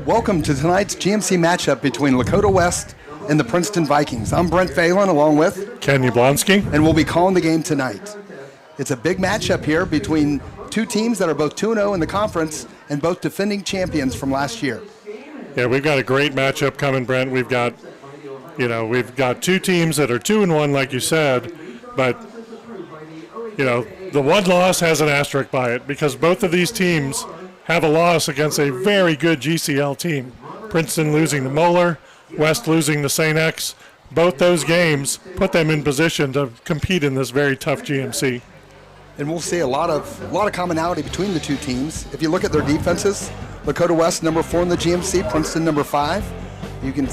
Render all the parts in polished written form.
Welcome to tonight's GMC matchup between Lakota West and the Princeton Vikings. I'm Brent Phelan along with Ken Yablonsky, and we'll be calling the game tonight. It's a big matchup here between two teams that are both 2-0 in the conference and both defending champions from last year. Yeah, we've got a great matchup coming, Brent. We've got two teams that are 2-1, like you said, but the one loss has an asterisk by it because both of these teams have a loss against a very good GCL team. Princeton losing to Moeller, West losing to St. X. Both those games put them in position to compete in this very tough GMC. And we'll see a lot of commonality between the two teams. If you look at their defenses, Lakota West number 4 in the GMC, Princeton number 5. You can,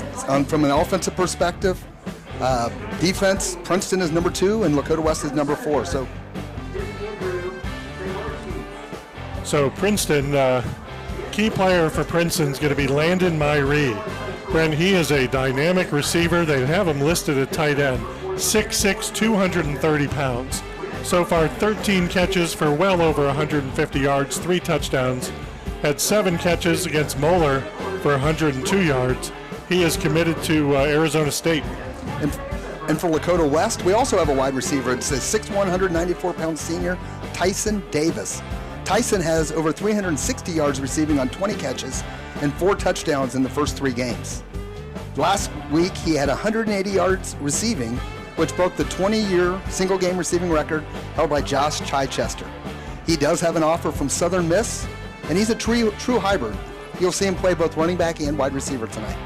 from an offensive perspective, defense, Princeton is number 2 and Lakota West is number 4. So Princeton, key player for Princeton is going to be Landon Myree. Brent, he is a dynamic receiver. They have him listed at tight end, 6'6", 230 pounds. So far, 13 catches for well over 150 yards, 3 touchdowns. Had 7 catches against Moeller for 102 yards. He is committed to Arizona State. And for Lakota West, we also have a wide receiver. It's a 6'1", 194-pound senior, Tyson Davis. Tyson has over 360 yards receiving on 20 catches and 4 touchdowns in the first 3 games. Last week, he had 180 yards receiving, which broke the 20-year single-game receiving record held by Josh Chichester. He does have an offer from Southern Miss, and he's a true hybrid. You'll see him play both running back and wide receiver tonight.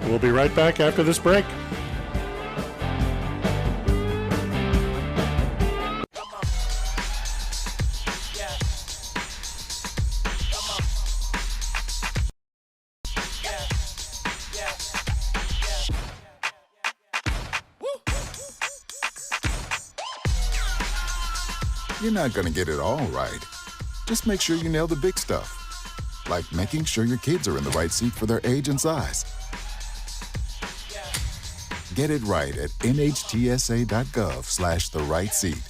We'll be right back after this break. You're not going to get it all right. Just make sure you nail the big stuff, like making sure your kids are in the right seat for their age and size. Get it right at nhtsa.gov/the-right seat.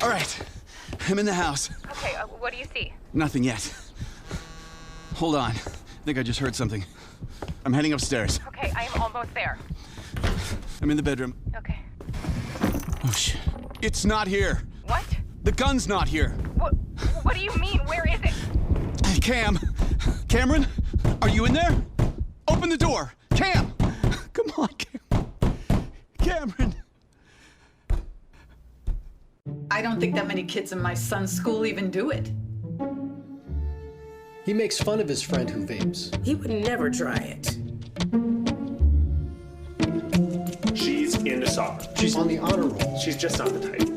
All right, I'm in the house. Okay, what do you see? Nothing yet. Hold on. I think I just heard something. I'm heading upstairs. Okay, I am almost there. I'm in the bedroom. Okay. Oh, shit. It's not here. What? The gun's not here. What do you mean? Where is it? Cameron, are you in there? Open the door. Cam! Come on, Cameron. I don't think that many kids in my son's school even do it. He makes fun of his friend who vapes. He would never try it. She's into soccer. She's on the honor roll. She's just not the type.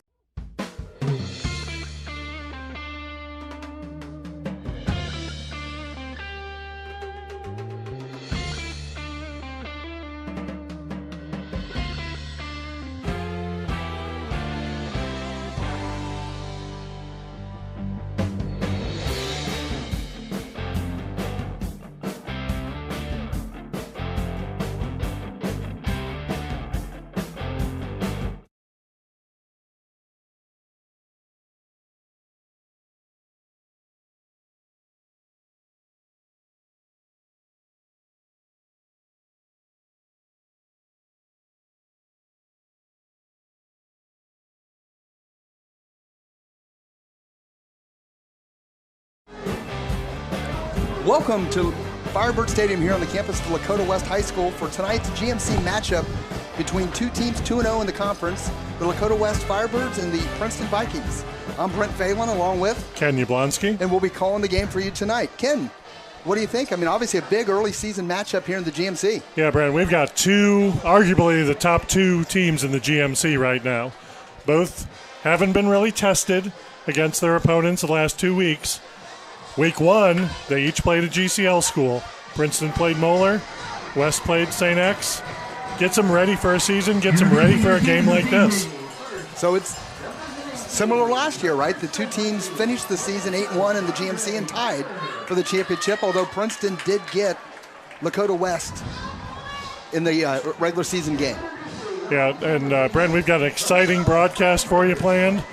Welcome to Firebird Stadium here on the campus of Lakota West High School for tonight's GMC matchup between two teams 2-0 in the conference, the Lakota West Firebirds and the Princeton Vikings. I'm Brent Phelan along with Ken Yablonsky. And we'll be calling the game for you tonight. Ken, what do you think? I mean, obviously a big early season matchup here in the GMC. Yeah, Brent, we've got arguably the top 2 teams in the GMC right now. Both haven't been really tested against their opponents the last 2 weeks. Week 1, they each played a GCL school. Princeton played Moeller, West played St. X. Gets them ready for a season, gets them ready for a game like this. So it's similar last year, right? The two teams finished the season 8-1 in the GMC and tied for the championship, although Princeton did get Lakota West in the regular season game. Yeah, and Brent, we've got an exciting broadcast for you planned.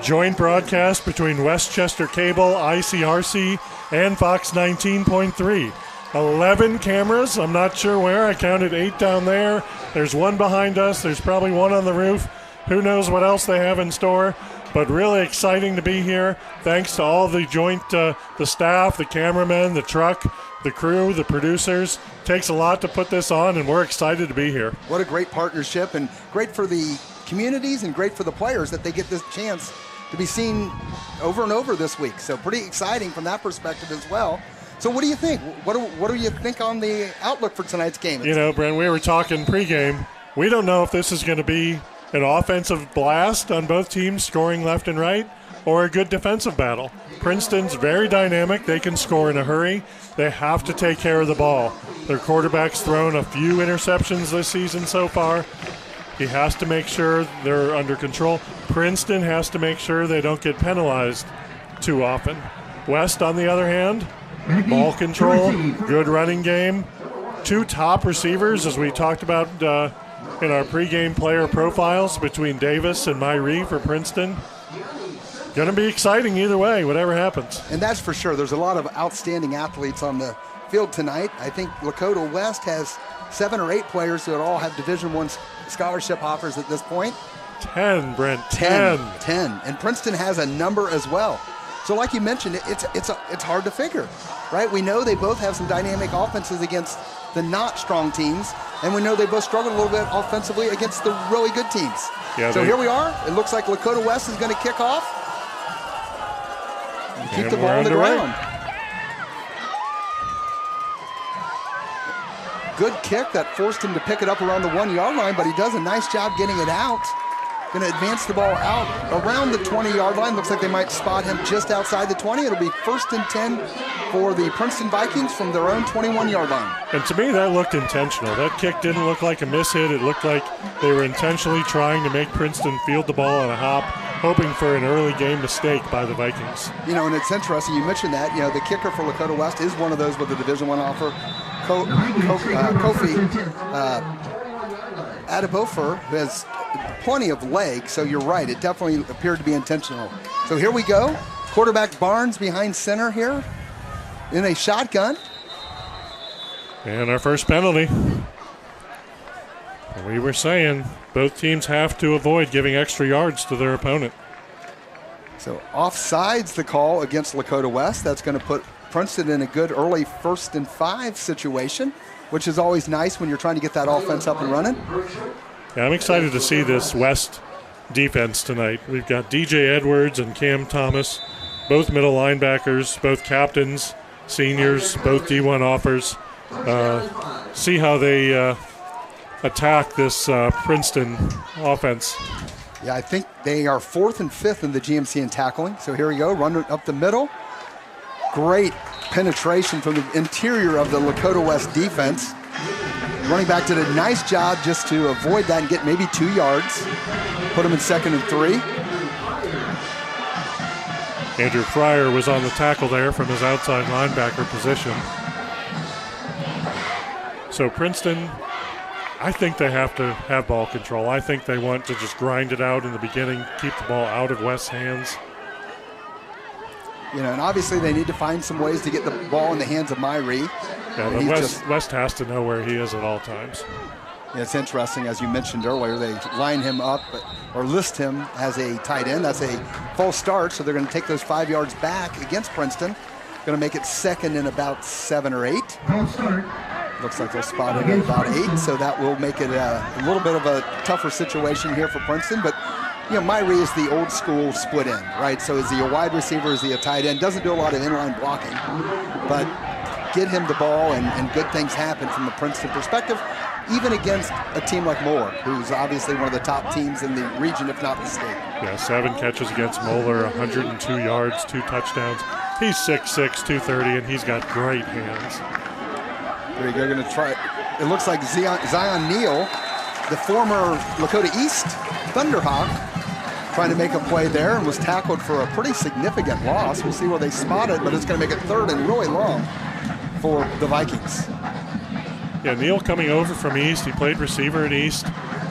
Joint broadcast between Westchester Cable, ICRC, and Fox 19.3. 11 cameras. I'm not sure where. I counted 8 down there. There's one behind us. There's probably one on the roof. Who knows what else they have in store. But really exciting to be here. Thanks to all the the staff, the cameramen, the truck, the crew, the producers. Takes a lot to put this on, and we're excited to be here. What a great partnership, and great for the communities and great for the players that they get this chance to be seen over and over this week. So pretty exciting from that perspective as well. So what do you think? What do you think on the outlook for tonight's game? You know, Brent, we were talking pregame. We don't know if this is going to be an offensive blast on both teams scoring left and right, or a good defensive battle. Princeton's very dynamic. They can score in a hurry. They have to take care of the ball. Their quarterback's thrown a few interceptions this season so far. He has to make sure they're under control. Princeton has to make sure they don't get penalized too often. West, on the other hand, ball control, good running game. 2 top receivers, as we talked about in our pregame player profiles, between Davis and Myrie for Princeton. Going to be exciting either way, whatever happens. And that's for sure. There's a lot of outstanding athletes on the field tonight. I think Lakota West has 7 or 8 players that all have Division I scholarship offers at this point. 10, Brent. 10. And Princeton has a number as well. So like you mentioned, it's hard to figure, right? We know they both have some dynamic offenses against the not strong teams, and we know they both struggled a little bit offensively against the really good teams. Yeah, so here we are. It looks like Lakota West is going to kick off. Keep the ball on the ground. Good kick that forced him to pick it up around the 1-yard line, but he does a nice job getting it out. Going to advance the ball out around the 20-yard line. Looks like they might spot him just outside the 20. It'll be 1st and 10 for the Princeton Vikings from their own 21-yard line. And to me, that looked intentional. That kick didn't look like a mishit. It looked like they were intentionally trying to make Princeton field the ball on a hop, hoping for an early game mistake by the Vikings. You know, and it's interesting. You mentioned that. You know, the kicker for Lakota West is one of those with a Division I offer. Kofi Adebofer, who has plenty of legs, so you're right. It definitely appeared to be intentional. So here we go. Quarterback Barnes behind center here in a shotgun. And our first penalty. We were saying both teams have to avoid giving extra yards to their opponent. So offsides the call against Lakota West. That's going to put Princeton in a good early 1st and 5 situation, which is always nice when you're trying to get that offense up and running. Yeah, I'm excited to see this West defense tonight. We've got DJ Edwards and Cam Thomas, both middle linebackers, both captains, seniors, both D1 offers. See how they attack this Princeton offense. Yeah, I think they are 4th and 5th in the GMC in tackling. So here we go, running up the middle. Great penetration from the interior of the Lakota West defense. Running back did a nice job just to avoid that and get maybe 2 yards. Put him in 2nd and 3. Andrew Fryer was on the tackle there from his outside linebacker position. So Princeton, I think they have to have ball control. I think they want to just grind it out in the beginning, keep the ball out of West's hands. You know, and obviously they need to find some ways to get the ball in the hands of Myrie. Yeah, but West has to know where he is at all times. Yeah, it's interesting, as you mentioned earlier, they line him up or list him as a tight end. That's a false start, so they're going to take those 5 yards back against Princeton. Going to make it 2nd and about 7 or 8. Looks like they'll spot it at about 8, so that will make it a little bit of a tougher situation here for Princeton. But you know, Myrie is the old school split end, right? So is he a wide receiver? Is he a tight end? Doesn't do a lot of inline blocking, but get him the ball and good things happen from the Princeton perspective, even against a team like Moore, who's obviously one of the top teams in the region, if not the state. Yeah, 7 catches against Moeller, 102 yards, 2 touchdowns. He's 6'6", 230, and he's got great hands. They're going to try. It looks like Zion Neal, the former Lakota East Thunderhawk, trying to make a play there and was tackled for a pretty significant loss. We'll see where they spot it, but it's going to make it 3rd and really long for the Vikings. Yeah, Neal coming over from East. He played receiver at East,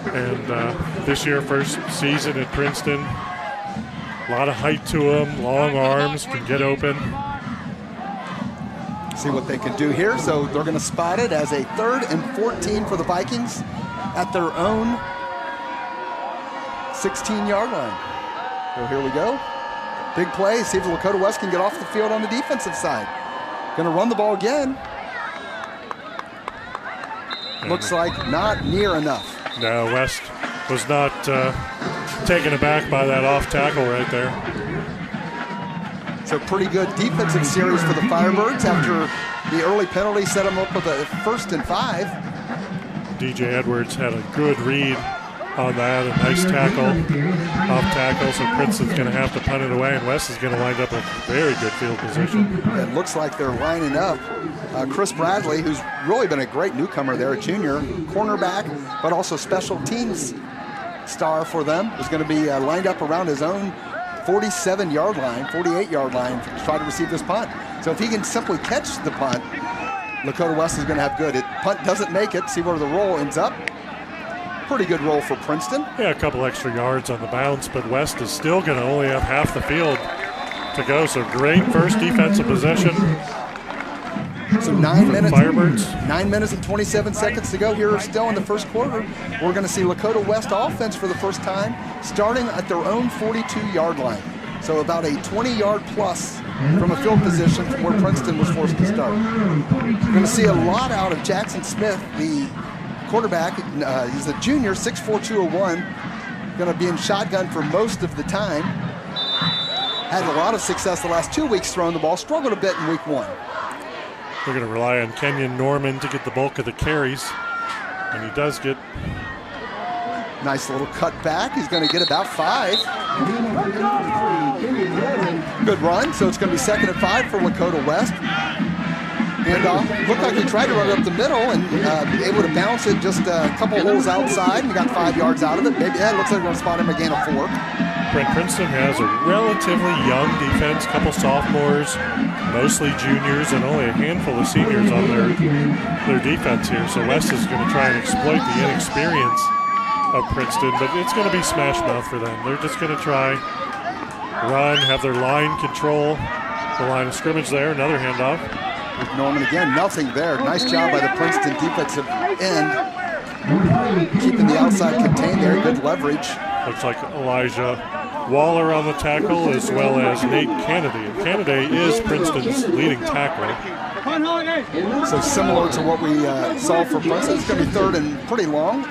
and this year, first season at Princeton. A lot of height to him, long arms, can get open. See what they can do here. So they're going to spot it as a 3rd and 14 for the Vikings at their own 16-yard line. So here we go. Big play. See if Lakota West can get off the field on the defensive side. Going to run the ball again. Looks like not near enough. No, West was not taken aback by that off tackle right there. So pretty good defensive series for the Firebirds after the early penalty set them up with a 1st and 5. DJ Edwards had a good read on that, a nice tackle, off tackle, so Princeton's going to have to punt it away, and West is going to wind up with very good field position. It looks like they're lining up. Chris Bradley, who's really been a great newcomer there, a junior, cornerback, but also special teams star for them, is going to be lined up around his own 47-yard line, 48-yard line to try to receive this punt. So if he can simply catch the punt, Lakota West is going to have good. Punt doesn't make it. See where the roll ends up. Pretty good roll for Princeton. Yeah, a couple extra yards on the bounce, but West is still going to only have half the field to go. So great first defensive possession. So 9 minutes. Firebirds. 9 minutes and 27 seconds to go here still in the first quarter. We're going to see Lakota West offense for the first time starting at their own 42-yard line. So about a 20-yard plus from a field position from where Princeton was forced to start. We're going to see a lot out of Jackson Smith, the quarterback. He's a junior, 6'4", 201. Going to be in shotgun for most of the time. Had a lot of success the last 2 weeks throwing the ball. Struggled a bit in week 1. We're going to rely on Kenyon Norman to get the bulk of the carries, and he does get. Nice little cut back. He's going to get about 5. Good run. So it's going to be 2nd and 5 for Lakota West. And looked like he tried to run it up the middle and able to bounce it just a couple holes outside and got 5 yards out of it. Maybe that looks like we're going to spot him again a 4. Princeton has a relatively young defense, couple sophomores, mostly juniors, and only a handful of seniors on their defense here. So West is going to try and exploit the inexperience of Princeton, but it's going to be smash mouth for them. They're just going to try, run, have their line control the line of scrimmage there. Another handoff. With Norman again, nothing there. Nice job by the Princeton defensive end. Keeping the outside contained there, good leverage. Looks like Elijah Waller on the tackle, as well as Nate Kennedy. And Kennedy is Princeton's leading tackler. So similar to what we saw for Princeton. It's going to be 3rd and pretty long.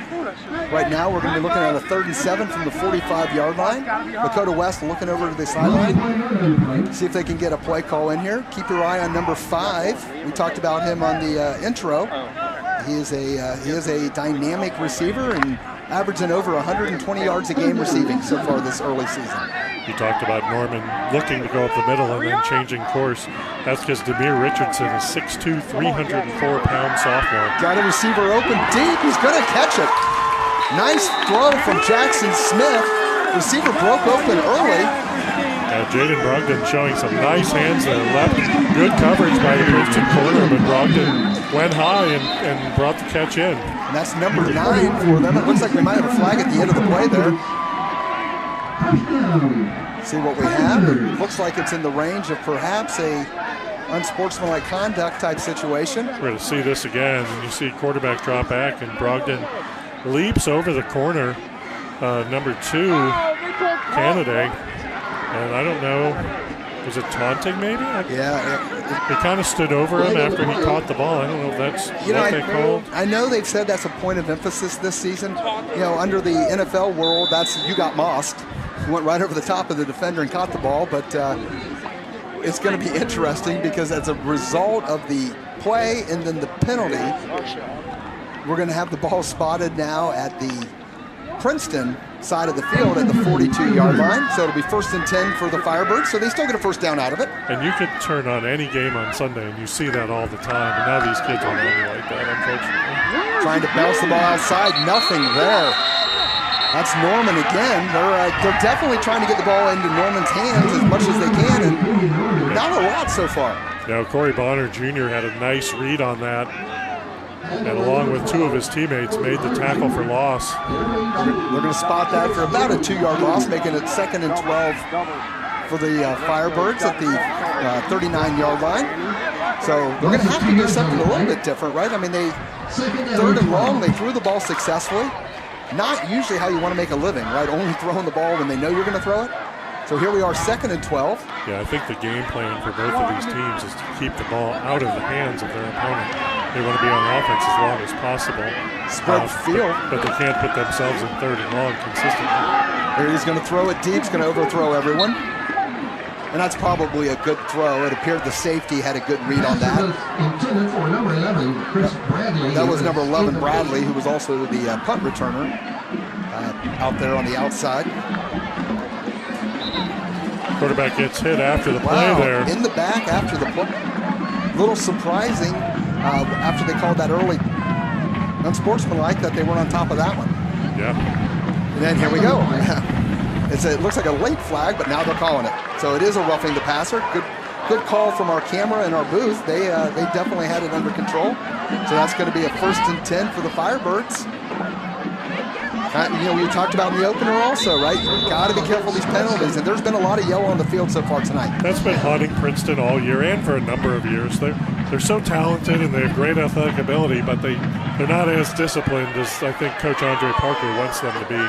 Right now we're going to be looking at a 3rd and 7 from the 45-yard line. Lakota West looking over to the sideline. See if they can get a play call in here. Keep your eye on number 5. We talked about him on the intro. He is a dynamic receiver and averaging over 120 yards a game receiving so far this early season. You talked about Norman looking to go up the middle and then changing course. That's because Demir Richardson is 6'2", 304-pound sophomore. Got a receiver open deep. He's going to catch it. Nice throw from Jackson Smith. Receiver broke open early. Jaden Brogdon showing some nice hands there. Left good coverage by the Princeton corner, but Brogdon went high and brought the catch in. And that's number 9 for them. It looks like we might have a flag at the end of the play there. See what we have. It looks like it's in the range of perhaps a unsportsmanlike conduct type situation. We're going to see this again. And you see quarterback drop back, and Brogdon leaps over the corner. Number 2, Kennedy. And I don't know, was it taunting maybe? Yeah. He kind of stood over him after he caught the ball. I don't know if that's what they called. I know they've said that's a point of emphasis this season. You know, under the NFL world, that's you got mossed. You went right over the top of the defender and caught the ball, but it's going to be interesting because as a result of the play and then the penalty, we're going to have the ball spotted now at the Princeton side of the field at the 42-yard line. So it'll be 1st and 10 for the Firebirds. So they still get a first down out of it. And you could turn on any game on Sunday and you see that all the time. And now these kids aren't really like that, unfortunately. Trying to bounce the ball outside. Nothing there. That's Norman again. They're definitely trying to get the ball into Norman's hands as much as they can, and not a lot so far. Now, Corey Bonner Jr. had a nice read on that, and along with 2 of his teammates, made the tackle for loss. They're going to spot that for about a 2-yard loss, making it 2nd and 12 for the Firebirds at the 39-yard line. So they're going to have to do something a little bit different, right? I mean, they 3rd and long, they threw the ball successfully. Not usually how you want to make a living, right? Only throwing the ball when they know you're going to throw it. So here we are, 2nd and 12. Yeah, I think the game plan for both of these teams is to keep the ball out of the hands of their opponent. They want to be on offense as long as possible. Spread the field. But they can't put themselves in 3rd and long consistently. Here he's going to throw it deep. He's going to overthrow everyone. And that's probably a good throw. It appeared the safety had a good read on that. That was number 11, Bradley, who was also the punt returner out there on the outside. Quarterback gets hit after the play there. In the back after the play. Little surprising after they called that early unsportsmanlike that they weren't on top of that one. Yeah. And then here we go. It looks like a late flag, but now they're calling it. So it is a roughing the passer. Good call from our camera and our booth. They definitely had it under control. So that's going to be a 1st and 10 for the Firebirds. We talked about in the opener also, right? Got to be careful of these penalties, and there's been a lot of yellow on the field so far tonight. That's been haunting Princeton all year and for a number of years. They're so talented and they have great athletic ability, but they're not as disciplined as I think Coach Andre Parker wants them to be.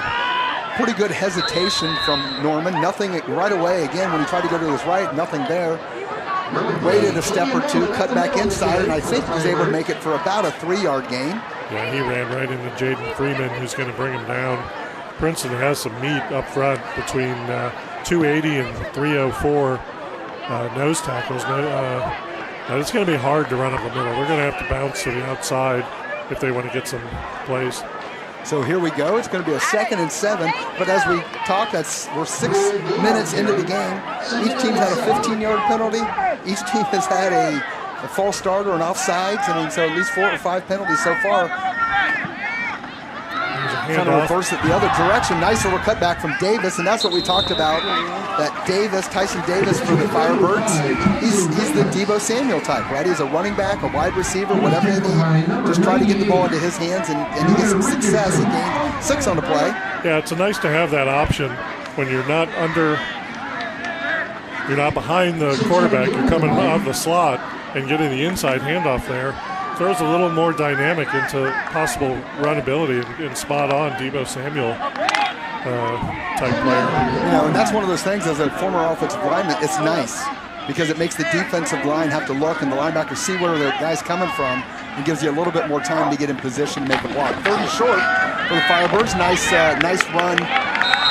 Pretty good hesitation from Norman. Nothing right away. Again, when he tried to go to his right, nothing there. Waited a step or two, cut back inside, and I think was able to make it for about a 3-yard gain. Yeah, he ran right into Jaden Freeman, who's going to bring him down. Princeton has some meat up front between 280 and 304 nose tackles. It's going to be hard to run up the middle. They're going to have to bounce to the outside if they want to get some plays. So here we go. It's going to be a 2nd and 7. But as we talk, we're 6 minutes into the game. Each team's had a 15-yard penalty. Each team has had a false start or an offsides. I mean, so at least 4 or 5 penalties so far. Trying to reverse it the other direction. Nice little cutback from Davis, and that's what we talked about. That Tyson Davis for the Firebirds, he's the Deebo Samuel type, right? He's a running back, a wide receiver, whatever you need. Just try to get the ball into his hands, and he gets some success. He gained 6 on the play. Yeah, it's nice to have that option when you're not behind the quarterback. You're coming out of the slot and getting the inside handoff there. Throws a little more dynamic into possible runability and spot on Deebo Samuel type player. And that's one of those things as a former offensive lineman, it's nice because it makes the defensive line have to look and the linebacker see where the guy's coming from and gives you a little bit more time to get in position to make a block. 30 short for the Firebirds. Nice run.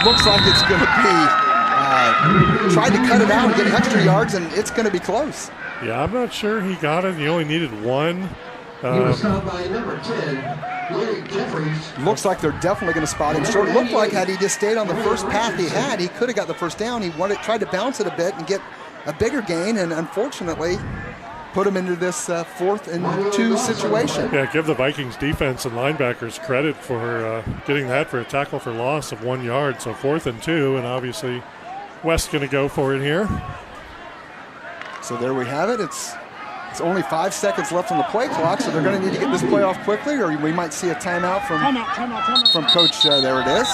Looks like it's going to be tried to cut it out and get extra yards, and it's going to be close. Yeah, I'm not sure he got it. He only needed 1. He was stopped by number 10, Larry Jeffries. Looks like they're definitely going to spot him short. Looked like had he just stayed on the first path he had, he could have got the first down. He tried to bounce it a bit and get a bigger gain, and unfortunately put him into this 4th and 2 situation. Yeah, give the Vikings defense and linebackers credit for getting that for a tackle for loss of 1 yard. So 4th and 2, and obviously West going to go for it here. So there we have it. It's only 5 seconds left on the play clock, so they're going to need to get this play off quickly, or we might see a timeout from Coach. There it is.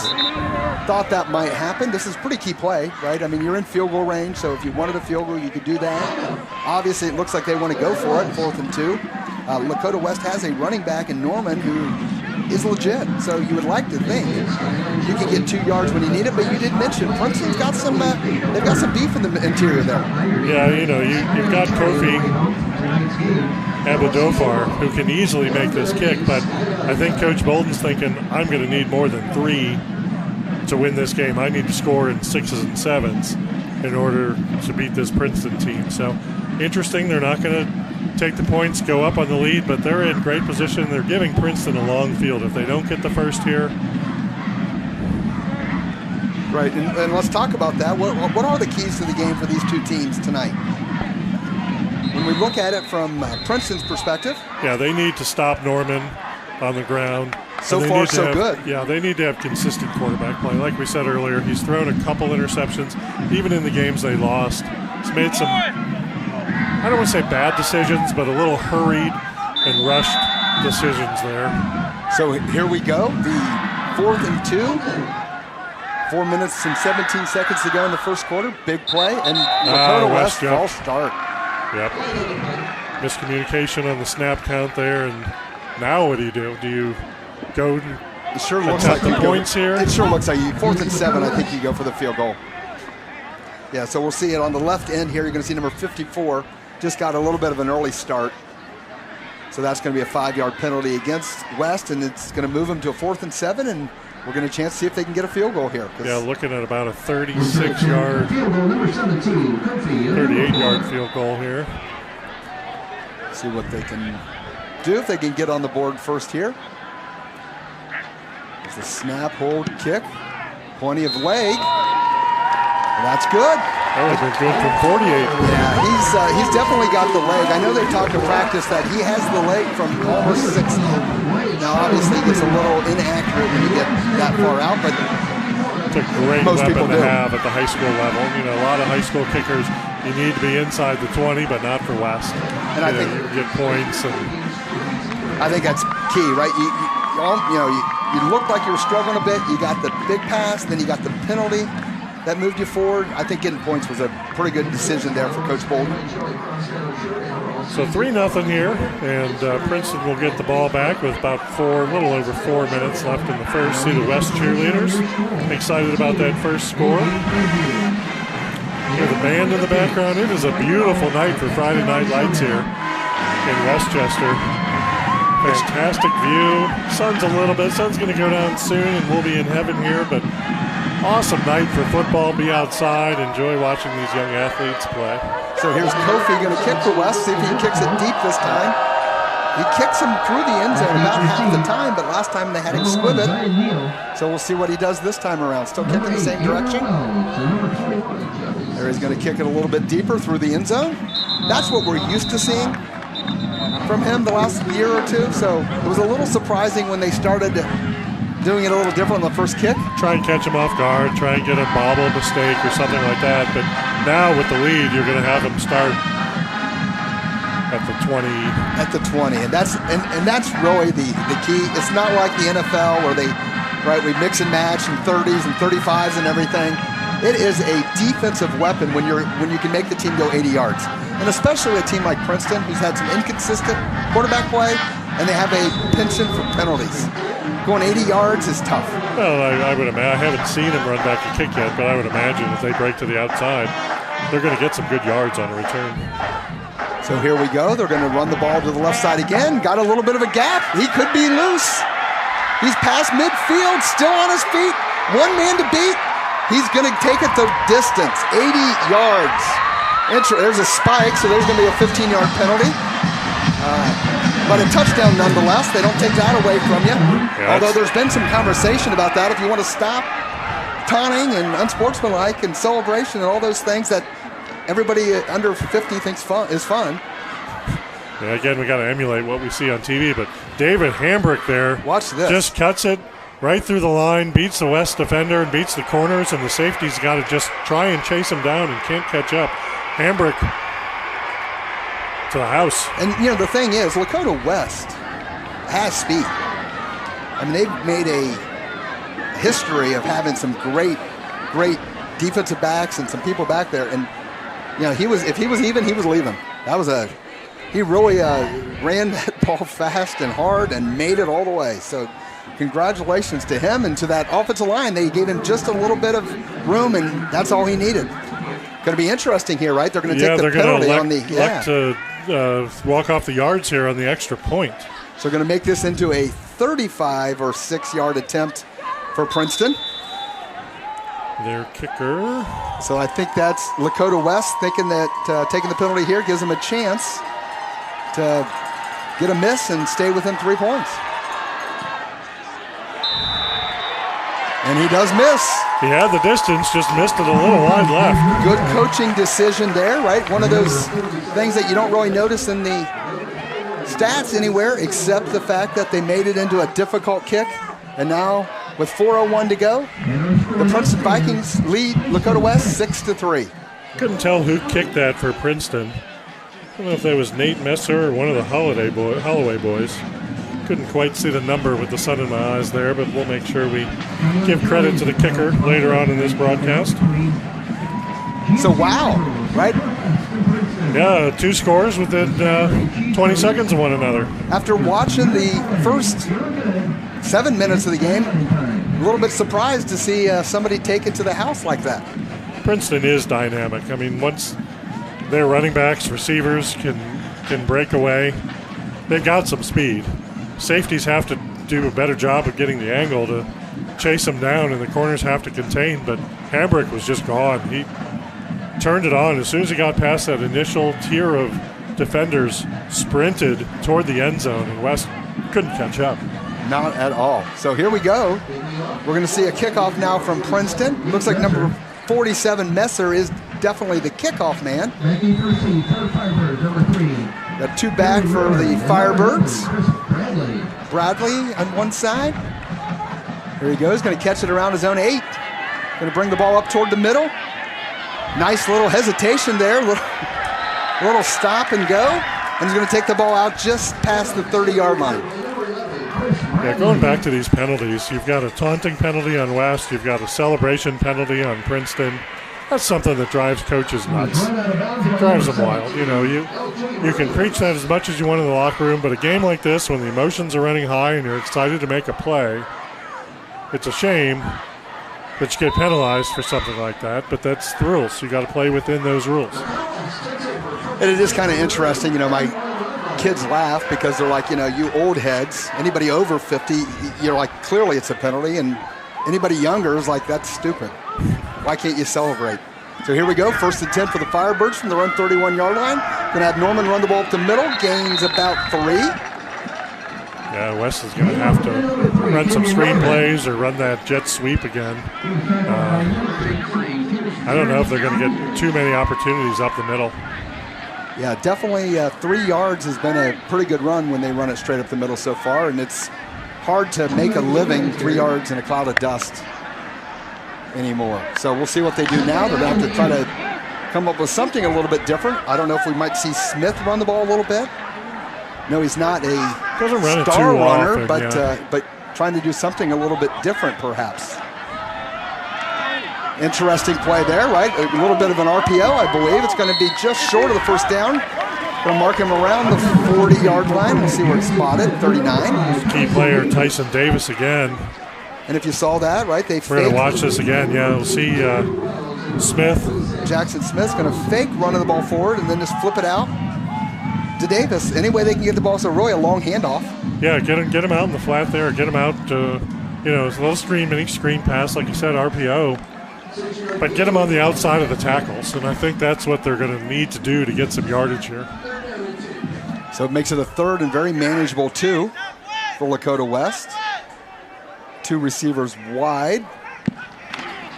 Thought that might happen. This is a pretty key play, right? I mean, you're in field goal range, so if you wanted a field goal, you could do that. Obviously, it looks like they want to go for it, 4th and 2. Lakota West has a running back in Norman who is legit, so you would like to think you can get 2 yards when you need it, but you did mention Princeton's got some, they've got some beef in the interior there. Yeah, you've got Kofi Abadofar, who can easily make this kick, but I think Coach Bolden's thinking, I'm going to need more than 3 to win this game. I need to score in 6s and 7s in order to beat this Princeton team. So interesting, they're not going to take the points, go up on the lead, but they're in great position. They're giving Princeton a long field. If they don't get the first here. Right, and let's talk about that. What are the keys to the game for these 2 teams tonight? When we look at it from Princeton's perspective. Yeah, they need to stop Norman on the ground. So far, so good. Yeah, they need to have consistent quarterback play. Like we said earlier, he's thrown a couple interceptions, even in the games they lost. He's made some, I don't want to say bad decisions, but a little hurried and rushed decisions there. So here we go, the 4th and 2. 4 minutes and 17 seconds to go in the first quarter. Big play, and Lakota West false start. Yep. Miscommunication on the snap count there, and now what do you do? Do you go and It sure looks attempt like the points here? It sure looks like 4th and 7. I think you go for the field goal. Yeah, so we'll see it on the left end here. You're going to see number 54 just got a little bit of an early start. So that's going to be a 5-yard penalty against West, and it's going to move them to a 4th and 7, and we're going to chance to see if they can get a field goal here. Yeah, looking at about a 36-yard, 38-yard field goal here. See what they can do, if they can get on the board first here. There's the snap, hold, kick. Plenty of leg. And that's good. That would have been good from 48. Yeah, he's definitely got the leg. I know they talked in practice that he has the leg from almost 60. Now, obviously, it gets a little inaccurate when you get that far out, but it's a great weapon to have at the high school level. You know, a lot of high school kickers, you need to be inside the 20, but not for West. And I think you get points. And I think that's key, right? You looked like you were struggling a bit. You got the big pass, then you got the penalty that moved you forward. I think getting points was a pretty good decision there for Coach Bolden. So 3-0 here, and Princeton will get the ball back with about a little over 4 minutes left in the first. See the West cheerleaders excited about that first score. Hear the band in the background. It is a beautiful night for Friday Night Lights here in Westchester. Fantastic view. Sun's sun's going to go down soon, and we'll be in heaven here, but awesome night for football. Be outside, enjoy watching these young athletes play. So here's Kofi going to kick for West, see if he kicks it deep this time. He kicks him through the end zone about half the time, but last time they had him squib it. So we'll see what he does this time around. Still kicking the same direction. There he's going to kick it a little bit deeper through the end zone. That's what we're used to seeing from him the last year or two. So it was a little surprising when they started doing it a little different on the first kick. Try and catch him off guard, try and get a bobble mistake or something like that. But now with the lead, you're going to have him start at the 20. At the 20, and that's really the key. It's not like the NFL where we mix and match in 30s and 35s and everything. It is a defensive weapon when you can make the team go 80 yards, and especially a team like Princeton, who's had some inconsistent quarterback play, and they have a penchant for penalties. Going 80 yards is tough. Well, I would imagine. I haven't seen him run back a kick yet, but I would imagine if they break to the outside, they're going to get some good yards on a return. So here we go. They're going to run the ball to the left side again. Got a little bit of a gap. He could be loose. He's past midfield, still on his feet. One man to beat. He's going to take it the distance, 80 yards. There's a spike, so there's going to be a 15-yard penalty. But a touchdown nonetheless. They don't take that away from you. Yeah, although there's been some conversation about that. If you want to stop taunting and unsportsmanlike and celebration and all those things that everybody under 50 thinks is fun. Yeah, again, we got to emulate what we see on TV. But David Hambrick there, watch this, just cuts it right through the line, beats the West defender and beats the corners, and the safety's got to just try and chase him down and can't catch up. Hambrick to the house. And, the thing is, Lakota West has speed. I mean, they've made a history of having some great defensive backs and some people back there. And, if he was even, he was leaving. He really ran that ball fast and hard and made it all the way. So congratulations to him and to that offensive line. They gave him just a little bit of room, and that's all he needed. Going to be interesting here, right? They're going to take the penalty on the... elect to walk off the yards here on the extra point. So going to make this into a 35 or 6-yard attempt for Princeton. Their kicker. So I think that's Lakota West thinking that taking the penalty here gives them a chance to get a miss and stay within 3 points. And he does miss. He had the distance, just missed it a little wide left. Good coaching decision there, right? One of those things that you don't really notice in the stats anywhere, except the fact that they made it into a difficult kick. And now, with 4:01 to go, the Princeton Vikings lead Lakota West 6-3. Couldn't tell who kicked that for Princeton. I don't know if that was Nate Messer or one of the Holloway boys. Couldn't quite see the number with the sun in my eyes there, but we'll make sure we give credit to the kicker later on in this broadcast. So, wow, right? Yeah, 2 scores within 20 seconds of one another. After watching the first 7 minutes of the game, a little bit surprised to see somebody take it to the house like that. Princeton is dynamic. I mean, once their running backs, receivers can break away, they've got some speed. Safeties have to do a better job of getting the angle to chase them down, and the corners have to contain, but Hambrick was just gone. He turned it on as soon as he got past that initial tier of defenders, sprinted toward the end zone, and West couldn't catch up. Not at all. So here we go. We're going to see a kickoff now from Princeton. Looks like number 47 Messer is definitely the kickoff man. Got 2 back for the Firebirds. Bradley on one side. Here he goes, going to catch it around his own 8. Going to bring the ball up toward the middle. Nice little hesitation there. Little stop and go. And he's going to take the ball out just past the 30-yard line. Yeah, going back to these penalties, you've got a taunting penalty on West, you've got a celebration penalty on Princeton. That's something that drives coaches nuts. It drives them wild. You know, you can preach that as much as you want in the locker room, but a game like this, when the emotions are running high and you're excited to make a play, it's a shame that you get penalized for something like that, but that's the rules. You got to play within those rules. And it is kind of interesting, you know, my kids laugh because they're like, you know, you old heads, anybody over 50, you're like, clearly it's a penalty, and anybody younger is like, that's stupid. Why can't you celebrate? So here we go, 1st and 10 for the Firebirds from their own 31-yard line. Gonna have Norman run the ball up the middle, gains about 3. Yeah, West is gonna have to run some screen plays or run that jet sweep again. I don't know if they're gonna get too many opportunities up the middle. Yeah, definitely 3 yards has been a pretty good run when they run it straight up the middle so far, and it's hard to make a living 3 yards in a cloud of dust anymore. So we'll see what they do now. They're going to have to try to come up with something a little bit different. I don't know if we might see Smith run the ball a little bit. No, he's not a star runner, but trying to do something a little bit different perhaps. Interesting play there, right? A little bit of an RPO, I believe. It's going to be just short of the first down. Going to mark him around the 40-yard line. We'll see where it's spotted, 39. Key player Tyson Davis again. And if you saw that, right, they We're going to watch this again. Yeah, we'll see Smith. Jackson Smith's going to fake running the ball forward and then just flip it out to Davis. Any way they can get the ball, so really a long handoff. Yeah, get him out in the flat there. Get him out, you know, it's a little mini screen pass, like you said, RPO. But get him on the outside of the tackles, and I think that's what they're going to need to do to get some yardage here. So it makes it a 3rd and very manageable 2 for Lakota West. 2 receivers wide.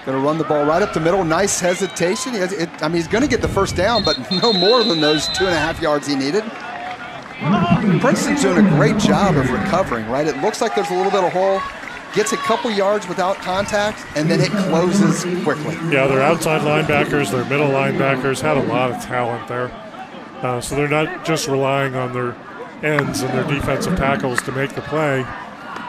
Going to run the ball right up the middle. Nice hesitation. He's going to get the first down, but no more than those 2.5 yards he needed. Princeton's doing a great job of recovering, right? It looks like there's a little bit of hole. Gets a couple yards without contact, and then it closes quickly. Yeah, their outside linebackers, their middle linebackers had a lot of talent there. So they're not just relying on their ends and their defensive tackles to make the play.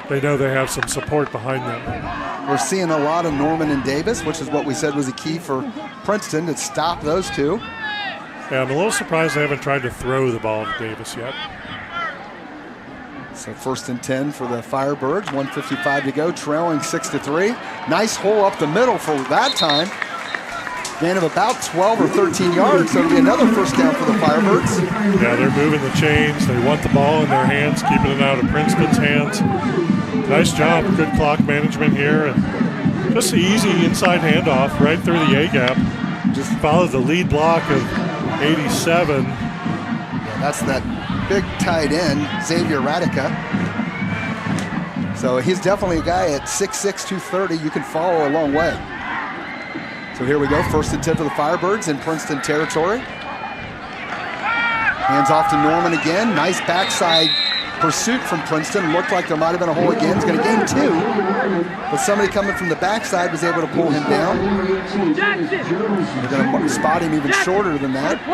They know they have some support behind them. We're seeing a lot of Norman and Davis, which is what we said was a key for Princeton to stop those 2. Yeah, I'm a little surprised they haven't tried to throw the ball to Davis yet. So 1st and 10 for the Firebirds, 1:55 to go, trailing 6-3. Nice hole up the middle for that time. Gain of about 12 or 13 yards, so it'll be another first down for the Firebirds. Yeah, they're moving the chains. They want the ball in their hands, keeping it out of Princeton's hands. Nice job, good clock management here, and just an easy inside handoff right through the A-gap. Just followed the lead block of 87. Yeah, that's that big tight end, Xavier Radica. So he's definitely a guy at 6'6", 230 you can follow a long way. So here we go, 1st and 10 for the Firebirds in Princeton territory. Hands off to Norman again. Nice backside pursuit from Princeton. Looked like there might have been a hole again. He's going to gain 2. But somebody coming from the backside was able to pull him down. They're going to spot him even shorter than that.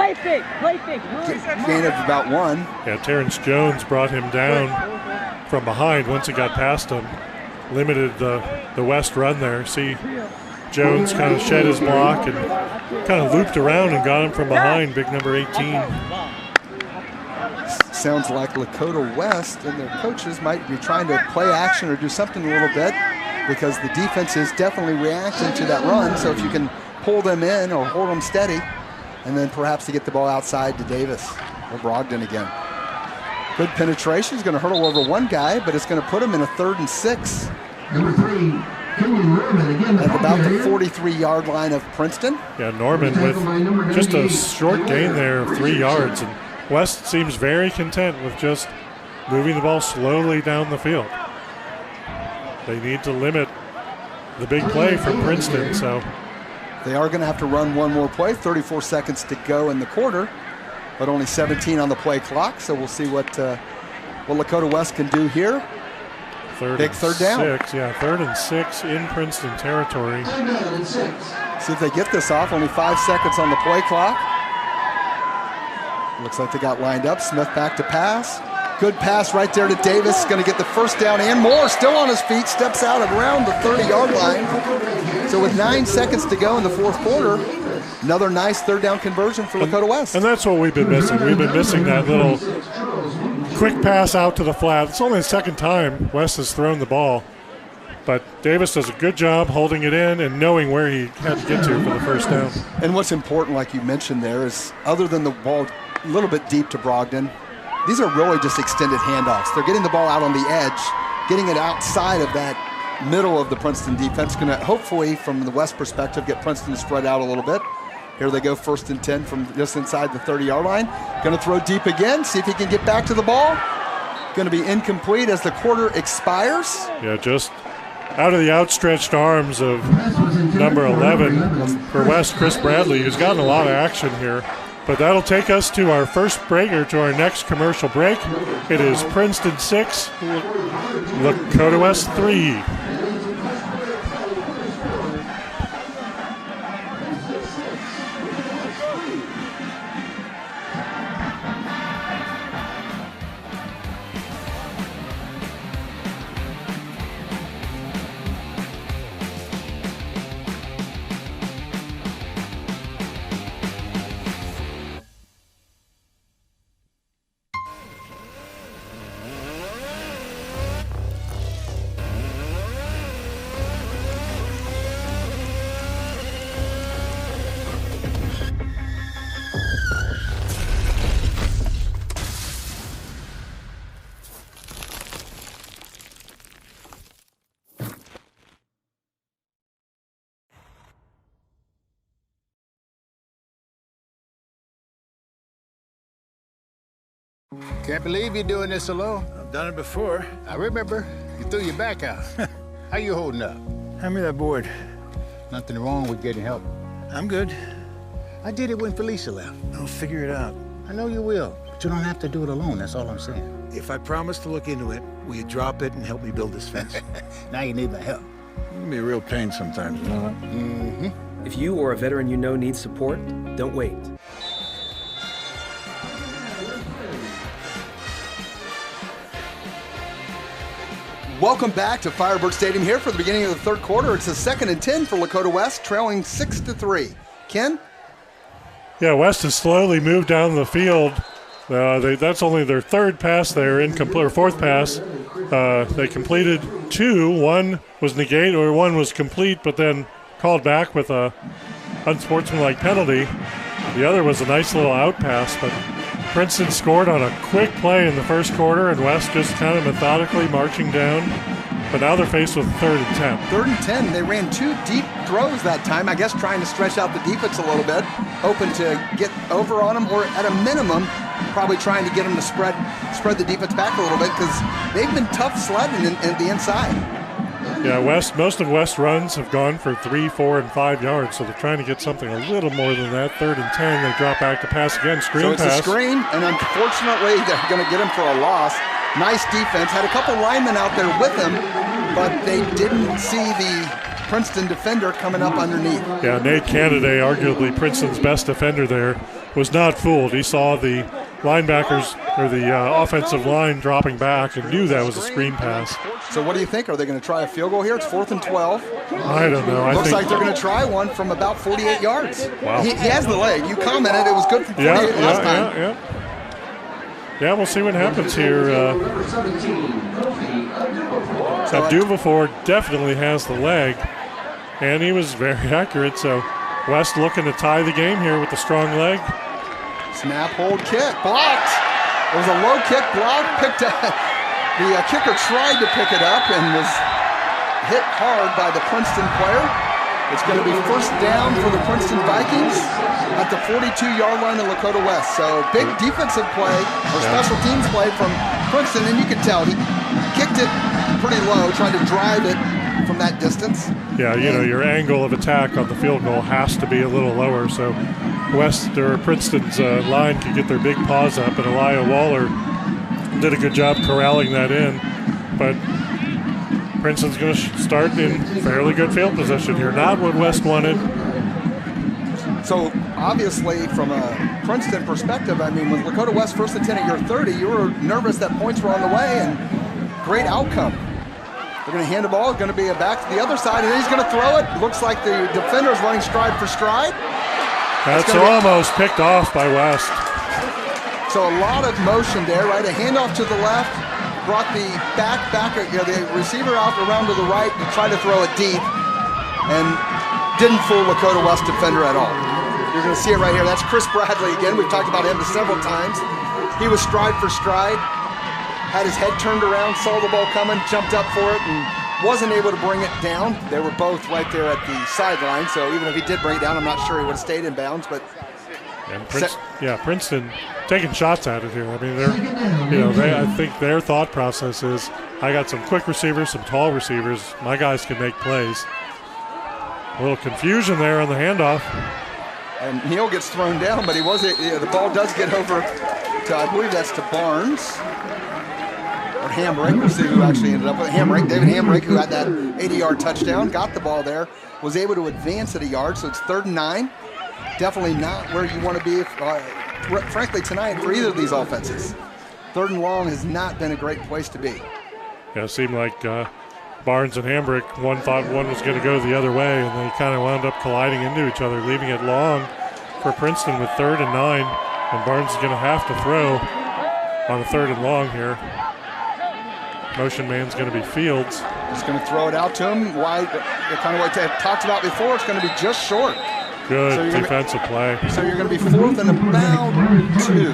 Gain of about 1. Yeah, Terrence Jones brought him down from behind once he got past him. Limited the West run there. See, Jones kind of shed his block and kind of looped around and got him from behind, big number 18. Sounds like Lakota West and their coaches might be trying to play action or do something a little bit, because the defense is definitely reacting to that run. So if you can pull them in or hold them steady, and then perhaps to get the ball outside to Davis or Brogdon again. Good penetration. He's going to hurdle over one guy, but it's going to put him in a 3rd and 6. Number 3, Kenyon Norman, again. At about the 43-yard line of Princeton. Yeah, Norman with just a short gain there of 3 yards. And West seems very content with just moving the ball slowly down the field. They need to limit the big play from Princeton, so. They are going to have to run one more play. 34 seconds to go in the quarter, but only 17 on the play clock. So we'll see what Lakota West can do here. Big third down. 6, yeah, 3rd and 6 in Princeton territory. See if they get this off. Only 5 seconds on the play clock. Looks like they got lined up. Smith back to pass. Good pass right there to Davis. Going to get the first down and more. Still on his feet. Steps out around the 30-yard line. So with 9 seconds to go in the 4th quarter, another nice 3rd down conversion for Lakota West. And that's what we've been missing. We've been missing that little quick pass out to the flat. It's only the 2nd time West has thrown the ball. But Davis does a good job holding it in and knowing where he had to get to for the first down. And what's important, like you mentioned there, is other than the ball a little bit deep to Brogdon, these are really just extended handoffs. They're getting the ball out on the edge, getting it outside of that middle of the Princeton defense. Going to hopefully, from the West perspective, get Princeton spread out a little bit. Here they go, 1st and 10 from just inside the 30-yard line. Going to throw deep again, see if he can get back to the ball. Going to be incomplete as the quarter expires. Yeah, just out of the outstretched arms of number 11 for West, Chris Bradley, who's gotten a lot of action here. But that'll take us to our first break, or to our next commercial break. It is Princeton 6, Lakota West 3. Can't believe you're doing this alone. I've done it before. I remember. You threw your back out. How you holding up? Hand me that board. Nothing wrong with getting help. I'm good. I did it when Felicia left. I'll figure it out. I know you will, but you don't have to do it alone. That's all I'm saying. If I promise to look into it, will you drop it and help me build this fence? Now you need my help. It can be a real pain sometimes, you know that? Mm-hmm. If you or a veteran you know needs support, don't wait. Welcome back to Firebird Stadium here for the beginning of the 3rd quarter. It's a 2nd and 10 for Lakota West, trailing 6-3. Ken? Yeah, West has slowly moved down the field. That's only their 3rd pass there, incomplete, or 4th pass. They completed 2. One was negated, or one was complete, but then called back with a unsportsmanlike penalty. The other was a nice little out pass, but Princeton scored on a quick play in the 1st quarter, and West just kind of methodically marching down. But now they're faced with 3rd and 10. 3rd and 10. They ran 2 deep throws that time, I guess trying to stretch out the defense a little bit, hoping to get over on them, or at a minimum, probably trying to get them to spread the defense back a little bit, because they've been tough sledding at the inside. Yeah, most of West's runs have gone for 3, 4, and 5 yards, so they're trying to get something a little more than that. 3rd and 10, they drop back to pass again, screen pass. So it's a screen, and unfortunately, they're going to get him for a loss. Nice defense. Had a couple linemen out there with him, but they didn't see the Princeton defender coming up underneath. Yeah, Nate Canada, arguably Princeton's best defender there, was not fooled. He saw the linebackers, or the offensive line dropping back, and knew that was a screen pass. So what do you think? Are they going to try a field goal here? It's 4th and 12. I don't know. Looks like they're going to try one from about 48 yards. Wow. He has the leg. You commented it was good from 48 last time. Yeah, we'll see what happens here. Abdul definitely has the leg, and he was very accurate. So West looking to tie the game here with the strong leg. Snap, hold, kick, blocked. It was a low kick, blocked, picked up. The kicker tried to pick it up and was hit hard by the Princeton player. It's going to be first down for the Princeton Vikings at the 42-yard line of Lakota West. So big defensive play or special teams play from Princeton, and you can tell he kicked it pretty low, trying to drive it from that distance. Yeah, you know, your angle of attack on the field goal has to be a little lower, so West or Princeton's line could get their big paws up, and Elijah Waller did a good job corralling that in, but Princeton's going to start in fairly good field position here. Not what West wanted. So obviously from a Princeton perspective, I mean, with Lakota West 1st and 10 at your 30, you were nervous that points were on the way, and great outcome. They're going to hand the ball. It's going to be a back to the other side, and then he's going to throw it. Looks like the defender's running stride for stride. That's almost picked off by West. So a lot of motion there, right? A handoff to the left, brought the the receiver out around to the right to try to throw it deep, and didn't fool Lakota West defender at all. You're going to see it right here. That's Chris Bradley again. We've talked about him several times. He was stride for stride, had his head turned around, saw the ball coming, jumped up for it, and wasn't able to bring it down. They were both right there at the sideline, so even if he did bring it down, I'm not sure he would have stayed in bounds, but Princeton taking shots at it here. I mean, I think their thought process is, I got some quick receivers, some tall receivers. My guys can make plays. A little confusion there on the handoff. And Neal gets thrown down, but the ball does get over to, I believe that's to Barnes. Or Hamrick. We'll see who actually ended up with it. David Hamrick, who had that 80-yard touchdown, got the ball there, was able to advance at a yard, so it's 3rd and 9. Definitely not where you want to be, frankly, tonight for either of these offenses. 3rd and long has not been a great place to be. Yeah, it seemed like Barnes and Hambrick, one thought one was going to go the other way, and they kind of wound up colliding into each other, leaving it long for Princeton with 3rd and 9, and Barnes is going to have to throw on a 3rd and long here. Motion man's going to be Fields. He's going to throw it out to him. Wide, kind of like I talked about before, it's going to be just short. Good defensive play. So you're going to be 4th and about 2.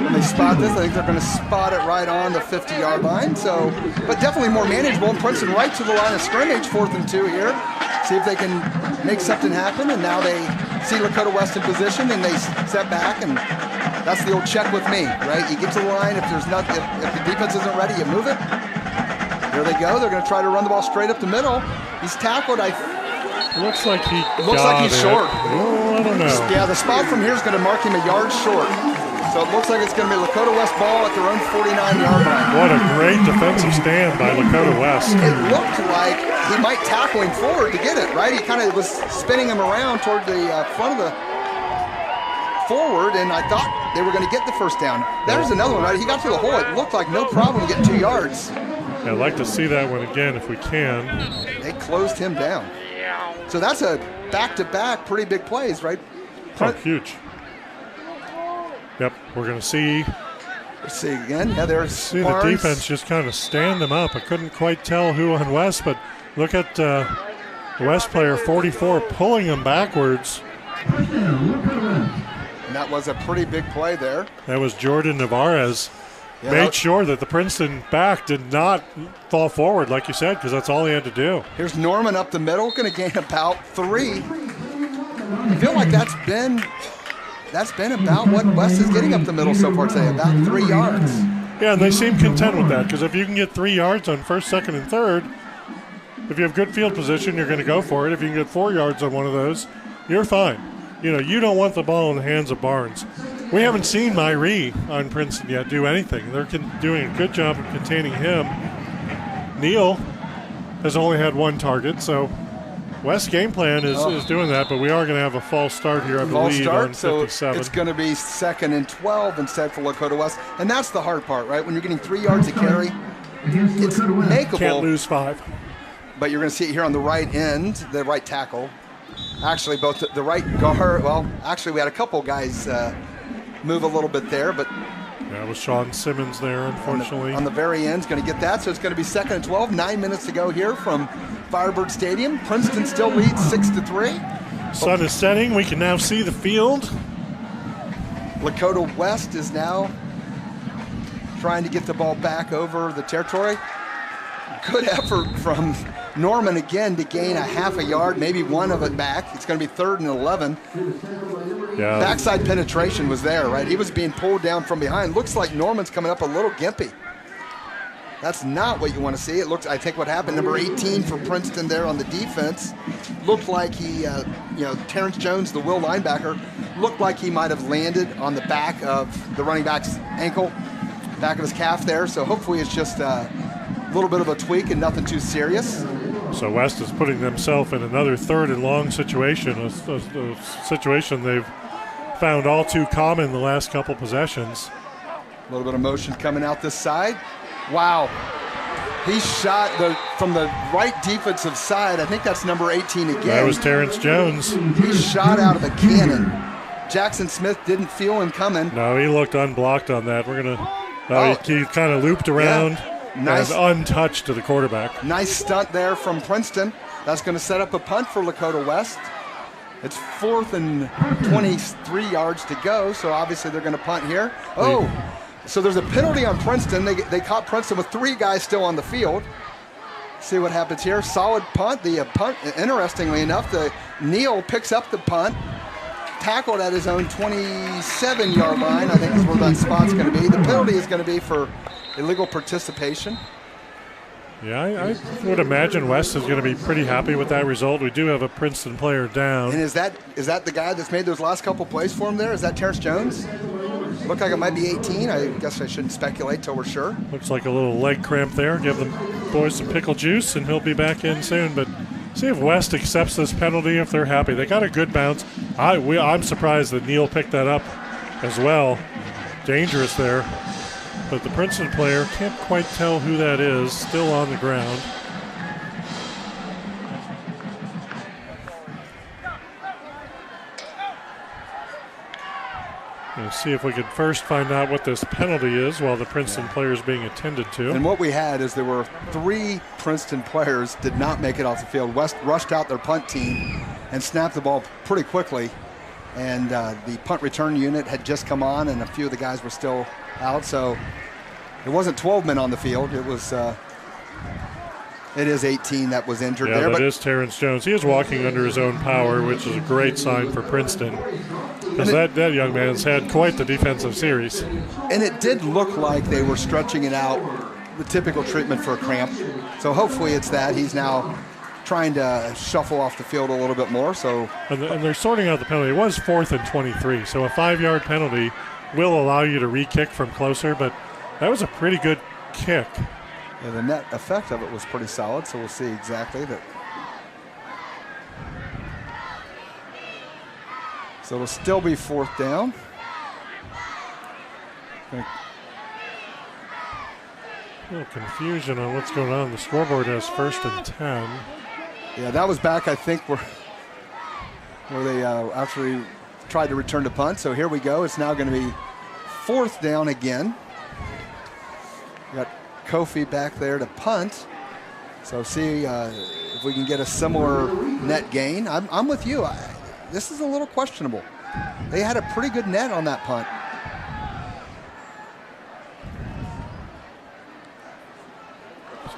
When they spot this, I think they're going to spot it right on the 50-yard line. So, but definitely more manageable. Princeton right to the line of scrimmage, 4th and 2 here. See if they can make something happen. And now they see Lakota West in position, and they step back, and that's the old check with me, right? You get to the line. If there's not, if the defense isn't ready, you move it. Here they go. They're going to try to run the ball straight up the middle. He's tackled. Looks like he's short. Oh, I don't know. Yeah, the spot from here is going to mark him a yard short. So it looks like it's going to be Lakota West ball at their own 49-yard line. What a great defensive stand by Lakota West. It looked like he might tackle him forward to get it, right? He kind of was spinning him around toward the front of the forward, and I thought they were going to get the first down. There's another one, right? He got through the hole. It looked like no problem getting 2 yards. Yeah, I'd like to see that one again if we can. They closed him down. So that's a back-to-back pretty big plays, right? Oh, huge. Yep, we're going to see. Let's see again. Yeah, there's see Barnes. The defense just kind of stand them up. I couldn't quite tell who on West, but look at the West player 44 pulling them backwards. And that was a pretty big play there. That was Jordan Navarez. Yeah, made sure that the Princeton back did not fall forward, like you said, because that's all he had to do. Here's Norman up the middle, going to gain about 3. I feel like that's been about what West is getting up the middle so far today, about 3 yards. Yeah, and they seem content with that, because if you can get 3 yards on 1st, 2nd, and 3rd, if you have good field position, you're going to go for it. If you can get 4 yards on one of those, you're fine. You know, you don't want the ball in the hands of Barnes. We haven't seen Myrie on Princeton yet do anything. They're doing a good job of containing him. Neal has only had 1 target, so West's game plan is doing that, but we are going to have a false start here, I believe, on 57. So it's going to be 2nd and 12 instead for Lakota West, and that's the hard part, right? When you're getting 3 yards of carry, it's makeable. Can't lose 5. But you're going to see it here on the right end, the right tackle. Actually, both the right guard, well, actually we had a couple guys move a little bit there, but that was Sean Simmons there, unfortunately. On the very end, is going to get that, so it's going to be 2nd and 12, 9 minutes to go here from Firebird Stadium. Princeton still leads 6-3. Sun is setting, we can now see the field. Lakota West is now trying to get the ball back over the territory. Good effort from Norman again to gain a half a yard, maybe one of it back. It's going to be 3rd and 11. Yeah. Backside penetration was there, right? He was being pulled down from behind. Looks like Norman's coming up a little gimpy. That's not what you want to see. It looks, I think what happened, number 18 for Princeton there on the defense, looked like he, Terrence Jones, the will linebacker, looked like he might have landed on the back of the running back's ankle, back of his calf there. So hopefully it's just a little bit of a tweak and nothing too serious. So West is putting themselves in another 3rd and long situation, a situation they've found all too common the last couple possessions. A little bit of motion coming out this side. Wow. He shot from the right defensive side. I think that's number 18 again. That was Terrence Jones. He shot out of a cannon. Jackson Smith didn't feel him coming. No, he looked unblocked on that. We're going to, he kind of looped around. Yeah. Nice, and untouched to the quarterback. Nice stunt there from Princeton. That's going to set up a punt for Lakota West. It's 4th and 23 yards to go, so obviously they're going to punt here. Oh, so there's a penalty on Princeton. They caught Princeton with 3 guys still on the field. See what happens here. Solid punt. The punt, interestingly enough, Neal picks up the punt, tackled at his own 27-yard line. I think is where that spot's going to be. The penalty is going to be for illegal participation. Yeah, I would imagine West is going to be pretty happy with that result. We do have a Princeton player down. And is that the guy that's made those last couple plays for him there? Is that Terrence Jones? Looked like it might be 18. I guess I shouldn't speculate till we're sure. Looks like a little leg cramp there. Give the boys some pickle juice, and he'll be back in soon. But see if West accepts this penalty if they're happy. They got a good bounce. I'm surprised that Neal picked that up as well. Dangerous there. But the Princeton player can't quite tell who that is, still on the ground. Let's see if we could first find out what this penalty is while the Princeton player is being attended to. And what we had is there were 3 Princeton players did not make it off the field. West rushed out their punt team and snapped the ball pretty quickly. And the punt return unit had just come on, and a few of the guys were still out. So it wasn't 12 men on the field. It was it is 18 that was injured there. But it is Terrence Jones. He is walking under his own power, which is a great sign for Princeton. Because that young man's had quite the defensive series. And it did look like they were stretching it out, the typical treatment for a cramp. So hopefully it's that. He's now trying to shuffle off the field a little bit more. So and they're sorting out the penalty. It was 4th and 23, so a 5-yard penalty will allow you to re-kick from closer, but that was a pretty good kick. Yeah, the net effect of it was pretty solid, so we'll see exactly that. So it'll still be 4th down. A little confusion on what's going on. The scoreboard has 1st and 10. Yeah, that was back, I think, where they actually tried to return to punt. So here we go. It's now going to be 4th down again. Got Kofi back there to punt. So see if we can get a similar net gain. I'm with you. This is a little questionable. They had a pretty good net on that punt.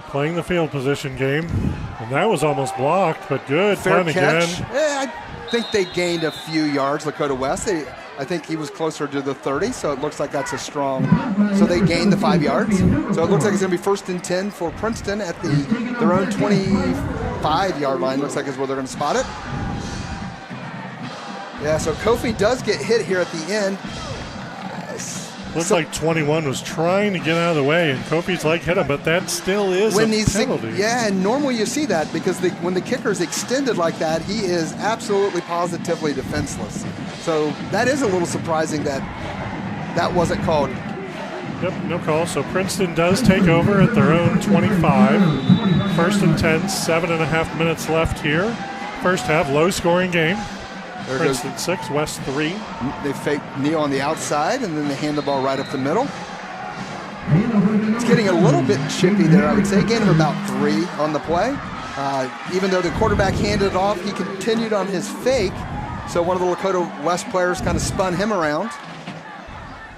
Playing the field position game. And that was almost blocked, but good. Fair punt catch. Again. Yeah, I think they gained a few yards, Lakota West. I think he was closer to the 30, so it looks like that's a strong. So they gained the 5 yards. So it looks like it's going to be 1st and 10 for Princeton at their own 25-yard line. Looks like is where they're going to spot it. Yeah, so Kofi does get hit here at the end. Looks like 21 was trying to get out of the way, and Kofi's leg hit him, but that still is a penalty. Yeah, and normally you see that because when the kicker is extended like that, he is absolutely positively defenseless. So that is a little surprising that wasn't called. Yep, no call. So Princeton does take over at their own 25. 1st and 10, 7.5 minutes left here. First half, low-scoring game. There Princeton 6, West 3. They fake Neal on the outside, and then they hand the ball right up the middle. It's getting a little bit chippy there, I would say. Gain of about 3 on the play. Even though the quarterback handed it off, he continued on his fake. So one of the Lakota West players kind of spun him around,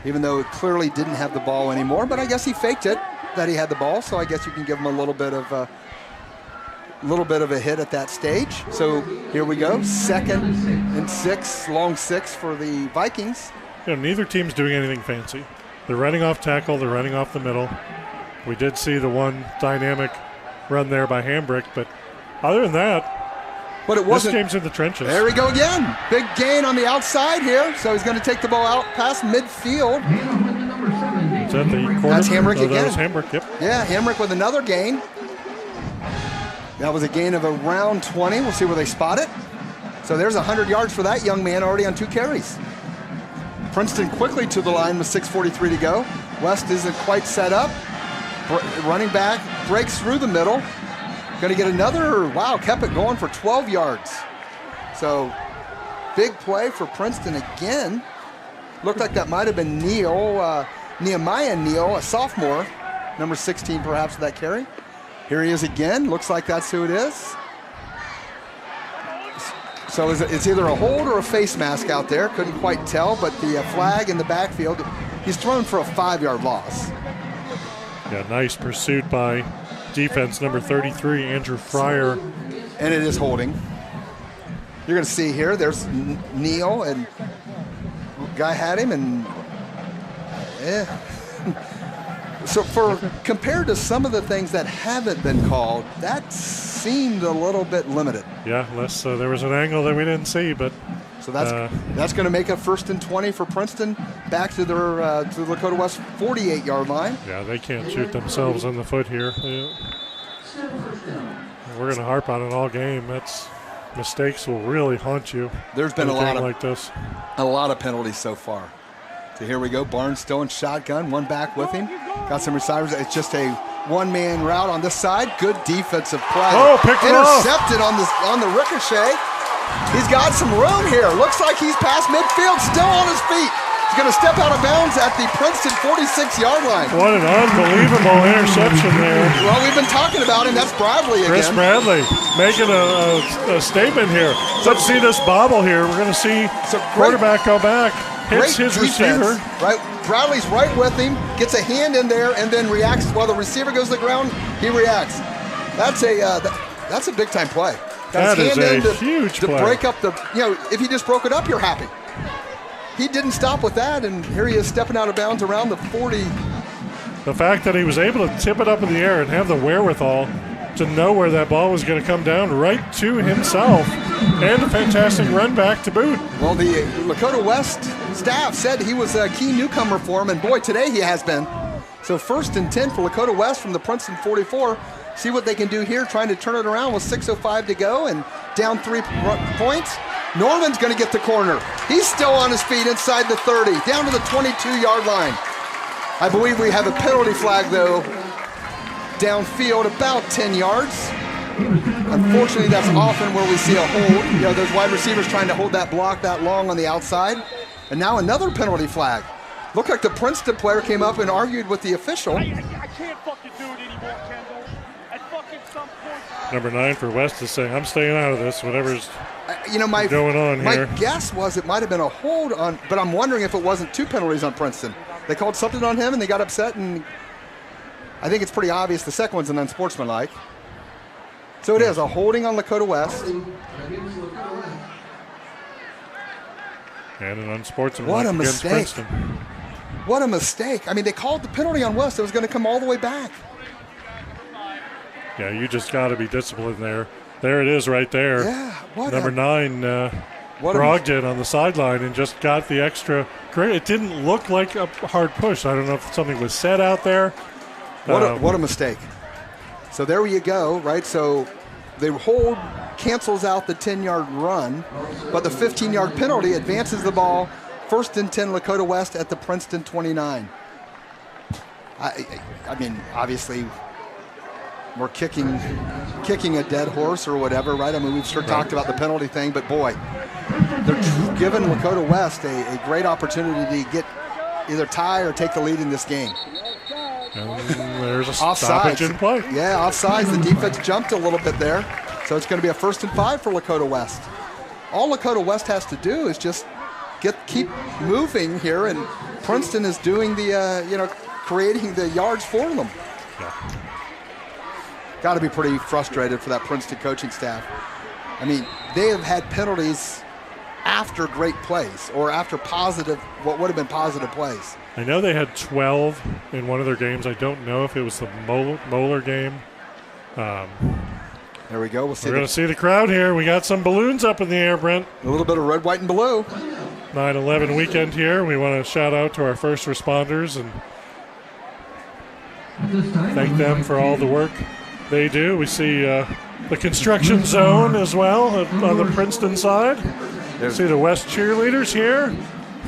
even though it clearly didn't have the ball anymore. But I guess he faked it, that he had the ball. So I guess you can give him a little bit of a hit at that stage. So here we go, 2nd and 6, long 6 for the Vikings. You know, neither team's doing anything fancy. They're running off tackle, they're running off the middle. We did see the one dynamic run there by Hambrick, but other than that, but it wasn't. This game's in the trenches. There we go again. Big gain on the outside here, so he's going to take the ball out past midfield. Is that the corner? That's Hambrick again. That was Hambrick, yep. Yeah, Hambrick with another gain. That was a gain of around 20. We'll see where they spot it. So there's 100 yards for that young man already on 2 carries. Princeton quickly to the line with 6:43 to go. West isn't quite set up. Running back breaks through the middle. Going to get another, wow, kept it going for 12 yards. So big play for Princeton again. Looked like that might have been Nehemiah Neal, a sophomore, number 16 perhaps with that carry. Here he is again. Looks like that's who it is. So it's either a hold or a face mask out there. Couldn't quite tell, but the flag in the backfield, he's thrown for a 5-yard loss. Yeah, nice pursuit by defense number 33, Andrew Fryer. And it is holding. You're going to see here, there's Neal, and guy had him, and So compared to some of the things that haven't been called, that seemed a little bit limited. Yeah, there was an angle that we didn't see, but so that's going to make a 1st and 20 for Princeton back to their to the Lakota West 48-yard line. Yeah, they can't shoot themselves in the foot here. Yeah. We're going to harp on it all game. Mistakes will really haunt you. There's been a lot of penalties so far. So here we go. Barnes still in shotgun. One back with him. Got some receivers. It's just a one-man route on this side. Good defensive play. Oh, picked it off. Intercepted on the ricochet. He's got some room here. Looks like he's past midfield, still on his feet. He's going to step out of bounds at the Princeton 46-yard line. What an unbelievable interception there. Well, we've been talking about him. That's Bradley again. Chris Bradley making a statement here. Let's see this bobble here. We're going to see quarterback go back. Hits his receiver. Right, Bradley's right with him, gets a hand in there, and then reacts while the receiver goes to the ground. He reacts. That's a big time play. That is a huge play. To break up if he just broke it up, you're happy. He didn't stop with that, and here he is stepping out of bounds around the 40. The fact that he was able to tip it up in the air and have the wherewithal to know where that ball was going to come down right to himself, and a fantastic run back to boot. Well, the Lakota West staff said he was a key newcomer for him, and boy, today he has been. So 1st and 10 for Lakota West from the Princeton 44. See what they can do here, trying to turn it around with 6:05 to go and down 3 points. Norman's going to get the corner. He's still on his feet inside the 30, down to the 22-yard line. I believe we have a penalty flag, though, downfield about 10 yards. Unfortunately, that's often where we see a hold. Those wide receivers trying to hold that block that long on the outside. And now another penalty flag. Looked like the Princeton player came up and argued with the official. I can't fucking do it anymore, Kendall. At fucking some point. Number 9 for West is saying, I'm staying out of this, whatever's going on My here. guess was it might have been a hold on, but I'm wondering if it wasn't 2 penalties on Princeton. They called something on him and they got upset, and I think it's pretty obvious the second one's an unsportsmanlike. So it is a holding on Lakota West. And an unsportsmanlike against Princeton. What a mistake. I mean, they called the penalty on West. It was going to come all the way back. Yeah, you just got to be disciplined there. There it is right there. Yeah. Number 9, Brogdon on the sideline and just got the extra credit. It didn't look like a hard push. I don't know if something was said out there. What a mistake. So there you go, right? So the hold cancels out the 10-yard run, but the 15-yard penalty advances the ball. 1st and 10 Lakota West at the Princeton 29. I mean, obviously, we're kicking a dead horse or whatever, right? I mean, we've sure talked about the penalty thing, but boy, they're giving Lakota West a great opportunity to get either tie or take the lead in this game. And there's a stoppage in play. Yeah, offsides. The defense jumped a little bit there, so it's going to be a 1st and 5 for Lakota West. All Lakota West has to do is just keep moving here, and Princeton is doing the creating the yards for them. Yeah. Got to be pretty frustrated for that Princeton coaching staff. I mean, they have had penalties after great plays or after what would have been positive plays. I know they had 12 in one of their games. I don't know if it was the Moeller game. There we go. We're going to see the crowd here. We got some balloons up in the air, Brent. A little bit of red, white, and blue. 9/11 weekend here. We want to shout out to our first responders and thank them for all the work they do. We see the construction zone as well on the Princeton side. See the West cheerleaders here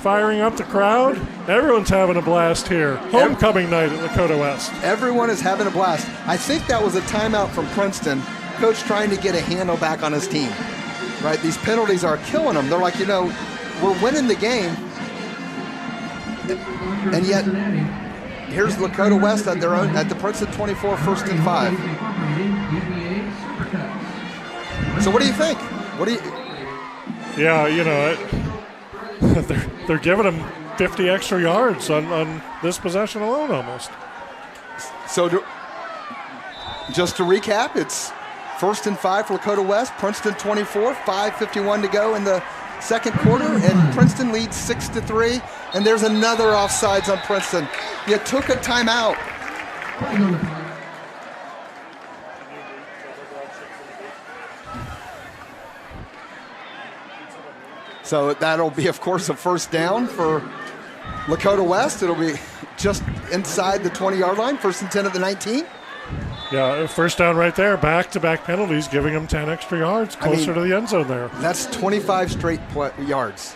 firing up the crowd. Everyone's having a blast here. Homecoming night at Lakota West. Everyone is having a blast. I think that was a timeout from Princeton. Coach trying to get a handle back on his team. Right? These penalties are killing them. They're like, we're winning the game. And yet, here's Lakota West at their own, at the Princeton 24, 1st and 5. So what do you think? Yeah, they're giving them 50 extra yards on this possession alone almost. So just to recap, it's 1st and 5 for Lakota West, Princeton 24, 5:51 to go in the second quarter, and Princeton leads 6-3, and there's another offsides on Princeton. You took a timeout. So that'll be, of course, a 1st down for Lakota West. It'll be just inside the 20-yard line, 1st and 10 at the 19. Yeah, 1st down right there. Back-to-back penalties, giving them 10 extra yards closer to the end zone there. That's 25 straight yards.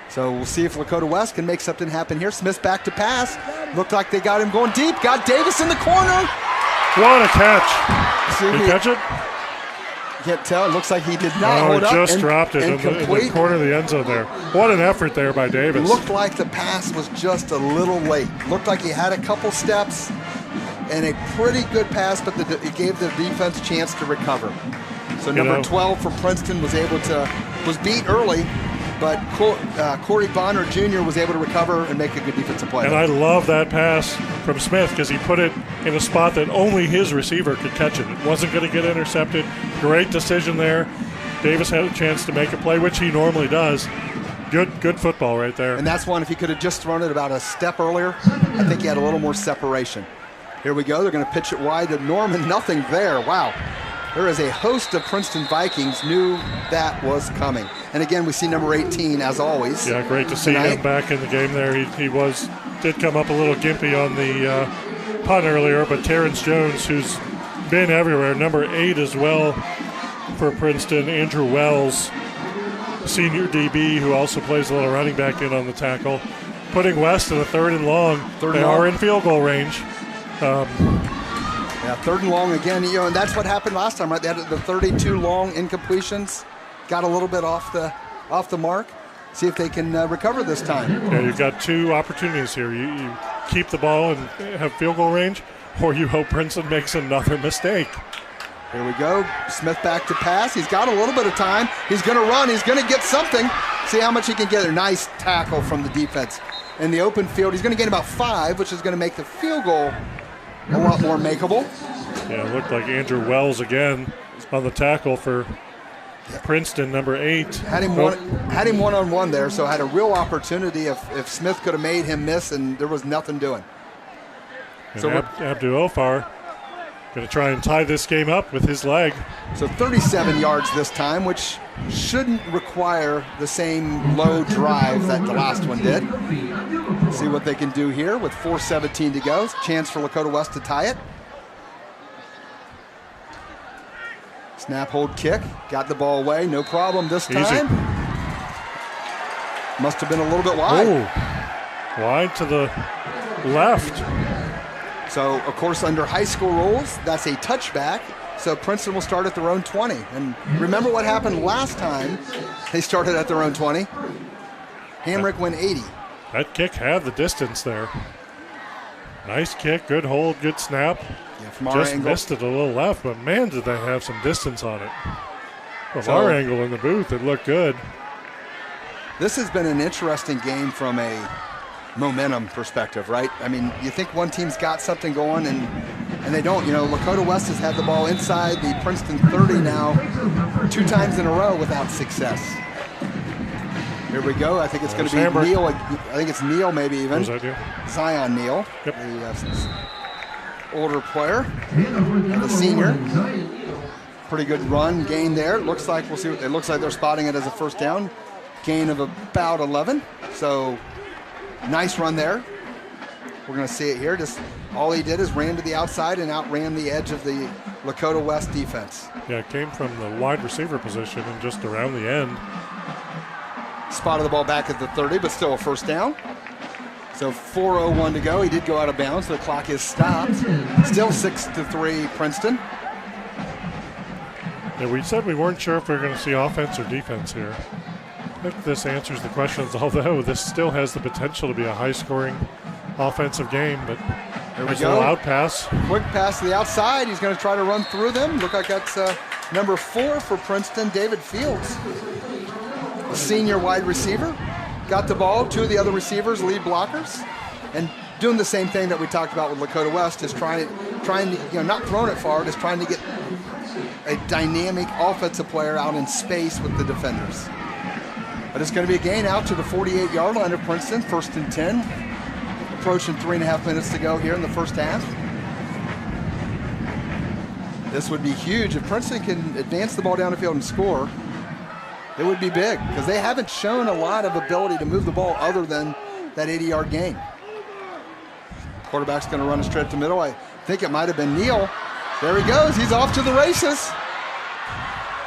So we'll see if Lakota West can make something happen here. Smith back to pass. Looked like they got him going deep. Got Davis in the corner. What a catch. Did he catch it? Can't tell. It looks like he did not hold up. Just dropped it in the corner of the end zone there. What an effort there by Davis. Looked like the pass was just a little late. Looked like he had a couple steps and a pretty good pass, but it gave the defense a chance to recover. So number 12 for Princeton was beat early, but Corey Bonner Jr. was able to recover and make a good defensive play. And I love that pass from Smith because he put it in a spot that only his receiver could catch it. It wasn't going to get intercepted. Great decision there. Davis had a chance to make a play, which he normally does. Good football right there. And that's one, if he could have just thrown it about a step earlier, I think he had a little more separation. Here we go. They're going to pitch it wide to Norman. Nothing there. Wow. There is a host of Princeton Vikings knew that was coming. And again, we see number 18 as always. Yeah, great to see him back in the game there. He did come up a little gimpy on the punt earlier, but Terrence Jones, who's been everywhere, number 8 as well for Princeton. Andrew Wells, senior DB, who also plays a little running back in on the tackle. Putting West in a 3rd and long. They are in field goal range. Yeah, 3rd and long again, and that's what happened last time, right? They had the 32 long incompletions, got a little bit off the mark. See if they can recover this time. Yeah, you've got 2 opportunities here. You keep the ball and have field goal range, or you hope Princeton makes another mistake. Here we go. Smith back to pass. He's got a little bit of time. He's going to run. He's going to get something. See how much he can get. A nice tackle from the defense. In the open field, he's going to get about 5, which is going to make the field goal a lot more makeable. Yeah, it looked like Andrew Wells again on the tackle for Princeton, number 8. Had him one-on-one there, so had a real opportunity if Smith could have made him miss, and there was nothing doing. And so Abdu Ofar going to try and tie this game up with his leg. So 37 yards this time, which shouldn't require the same low drive that the last one did. See what they can do here with 4:17 to go. Chance for Lakota West to tie it. Snap, hold, kick. Got the ball away. No problem this time. Easy. Must have been a little bit wide. Oh, wide to the left. So, of course, under high school rules, that's a touchback. So Princeton will start at their own 20. And remember what happened last time they started at their own 20? Hamrick went 80. That kick had the distance there. Nice kick, good hold, good snap. Yeah, from our Just angle. missed it a little left, but man, did they have some distance on it. From So- our angle in the booth, it looked good. This has been an interesting game from a momentum perspective, right? I mean, you think one team's got something going, and they don't. You know, Lakota West has had the ball inside the Princeton 30 now 2 times in a row without success. Here we go. I think it's going to be Hamburg. Neal. I think it's Neal, maybe even. What was that, Zion Neal, Yep. the older player, the senior. Pretty good run gain there. It looks like it looks like they're spotting it as a first down. Gain of about 11. So nice run there. We're going to see it here. Just all he did is ran to the outside and outran the edge of the Lakota West defense. Yeah, it came from the wide receiver position and just around the end. Spotted the ball back at the 30, but still a first down. So 4:01 to go. He did go out of bounds. So the clock is stopped. Still 6-3 Princeton. Yeah, we said we weren't sure if we were going to see offense or defense here. I think this answers the questions, although this still has the potential to be a high-scoring offensive game. But There we there's a go. little out pass. Quick pass to the outside. He's going to try to run through them. Look like that's number 4 for Princeton, David Fields. A senior wide receiver. Got the ball. 2 of the other receivers, lead blockers. And doing the same thing that we talked about with Lakota West, is trying to, not throwing it far, just trying to get a dynamic offensive player out in space with the defenders. But it's going to be a gain out to the 48-yard line of Princeton, 1st and 10. Approaching 3.5 minutes to go here in the first half. This would be huge. If Princeton can advance the ball down the field and score, it would be big, because they haven't shown a lot of ability to move the ball other than that 80-yard gain. Quarterback's going to run it straight to the middle. I think it might have been Neal. There he goes. He's off to the races.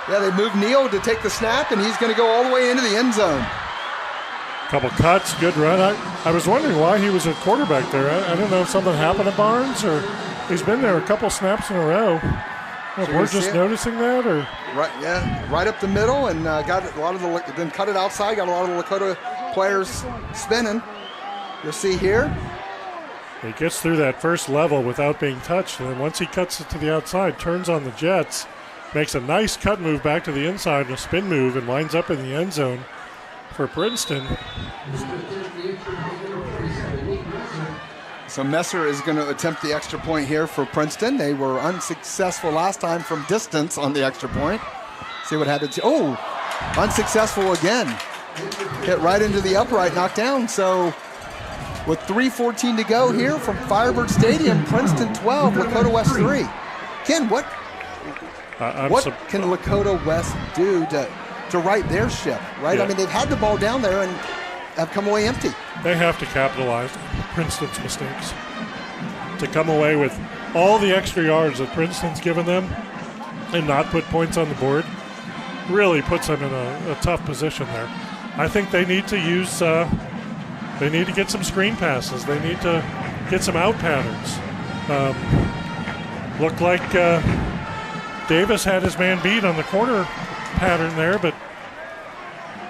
Yeah, they moved Neal to take the snap, and he's going to go all the way into the end zone. Couple cuts, good run. I was wondering why he was a quarterback there. I don't know if something happened to Barnes, or he's been there a couple snaps in a row. If we're just noticing that, or right, yeah, right up the middle, and got a lot of then cut it outside. Got a lot of the Lakota players spinning. You'll see here. he gets through that first level without being touched, and then once he cuts it to the outside, turns on the jets, makes a nice cut move back to the inside and a spin move, and winds up in the end zone for Princeton. So Messer is going to attempt the extra point here for Princeton. They were unsuccessful last time from distance on the extra point. See what happens. Oh, unsuccessful again. Hit right into the upright, knocked down. So with 3:14 to go here from Firebird Stadium, Princeton 12, Lakota West 3. Ken, what can Lakota West do to right their ship, right? Yeah. I mean, they've had the ball down there and have come away empty. They have to capitalize on Princeton's mistakes. To come away with all the extra yards that Princeton's given them and not put points on the board really puts them in a tough position there. I think they need to use, they need to get some screen passes. They need to get some out patterns. Looked like Davis had his man beat on the corner pattern there, but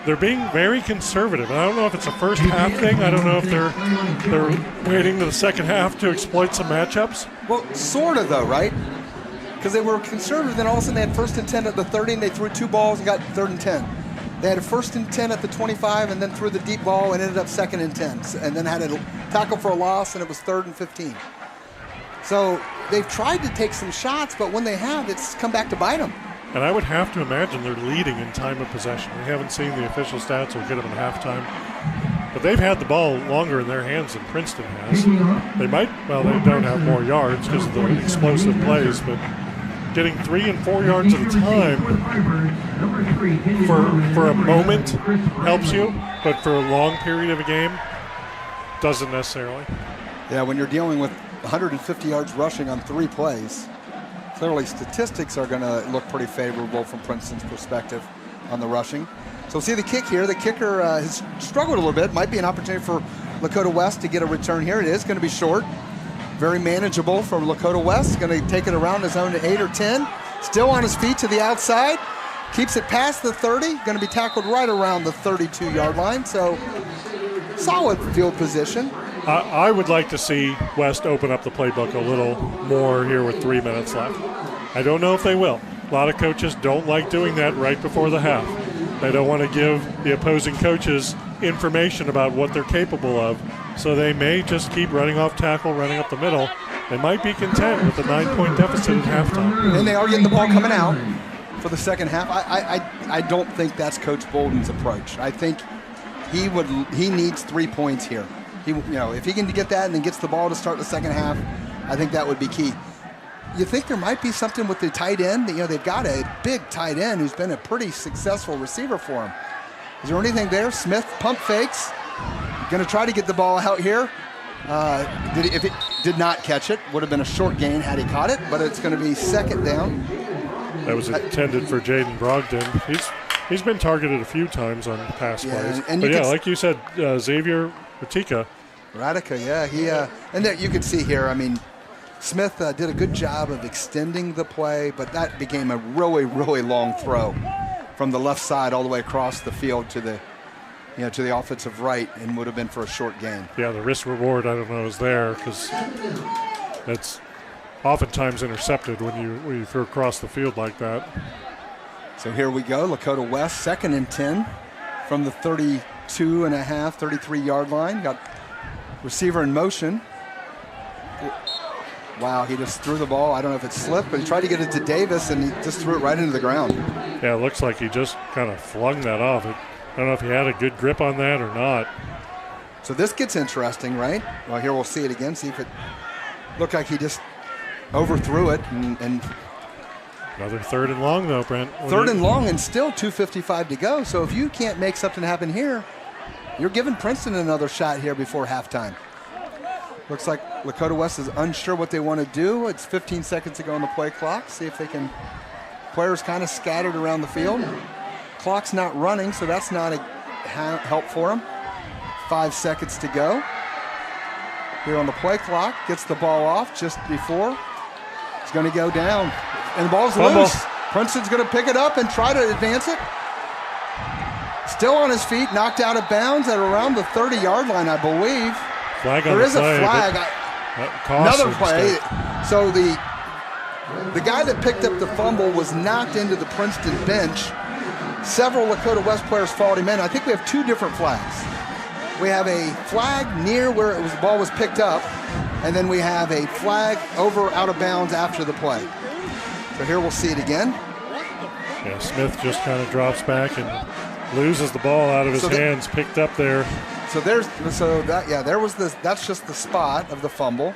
they're being very conservative. And I don't know if it's a first half thing. I don't know if they're waiting to the second half to exploit some matchups. Well, sort of though, right? Because they were conservative, then all of a sudden they had 1st and 10 at the 30, and they threw 2 balls and got 3rd and 10. They had a 1st and 10 at the 25, and then threw the deep ball and ended up 2nd and 10, and then had a tackle for a loss, and it was 3rd and 15. So they've tried to take some shots, but when they have, it's come back to bite them. And I would have to imagine they're leading in time of possession. We haven't seen the official stats. We'll get them at halftime. But they've had the ball longer in their hands than Princeton has. They might, well, they don't have more yards because of the explosive plays, but getting 3 and 4 yards at a time for a moment helps you, but for a long period of a game, doesn't necessarily. Yeah, when you're dealing with 150 yards rushing on 3 plays, clearly statistics are going to look pretty favorable from Princeton's perspective on the rushing. So see the kick here. The kicker has struggled a little bit. Might be an opportunity for Lakota West to get a return here. It is going to be short. Very manageable from Lakota West. Going to take it around his own 8 or 10. Still on his feet to the outside. Keeps it past the 30. Going to be tackled right around the 32-yard line. So solid field position. I would like to see West open up the playbook a little more here with 3 minutes left. I don't know if they will. A lot of coaches don't like doing that right before the half. They don't want to give the opposing coaches information about what they're capable of, so they may just keep running off tackle, running up the middle. They might be content with the 9-point deficit at halftime. And they are getting the ball coming out for the second half. I don't think that's Coach Bolden's approach. I think he needs 3 points here. If he can get that and then gets the ball to start the second half, I think that would be key. You think there might be something with the tight end? They've got a big tight end who's been a pretty successful receiver for him. Is there anything there? Smith pump fakes. Going to try to get the ball out here. If it did not catch it, would have been a short gain had he caught it, but it's going to be second down. That was intended for Jaden Brogdon. He's been targeted a few times on pass plays. But like you said, Xavier Radica, and there you can see here, Smith did a good job of extending the play, but that became a really, really long throw from the left side all the way across the field to the offensive right, and would have been for a short gain. Yeah, the risk reward, I don't know, is there because it's oftentimes intercepted when you throw across the field like that. So here we go, Lakota West, 2nd and 10 from the 33-yard line. Got receiver in motion. Wow, he just threw the ball. I don't know if it slipped, but he tried to get it to Davis, and he just threw it right into the ground. Yeah, it looks like he just kind of flung that off. I don't know if he had a good grip on that or not. So this gets interesting, right? Well, here we'll see it again, see if it looked like he just overthrew it. And another 3rd and long, though, Brent. 3rd and long and still 2:55 to go. So if you can't make something happen here, you're giving Princeton another shot here before halftime. Looks like Lakota West is unsure what they want to do. It's 15 seconds to go on the play clock. See if they can. Players kind of scattered around the field. Clock's not running, so that's not a help for them. 5 seconds to go. Here on the play clock, gets the ball off just before. It's going to go down, and the ball's loose. Princeton's going to pick it up and try to advance it. Still on his feet, knocked out of bounds at around the 30-yard line, I believe. There is a flag. Another play. So the guy that picked up the fumble was knocked into the Princeton bench. Several Lakota West players followed him in. I think we have 2 different flags. We have a flag near where the ball was picked up, and then we have a flag over out of bounds after the play. So here we'll see it again. Yeah, Smith just kind of drops back and loses the ball out of his hands, picked up there. That's just the spot of the fumble.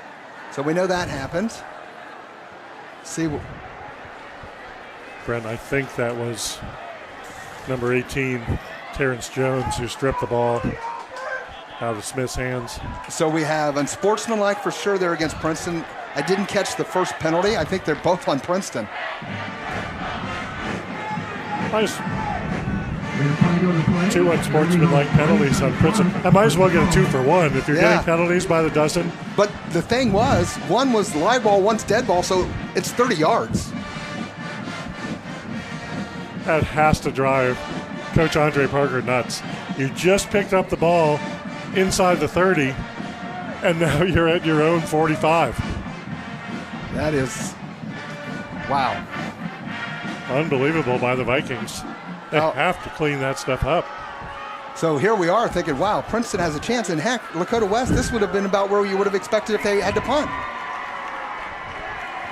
So we know that happened. Brent, I think that was number 18, Terrence Jones, who stripped the ball out of Smith's hands. So we have unsportsmanlike for sure there against Princeton. I didn't catch the first penalty. I think they're both on Princeton. Two unsportsmanlike penalties on Princeton. I might as well get a 2 for 1 if you're getting penalties by the dozen. But the thing was, one was live ball, one's dead ball, so it's 30 yards. That has to drive Coach Andre Parker nuts. You just picked up the ball inside the 30, and now you're at your own 45. That is, wow. Unbelievable by the Vikings. They have to clean that stuff up. So here we are thinking, wow, Princeton has a chance. And heck, Lakota West, this would have been about where you would have expected if they had to punt.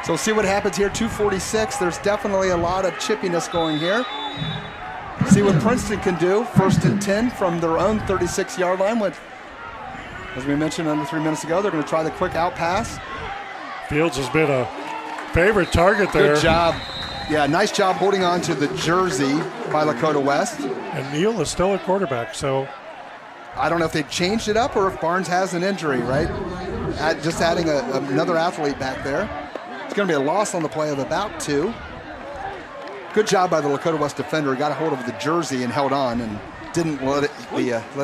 So we'll see what happens here, 2:46. There's definitely a lot of chippiness going here. See what Princeton can do. 1st and 10 from their own 36-yard line. With, as we mentioned under 3 minutes ago, they're going to try the quick out pass. Fields has been a favorite target there. Good job. Yeah, nice job holding on to the jersey by Lakota West. And Neal is still at quarterback, so. I don't know if they changed it up or if Barnes has an injury, right? Just adding another athlete back there. It's going to be a loss on the play of about 2. Good job by the Lakota West defender. He got a hold of the jersey and held on and didn't let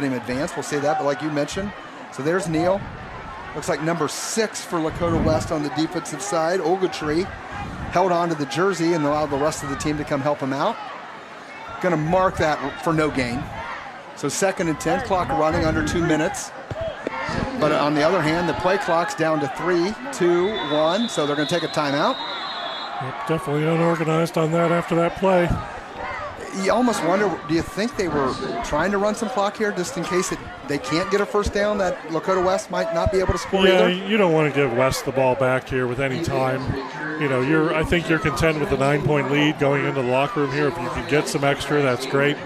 him advance. We'll see that, but like you mentioned. So there's Neal. Looks like number 6 for Lakota West on the defensive side. Ogletree held on to the jersey and allowed the rest of the team to come help him out. Going to mark that for no gain. So 2nd and 10, clock running under 2 minutes. But on the other hand, the play clock's down to 3, 2, 1, so they're going to take a timeout. Yep, definitely unorganized on that after that play. You almost wonder, do you think they were trying to run some clock here just in case they can't get a first down, that Lakota West might not be able to score either? Yeah, you don't want to give West the ball back here with any time. You know, I think you're content with the 9-point lead going into the locker room here. If you can get some extra, that's great.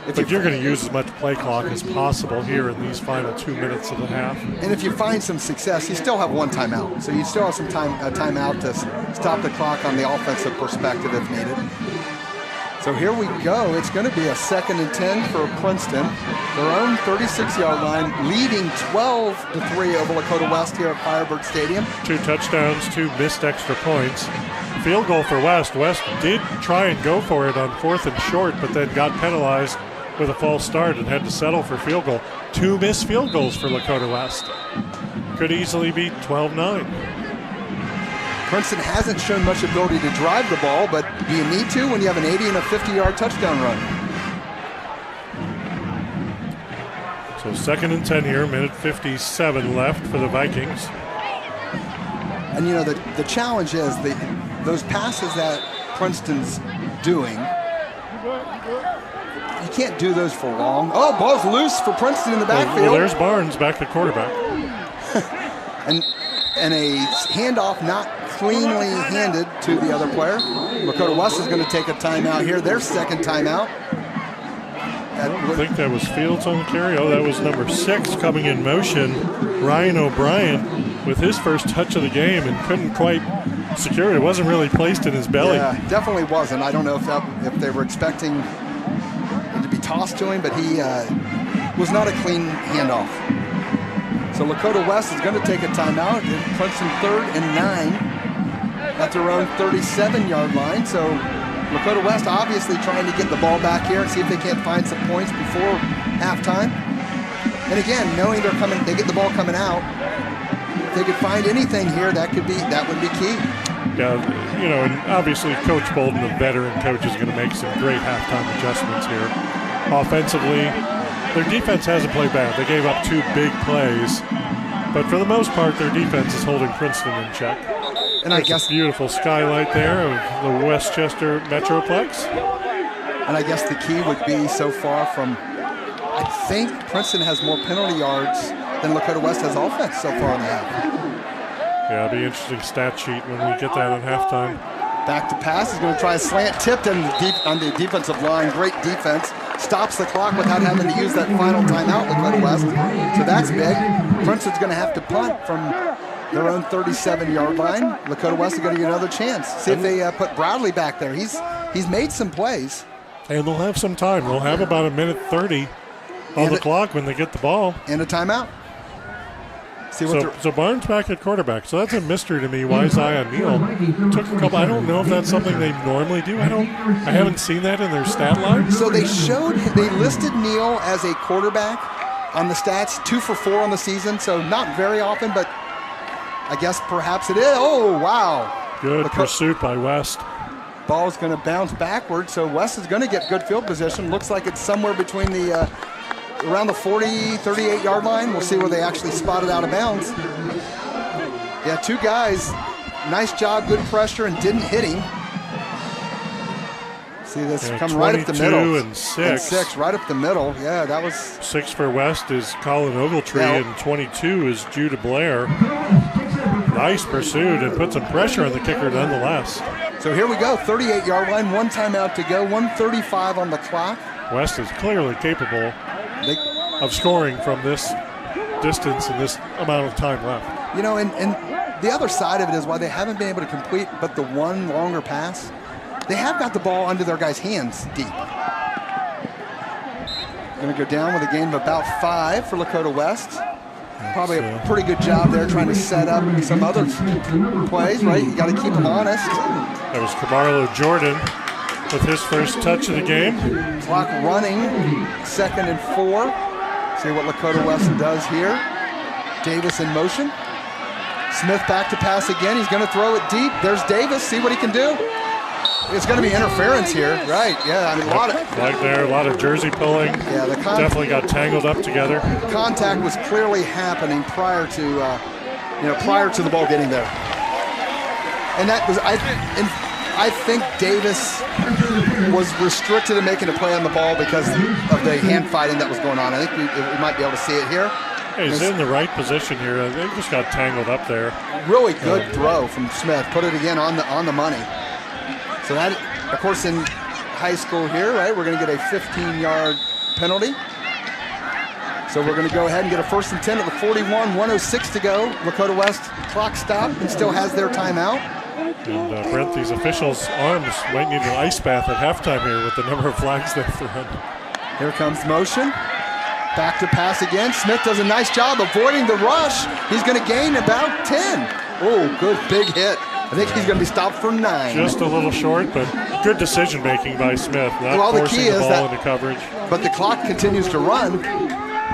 But you're going to use as much play clock as possible here in these final 2 minutes of the half. And if you find some success, you still have one timeout. So you still have some timeout to stop the clock on the offensive perspective if needed. So here we go. It's going to be a 2nd and 10 for Princeton. Their own 36-yard line, leading 12-3 over Lakota West here at Firebird Stadium. 2 touchdowns, 2 missed extra points. Field goal for West. West did try and go for it on 4th and short, but then got penalized with a false start and had to settle for field goal. 2 missed field goals for Lakota West. Could easily be 12-9. Princeton hasn't shown much ability to drive the ball, but do you need to when you have an 80 and a 50-yard touchdown run? So 2nd and 10 here, minute 57 left for the Vikings. And you know, the challenge is those passes that Princeton's doing, you can't do those for long. Oh, ball's loose for Princeton in the backfield. Well, there's Barnes back at quarterback. and a handoff not cleanly handed to the other player. Lakota West is going to take a timeout here, their 2nd timeout. I don't think that was Fields on the carry. Oh, that was number 6 coming in motion. Ryan O'Brien with his first touch of the game and couldn't quite secure it. It wasn't really placed in his belly. Yeah, definitely wasn't. I don't know if they were expecting it to be tossed to him, but he was not a clean handoff. So Lakota West is going to take a timeout. Princeton 3rd and 9 at their own 37-yard line. So Lakota West obviously trying to get the ball back here and see if they can't find some points before halftime. And again, knowing they get the ball coming out, if they could find anything here, that would be key. Yeah, you know, and obviously Coach Bolden, a veteran coach, is going to make some great halftime adjustments here. Offensively, their defense hasn't played bad. They gave up 2 big plays, but for the most part, their defense is holding Princeton in check. And I guess a beautiful skylight there of the Westchester Metroplex. And I guess the key would be so far from, I think Princeton has more penalty yards than Lakota West has offense so far in the half. Yeah, it'll be an interesting stat sheet when we get that at halftime. Back to pass. He's going to try a slant, tipped on the defensive line. Great defense. Stops the clock without having to use that final timeout, Lakota West. So that's big. Princeton's going to have to punt from their own 37-yard line. Lakota West is going to get another chance. See if they put Bradley back there. He's made some plays. And they'll have some time. They'll have about a minute 30 on the clock when they get the ball. And a timeout. So Barnes back at quarterback. So that's a mystery to me. Why Zion Neal took a couple. I don't know if that's something they normally do. I haven't seen that in their stat line. So they listed Neal as a quarterback on the stats, 2 for 4 on the season. So not very often, but I guess perhaps it is. Oh, wow. Good pursuit by West. Ball's going to bounce backwards, so West is going to get good field position. Looks like it's somewhere between the around the 40, 38-yard line. We'll see where they actually spot it out of bounds. Yeah, 2 guys. Nice job, good pressure, and didn't hit him. See this come right up the middle. And 6. Right up the middle. Yeah, that was 6 for West is Colin Ogletree, and 22 is Judah Blair. Nice pursuit and put some pressure on the kicker nonetheless. So here we go, 38-yard line, 1 timeout to go, 1:35 on the clock. West is clearly capable of scoring from this distance and this amount of time left. You know, and the other side of it is why they haven't been able to complete but the one longer pass. They have got the ball under their guys' hands deep. Going to go down with a gain of about 5 for Lakota West. Probably a pretty good job there trying to set up some other plays, right? You got to keep them honest. That was Camarlo Jordan with his first touch of the game. Clock running, 2nd and 4. See what Lakota West does here. Davis in motion. Smith back to pass again. He's going to throw it deep. There's Davis. See what he can do. It's going to be interference here, right? Yeah, a lot of flag there, a lot of jersey pulling. Yeah, the definitely got tangled up together. Contact was clearly happening prior to, prior to the ball getting there. And that was, I think Davis was restricted in making a play on the ball because of the hand fighting that was going on. I think we might be able to see it here. He's in the right position here. They just got tangled up there. Really good throw from Smith. Put it again on the money. So that, of course, in high school here, right, we're going to get a 15-yard penalty. So we're going to go ahead and get a 1st and 10 at the 41, 1:06 to go. Lakota West clock stop and still has their timeout. And Brent, these officials' arms might need an ice bath at halftime here with the number of flags they've thrown. Here comes motion. Back to pass again. Smith does a nice job avoiding the rush. He's going to gain about 10. Oh, good big hit. I think he's going to be stopped for 9. Just a little short, but good decision making by Smith. Not forcing the ball into coverage. But the clock continues to run.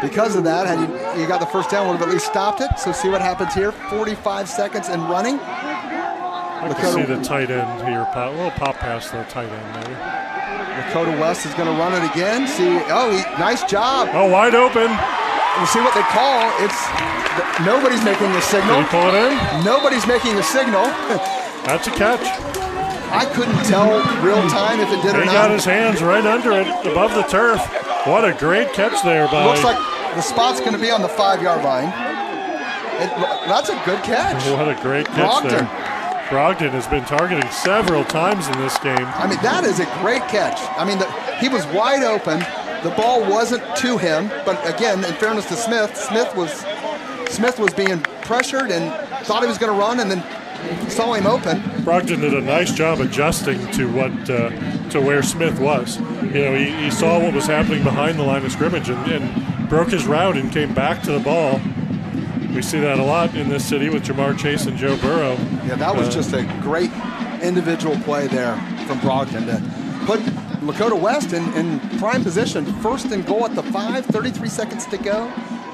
Because of that, had you got the first down, would have at least stopped it. So see what happens here. 45 seconds and running. I can see the tight end here. A little pop pass to the tight end maybe. Lakota West is going to run it again. See, nice job. Oh, wide open. We'll see what they call. Nobody's making a signal. Did he pull it in? Nobody's making a signal. That's a catch. I couldn't tell real time if it did or not. He got his hands right under it, above the turf. What a great catch there by. Looks like the spot's going to be on the 5-yard line. That's a good catch. What a great catch there. Brogdon has been targeting several times in this game. I mean, that is a great catch. I mean, he was wide open. The ball wasn't to him, but again, in fairness to Smith, Smith was being pressured and thought he was going to run, and then saw him open. Brogdon did a nice job adjusting to where Smith was. You know, he saw what was happening behind the line of scrimmage and broke his route and came back to the ball. We see that a lot in this city with Jamar Chase and Joe Burrow. Yeah, that was just a great individual play there from Brogdon to put Lakota West in prime position. 1st and goal at the 5, 33 seconds to go,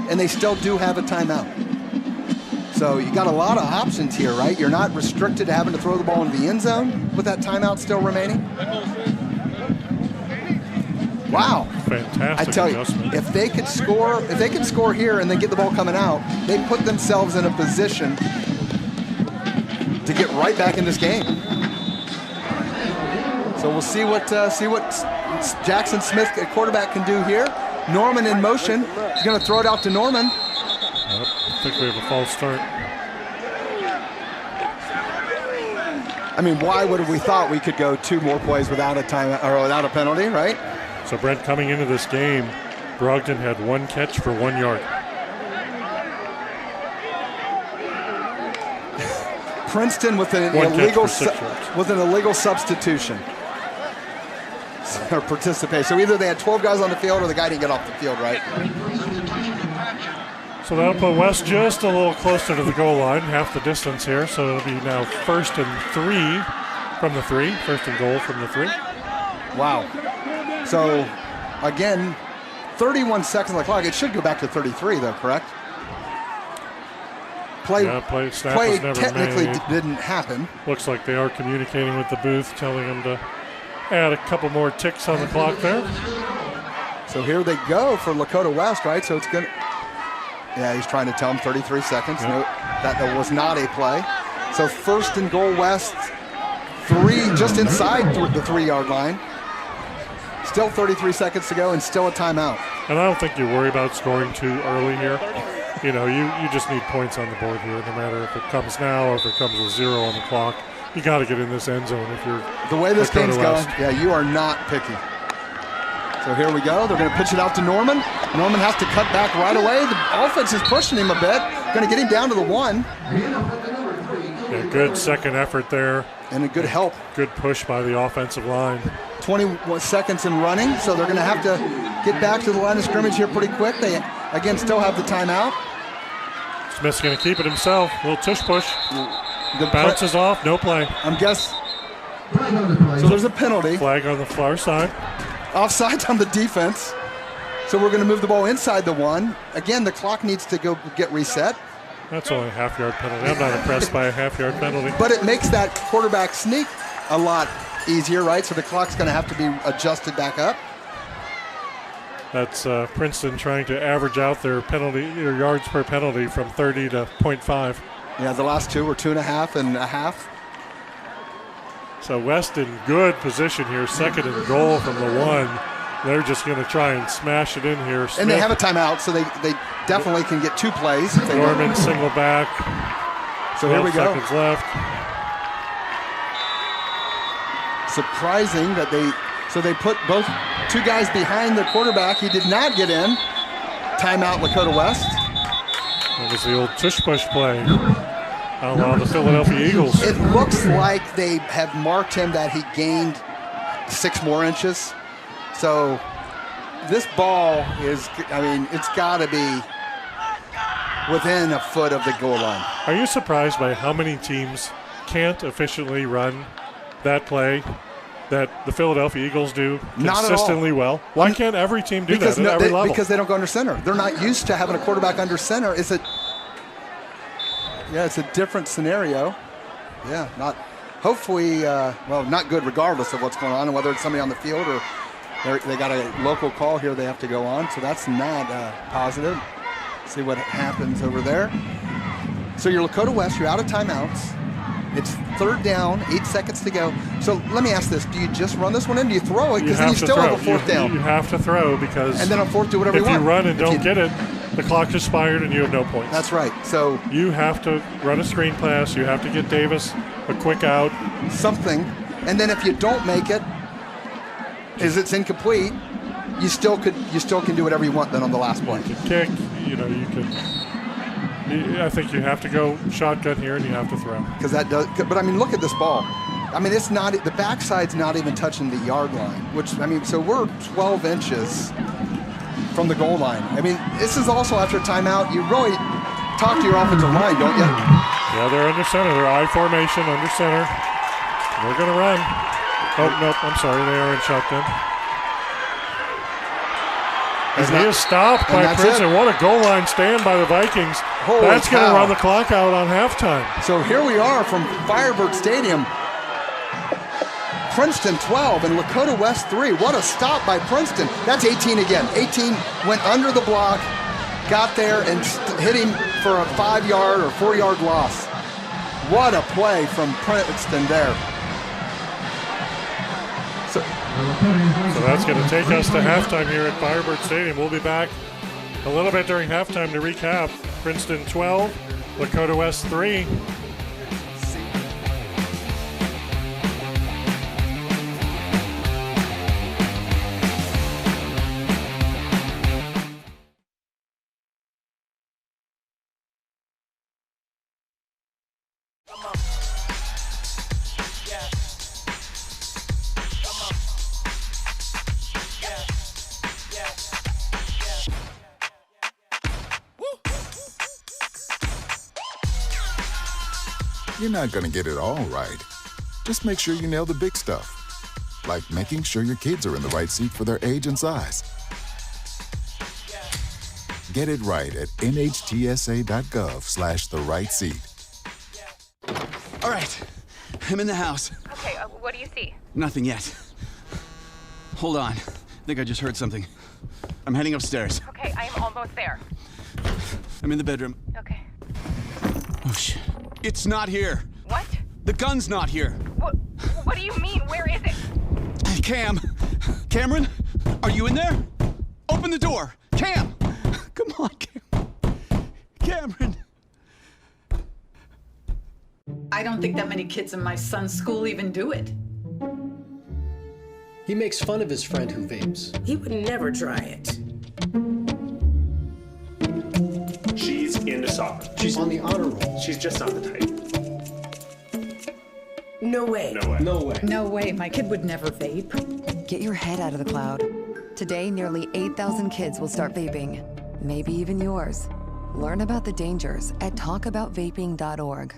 and they still do have a timeout. So you got a lot of options here, right? You're not restricted to having to throw the ball into the end zone with that timeout still remaining. Wow. Fantastic I tell you, adjustment. if they could score here and then get the ball coming out, they put themselves in a position to get right back in this game. So we'll see what Jackson Smith, a quarterback, can do here. Norman in motion. He's going to throw it out to Norman. I think we have a false start. I mean, why would have we thought we could go 2 more plays without a time or without a penalty, right? So Brent, coming into this game, Brogdon had 1 catch for 1 yard. Princeton with an illegal substitution or participation. So either they had 12 guys on the field or the guy didn't get off the field, right? So that'll put West just a little closer to the goal line, half the distance here. So it'll be now 1st and 3 from the 3, 1st and goal from the 3. Wow. So again, 31 seconds on the clock. It should go back to 33 though, correct? Play technically didn't happen. Looks like they are communicating with the booth, telling them to add a couple more ticks on the clock there. So here they go for Lakota West, right? So it's going to... Yeah, he's trying to tell him 33 seconds. Yep. No, that was not a play. So 1st and goal West, 3 just inside the 3-yard line. Still 33 seconds to go and still a timeout. And I don't think you worry about scoring too early here. You know, you just need points on the board here, no matter if it comes now or if it comes with 0 on the clock. You got to get in this end zone if you're the way this game's going. Yeah, you are not picky. So here we go. They're going to pitch it out to Norman. Norman has to cut back right away. The offense is pushing him a bit. Going to get him down to the 1. Yeah, good second effort there. And a good help. Good push by the offensive line. 21 seconds in running, so they're going to have to get back to the line of scrimmage here pretty quick. They, again, still have the timeout. Smith's going to keep it himself. A little tush push. Bounces off, no play. So there's a penalty. Flag on the far side. Offside on the defense. So we're going to move the ball inside the 1. Again, the clock needs to go get reset. That's only a half-yard penalty. I'm not impressed by a half-yard penalty. But it makes that quarterback sneak a lot easier, right? So the clock's going to have to be adjusted back up. That's Princeton trying to average out their yards per penalty from 30 to 0.5. Yeah, the last two were 2.5 and a half. So West in good position here, second and goal from the 1. They're just going to try and smash it in here. Smith, and they have a timeout, so they definitely can get 2 plays. If they Norman single back. So here we go. 12 seconds left. Surprising that they put both 2 guys behind the quarterback. He did not get in. Timeout, Lakota West. That was the old tush-push play. Allow the Philadelphia Eagles. It looks like they have marked him that he gained 6 more inches. So this ball is, it's got to be within a foot of the goal line. Are you surprised by how many teams can't efficiently run that play that the Philadelphia Eagles do consistently well? Why can't every team do that at every level? Because they don't go under center. They're not used to having a quarterback under center. It's a different scenario. Yeah, hopefully, not good regardless of what's going on and whether it's somebody on the field or they got a local call here they have to go on. So that's not positive. See what happens over there. So you're Lakota West, you're out of timeouts. It's 3rd down, 8 seconds to go. So let me ask this, do you just run this one in? Do you throw it? Because then you still have a 4th down. You have to throw because... And then on 4th, do whatever you want. If you run and don't get it, the clock expired and you have no points. That's right. So you have to run a screen pass. You have to get Davis a quick out. Something. And then if you don't make it, it's incomplete, you still can do whatever you want then on the last play. You can kick, I think you have to go shotgun here and you have to throw. Because that does, but look at this ball. It's not, the backside's not even touching the yard line, so we're 12 inches from the goal line. This is also after a timeout. You really talk to your offensive line, don't you? Yeah, they're under center. They're I formation, under center. They're going to run. Oh, nope, I'm sorry. They are in shotgun. And he is stopped by Princeton. What a goal line stand by the Vikings. That's going to run the clock out on halftime. So here we are from Firebird Stadium. Princeton 12 and Lakota West 3. What a stop by Princeton. That's 18 again. 18 went under the block, got there and hit him for a 5-yard or 4-yard loss. What a play from Princeton there. So that's going to take us to halftime here at Firebird Stadium. We'll be back a little bit during halftime to recap. Princeton 12, Lakota West 3. You're not going to get it all right. Just make sure you nail the big stuff, like making sure your kids are in the right seat for their age and size. Get it right at nhtsa.gov/the-right seat. All right, I'm in the house. Okay, what do you see? Nothing yet. Hold on. I think I just heard something. I'm heading upstairs. Okay, I am almost there. I'm in the bedroom. Okay. Oh, shit. It's not here. What? The gun's not here. What do you mean? Where is it? Cameron? Are you in there? Open the door. Cam! Come on, Cameron. I don't think that many kids in my son's school even do it. He makes fun of his friend who vapes. He would never try it. She's into soccer. She's on the honor roll. She's just not the type. No way. No way. No way. No way. My kid would never vape. Get your head out of the cloud. Today, nearly 8,000 kids will start vaping. Maybe even yours. Learn about the dangers at talkaboutvaping.org.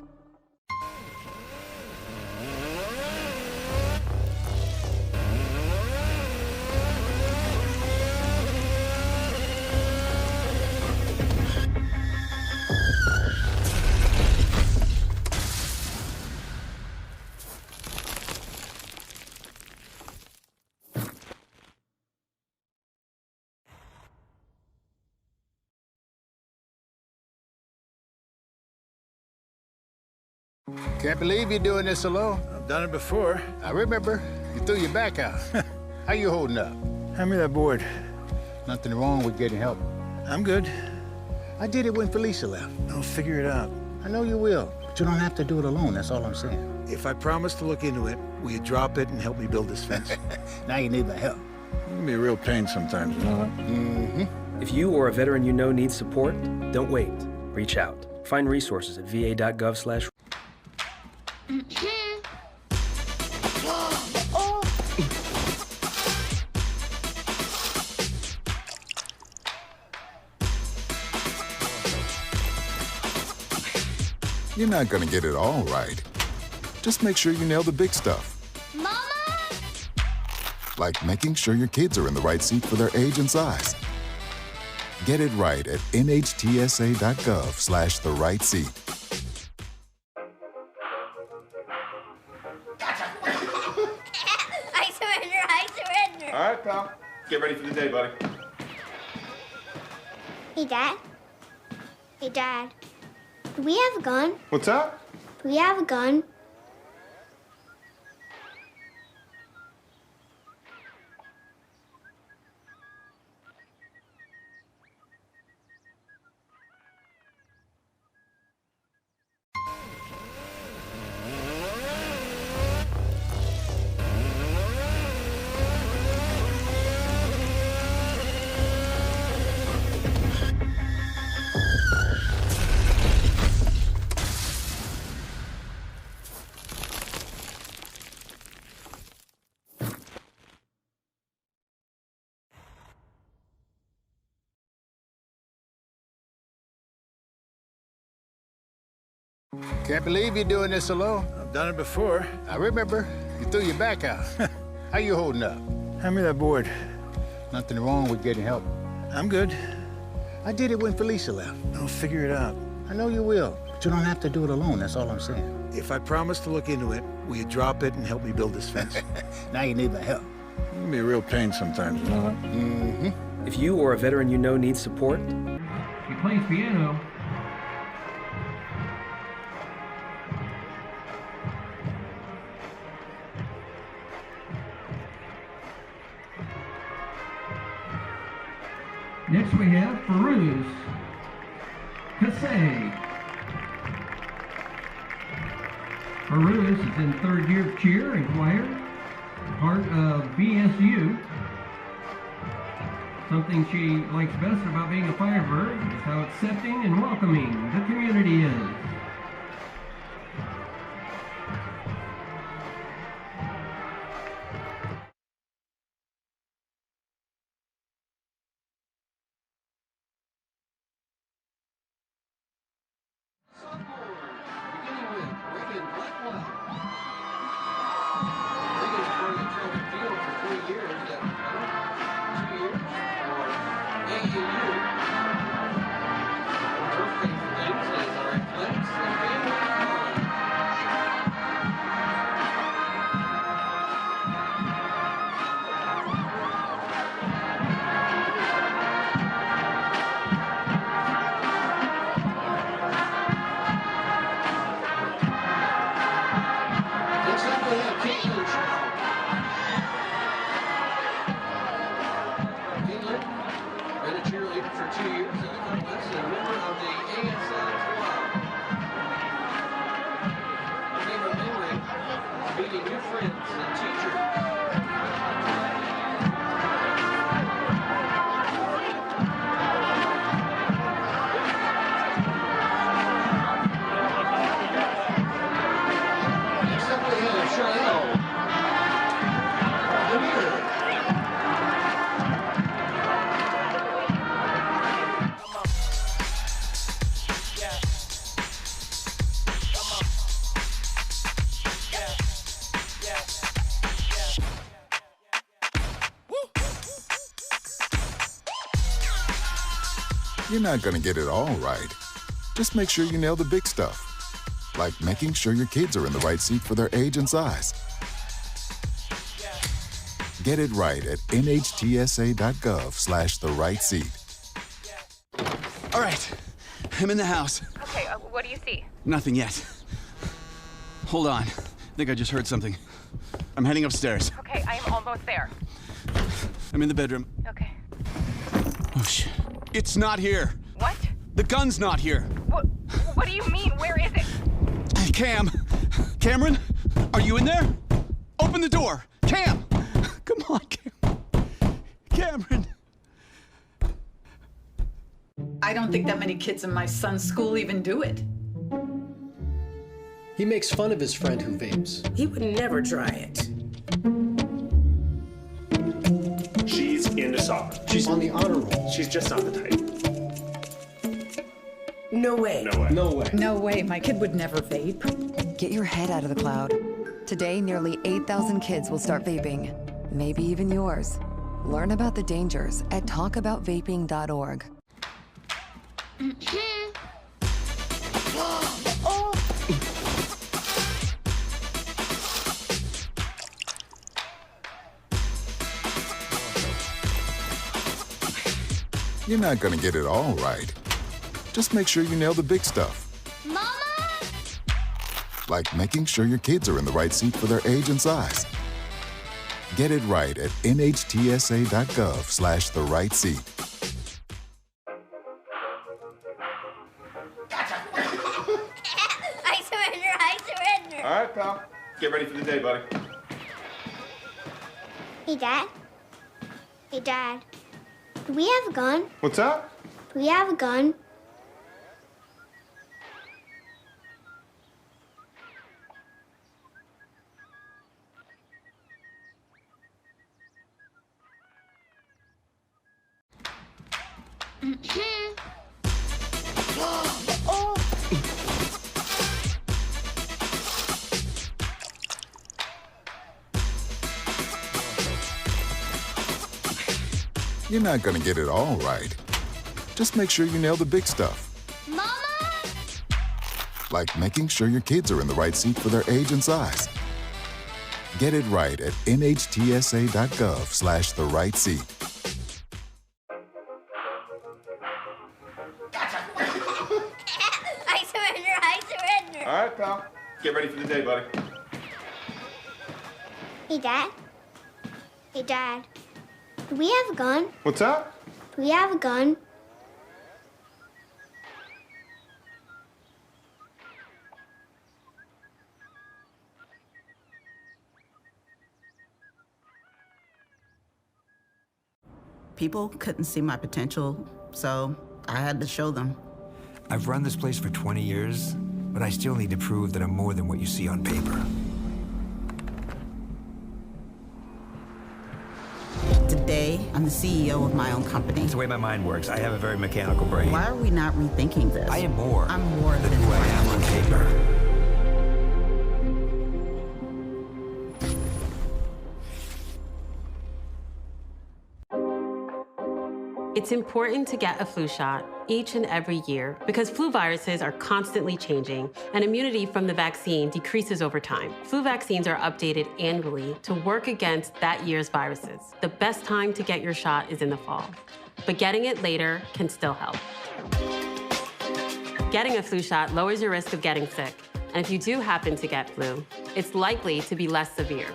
Can't believe you're doing this alone. I've done it before. I remember. You threw your back out. How you holding up? Hand me that board. Nothing wrong with getting help. I'm good. I did it when Felicia left. I'll figure it out. I know you will, but you don't have to do it alone. That's all I'm saying. If I promise to look into it, will you drop it and help me build this fence? Now you need my help. It can be a real pain sometimes, you know that? Mm-hmm. If you or a veteran you know needs support, don't wait. Reach out. Find resources at va.gov/. You're not going to get it all right. Just make sure you nail the big stuff. Mama! Like making sure your kids are in the right seat for their age and size. Get it right at nhtsa.gov/the-right-seat. I surrender. All right, pal. Get ready for the day, buddy. Hey, Dad. Hey, Dad. Do we have a gun? What's up? Do we have a gun? Can't believe you're doing this alone. I've done it before. I remember. You threw your back out. How you holding up? Hand me that board. Nothing wrong with getting help. I'm good. I did it when Felicia left. I'll figure it out. I know you will, but you don't have to do it alone. That's all I'm saying. If I promise to look into it, will you drop it and help me build this fence? Now you need my help. It can be a real pain sometimes, you know that? Mm-hmm. If you or a veteran you know needs support, He plays piano. Next we have Peruz Kasey. Peruz is in third year of cheer and choir, part of BSU. Something she likes best about being a Firebird is how accepting and welcoming the community is. You're not going to get it all right. Just make sure you nail the big stuff. Like making sure your kids are in the right seat for their age and size. Get it right at nhtsa.gov/the-right-seat. All right, I'm in the house. Okay, what do you see? Nothing yet. Hold on. I think I just heard something. I'm heading upstairs. Okay, I am almost there. I'm in the bedroom. Okay. Oh, shit. It's not here. What? The gun's not here. What do you mean? Where is it? Cameron? Are you in there? Open the door. Cam! Come on, Cameron. I don't think that many kids in my son's school even do it. He makes fun of his friend who vapes. He would never try it. She's into soccer. She's on the honor roll. She's just not the type. No way. No way. No way. No way, my kid would never vape. Get your head out of the cloud. Today, nearly 8,000 kids will start vaping, maybe even yours. Learn about the dangers at talkaboutvaping.org. You're not gonna get it all right. Just make sure you nail the big stuff. Mama! Like making sure your kids are in the right seat for their age and size. Get it right at nhtsa.gov/the-right-seat. I surrender. All right, pal. Get ready for the day, buddy. Hey, Dad. Do we have a gun? What's that? Do we have a gun? You're not gonna get it all right. Just make sure you nail the big stuff. Mama! Like making sure your kids are in the right seat for their age and size. Get it right at nhtsa.gov/the-right-seat. I surrender. All right, pal. Get ready for the day, buddy. Hey, Dad. Do we have a gun? What's that? Do we have a gun? People couldn't see my potential, so I had to show them. I've run this place for 20 years, but I still need to prove that I'm more than what you see on paper. Today, I'm the CEO of my own company. It's the way my mind works. I have a very mechanical brain. Why are we not rethinking this? I am more. I'm more than who I am on paper. It's important to get a flu shot each and every year because flu viruses are constantly changing and immunity from the vaccine decreases over time. Flu vaccines are updated annually to work against that year's viruses. The best time to get your shot is in the fall, but getting it later can still help. Getting a flu shot lowers your risk of getting sick, and if you do happen to get flu, it's likely to be less severe.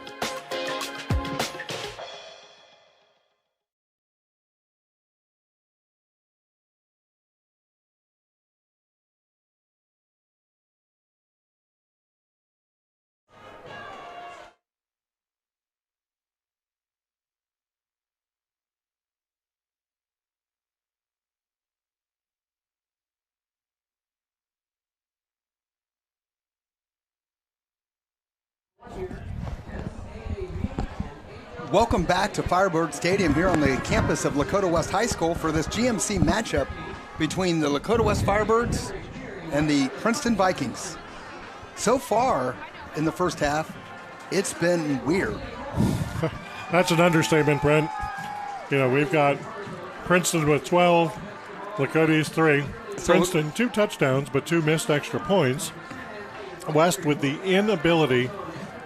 Welcome back to Firebird Stadium here on the campus of Lakota West High School for this GMC matchup between the Lakota West Firebirds and the Princeton Vikings. So far in the first half, it's been weird. That's an understatement, Brent. You know, we've got Princeton with 12, Lakota's 3. Princeton, 2 touchdowns, but 2 missed extra points. West with the inability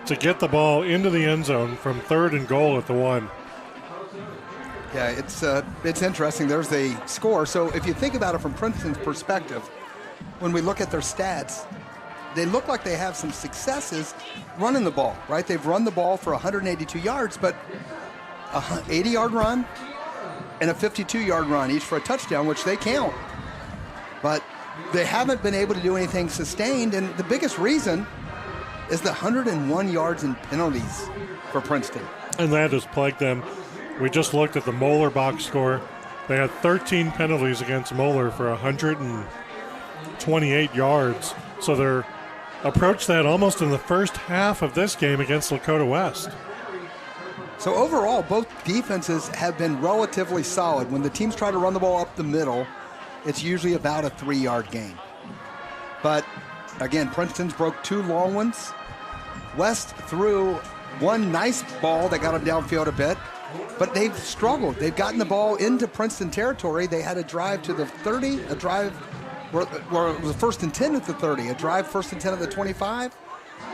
to get the ball into the end zone from 3rd and goal at the 1. Yeah, it's interesting. There's a score. So if you think about it from Princeton's perspective, when we look at their stats, they look like they have some successes running the ball, right? They've run the ball for 182 yards, but a 80-yard run and a 52-yard run, each for a touchdown, which they count. But they haven't been able to do anything sustained, and the biggest reason is the 101 yards in penalties for Princeton. And that has plagued them. We just looked at the Moeller box score. They had 13 penalties against Moeller for 128 yards. So they're approached that almost in the first half of this game against Lakota West. So overall, both defenses have been relatively solid. When the teams try to run the ball up the middle, it's usually about a 3-yard gain. But again, Princeton's broke 2 long ones. West threw one nice ball that got them downfield a bit, but they've struggled. They've gotten the ball into Princeton territory. They had a drive to the 30, a drive where it was a 1st and 10 at the 30, a drive 1st and 10 at the 25,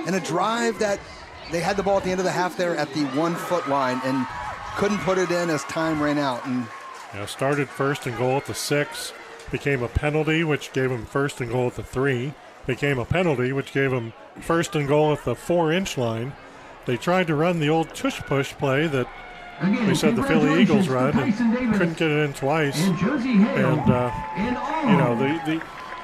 and a drive that they had the ball at the end of the half there at the 1-foot line and couldn't put it in as time ran out. And started 1st and goal at the 6, became a penalty, which gave them 1st and goal at the 3, became a penalty, which gave them 1st and goal at the 4-inch line. They tried to run the old tush-push play that we said the Philly Eagles run and couldn't get it in twice. And the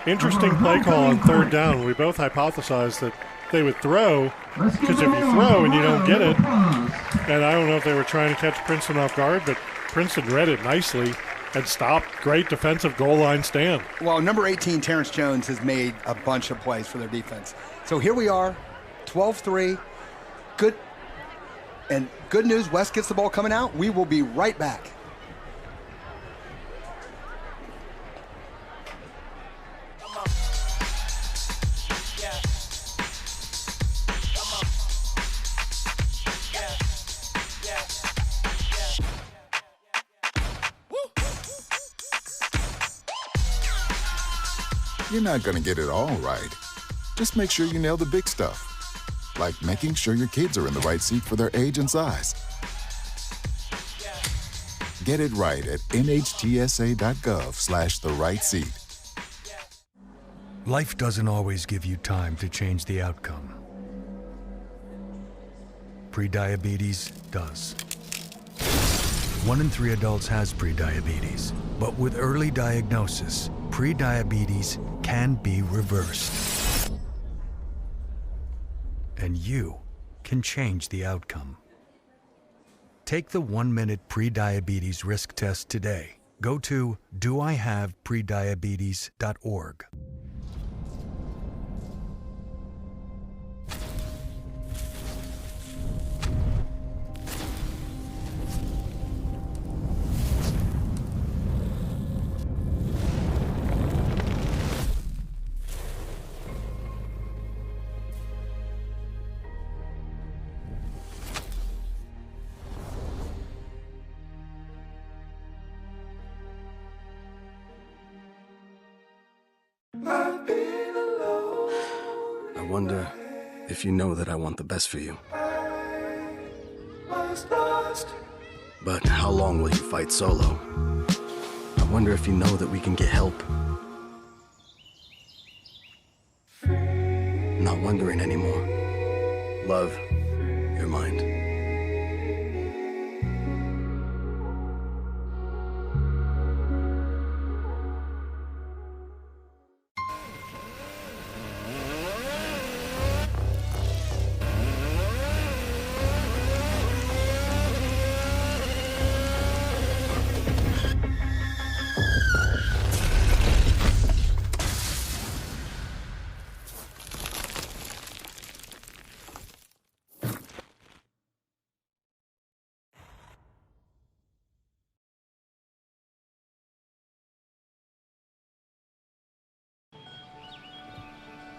interesting play call on 3rd down, we both hypothesized that they would throw, because if you throw and you don't get it, and I don't know if they were trying to catch Princeton off guard, but Princeton read it nicely and stopped. Great defensive goal line stand. Well, number 18, Terrence Jones, has made a bunch of plays for their defense. So here we are, 12-3. Good news, West gets the ball coming out. We will be right back. You're not going to get it all right. Just make sure you nail the big stuff, like making sure your kids are in the right seat for their age and size. Get it right at nhtsa.gov/the-right-seat. Life doesn't always give you time to change the outcome. Prediabetes does. 1 in 3 adults has prediabetes, but with early diagnosis, prediabetes can be reversed. And you can change the outcome. Take the 1-minute prediabetes risk test today. Go to doihaveprediabetes.org. I wonder if you know that I want the best for you. But how long will you fight solo? I wonder if you know that we can get help. Not wondering anymore. Love, your mind.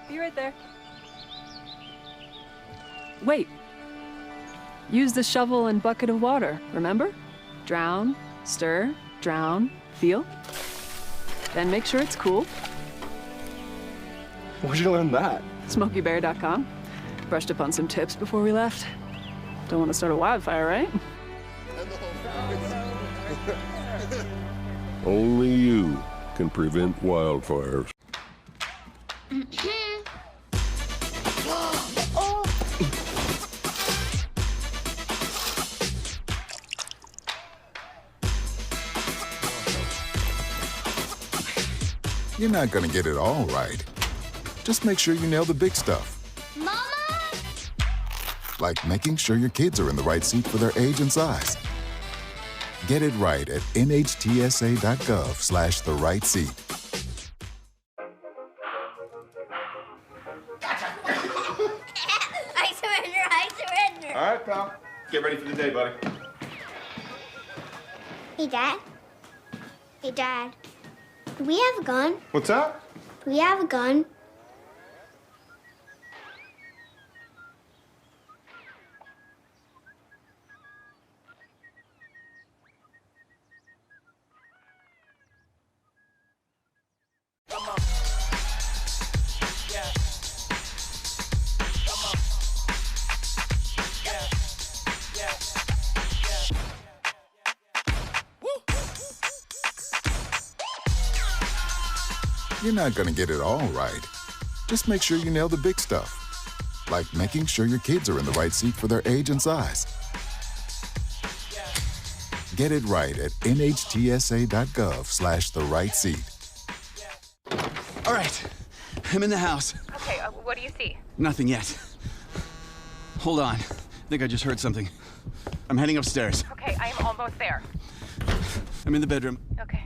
Be right there. Wait. Use the shovel and bucket of water, remember? Drown, stir, drown, feel. Then make sure it's cool. Where'd you learn that? SmokeyBear.com. Brushed up on some tips before we left. Don't want to start a wildfire, right? Only you can prevent wildfires. You're not going to get it all right. Just make sure you nail the big stuff. Mama! Like making sure your kids are in the right seat for their age and size. Get it right at nhtsa.gov/the-right-seat. I surrender. All right, pal. Get ready for the day, buddy. Hey, Dad. Hey, Dad. Do we have a gun? What's that? Do we have a gun? You're not going to get it all right. Just make sure you nail the big stuff. Like making sure your kids are in the right seat for their age and size. Get it right at nhtsa.gov/the-right-seat. All right, I'm in the house. Okay, what do you see? Nothing yet. Hold on. I think I just heard something. I'm heading upstairs. Okay, I am almost there. I'm in the bedroom. Okay.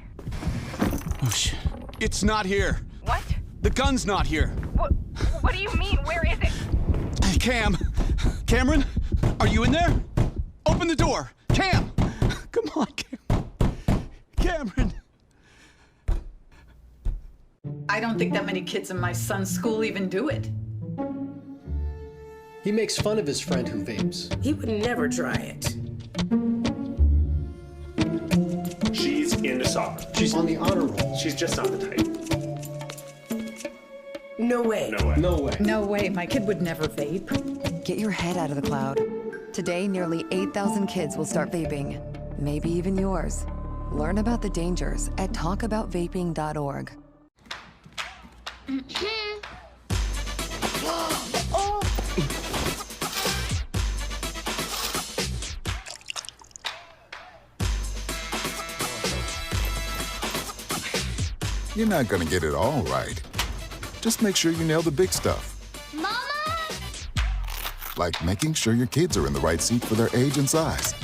Oh, shit. It's not here. What? The gun's not here. What do you mean? Where is it? Cameron? Are you in there? Open the door. Cam! Come on, Cameron. I don't think that many kids in my son's school even do it. He makes fun of his friend who vapes. He would never try it. She's into soccer. She's on the honor roll. She's just not the type. No way. No way. No way. No way, my kid would never vape. Get your head out of the cloud. Today, nearly 8,000 kids will start vaping. Maybe even yours. Learn about the dangers at talkaboutvaping.org. You're not going to get it all right. Just make sure you nail the big stuff. Mama! Like making sure your kids are in the right seat for their age and size.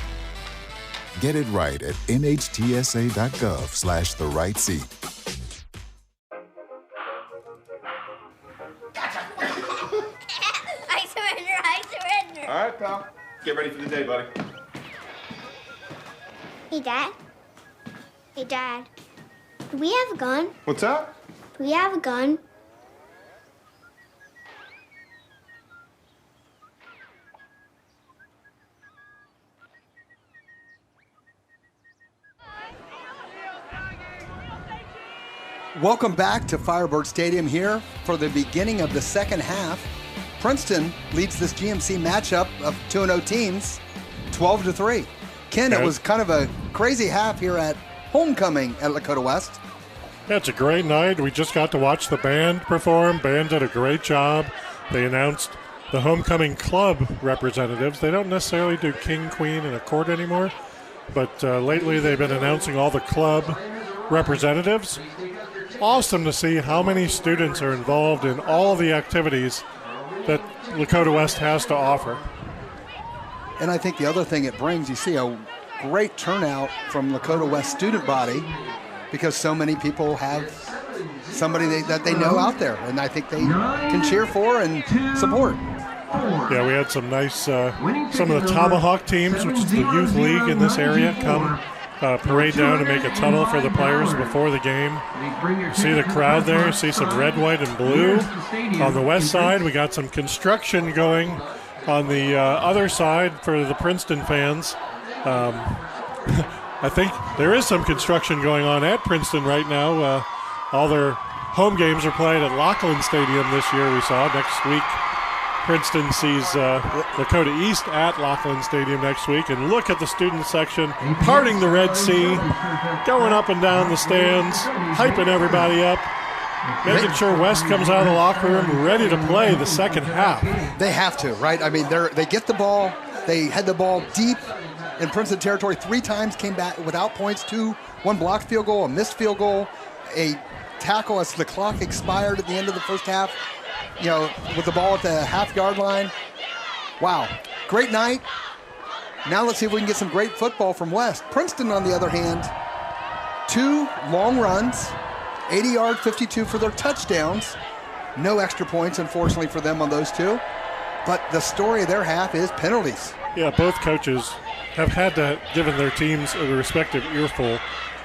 Get it right at nhtsa.gov/the-right-seat. I surrender. All right, pal. Get ready for the day, buddy. Hey, Dad. Hey, Dad. Do we have a gun? What's that? Do we have a gun? Welcome back to Firebird Stadium here for the beginning of the second half. Princeton leads this GMC matchup of 2-0 teams 12-3. Ken, it was kind of a crazy half here at homecoming at Lakota West. Yeah, it's a great night. We just got to watch the band perform. Band did a great job. They announced the homecoming club representatives. They don't necessarily do king, queen, and a court anymore, but lately they've been announcing all the club representatives. Awesome to see how many students are involved in all the activities that Lakota West has to offer. And I think the other thing it brings, you see a great turnout from Lakota West student body because so many people have somebody that they know out there, and I think they can cheer for and support. Yeah, we had some nice, some of the Tomahawk teams, which is the youth league in this area, come parade down to make a tunnel for the players before the game. You see the crowd there, you see some red, white, and blue. On the west side, we got some construction going on the other side for the Princeton fans. I think there is some construction going on at Princeton right now. All their home games are played at Laughlin Stadium this year, we saw. Next week, Princeton sees Lakota East at Laughlin Stadium next week. And look at the student section, parting the Red Sea, going up and down the stands, hyping everybody up, making sure West comes out of the locker room ready to play the second half. They have to, right? I mean, they get the ball, they had the ball deep in Princeton territory 3 times, came back without points, 1 blocked field goal, a missed field goal, a tackle as the clock expired at the end of the first half, with the ball at the half-yard line. Wow, great night. Now let's see if we can get some great football from West. Princeton, on the other hand, 2 long runs, 80-yard, 52 for their touchdowns. No extra points, unfortunately, for them on those 2. But the story of their half is penalties. Yeah, both coaches have had to, given their teams a respective earful,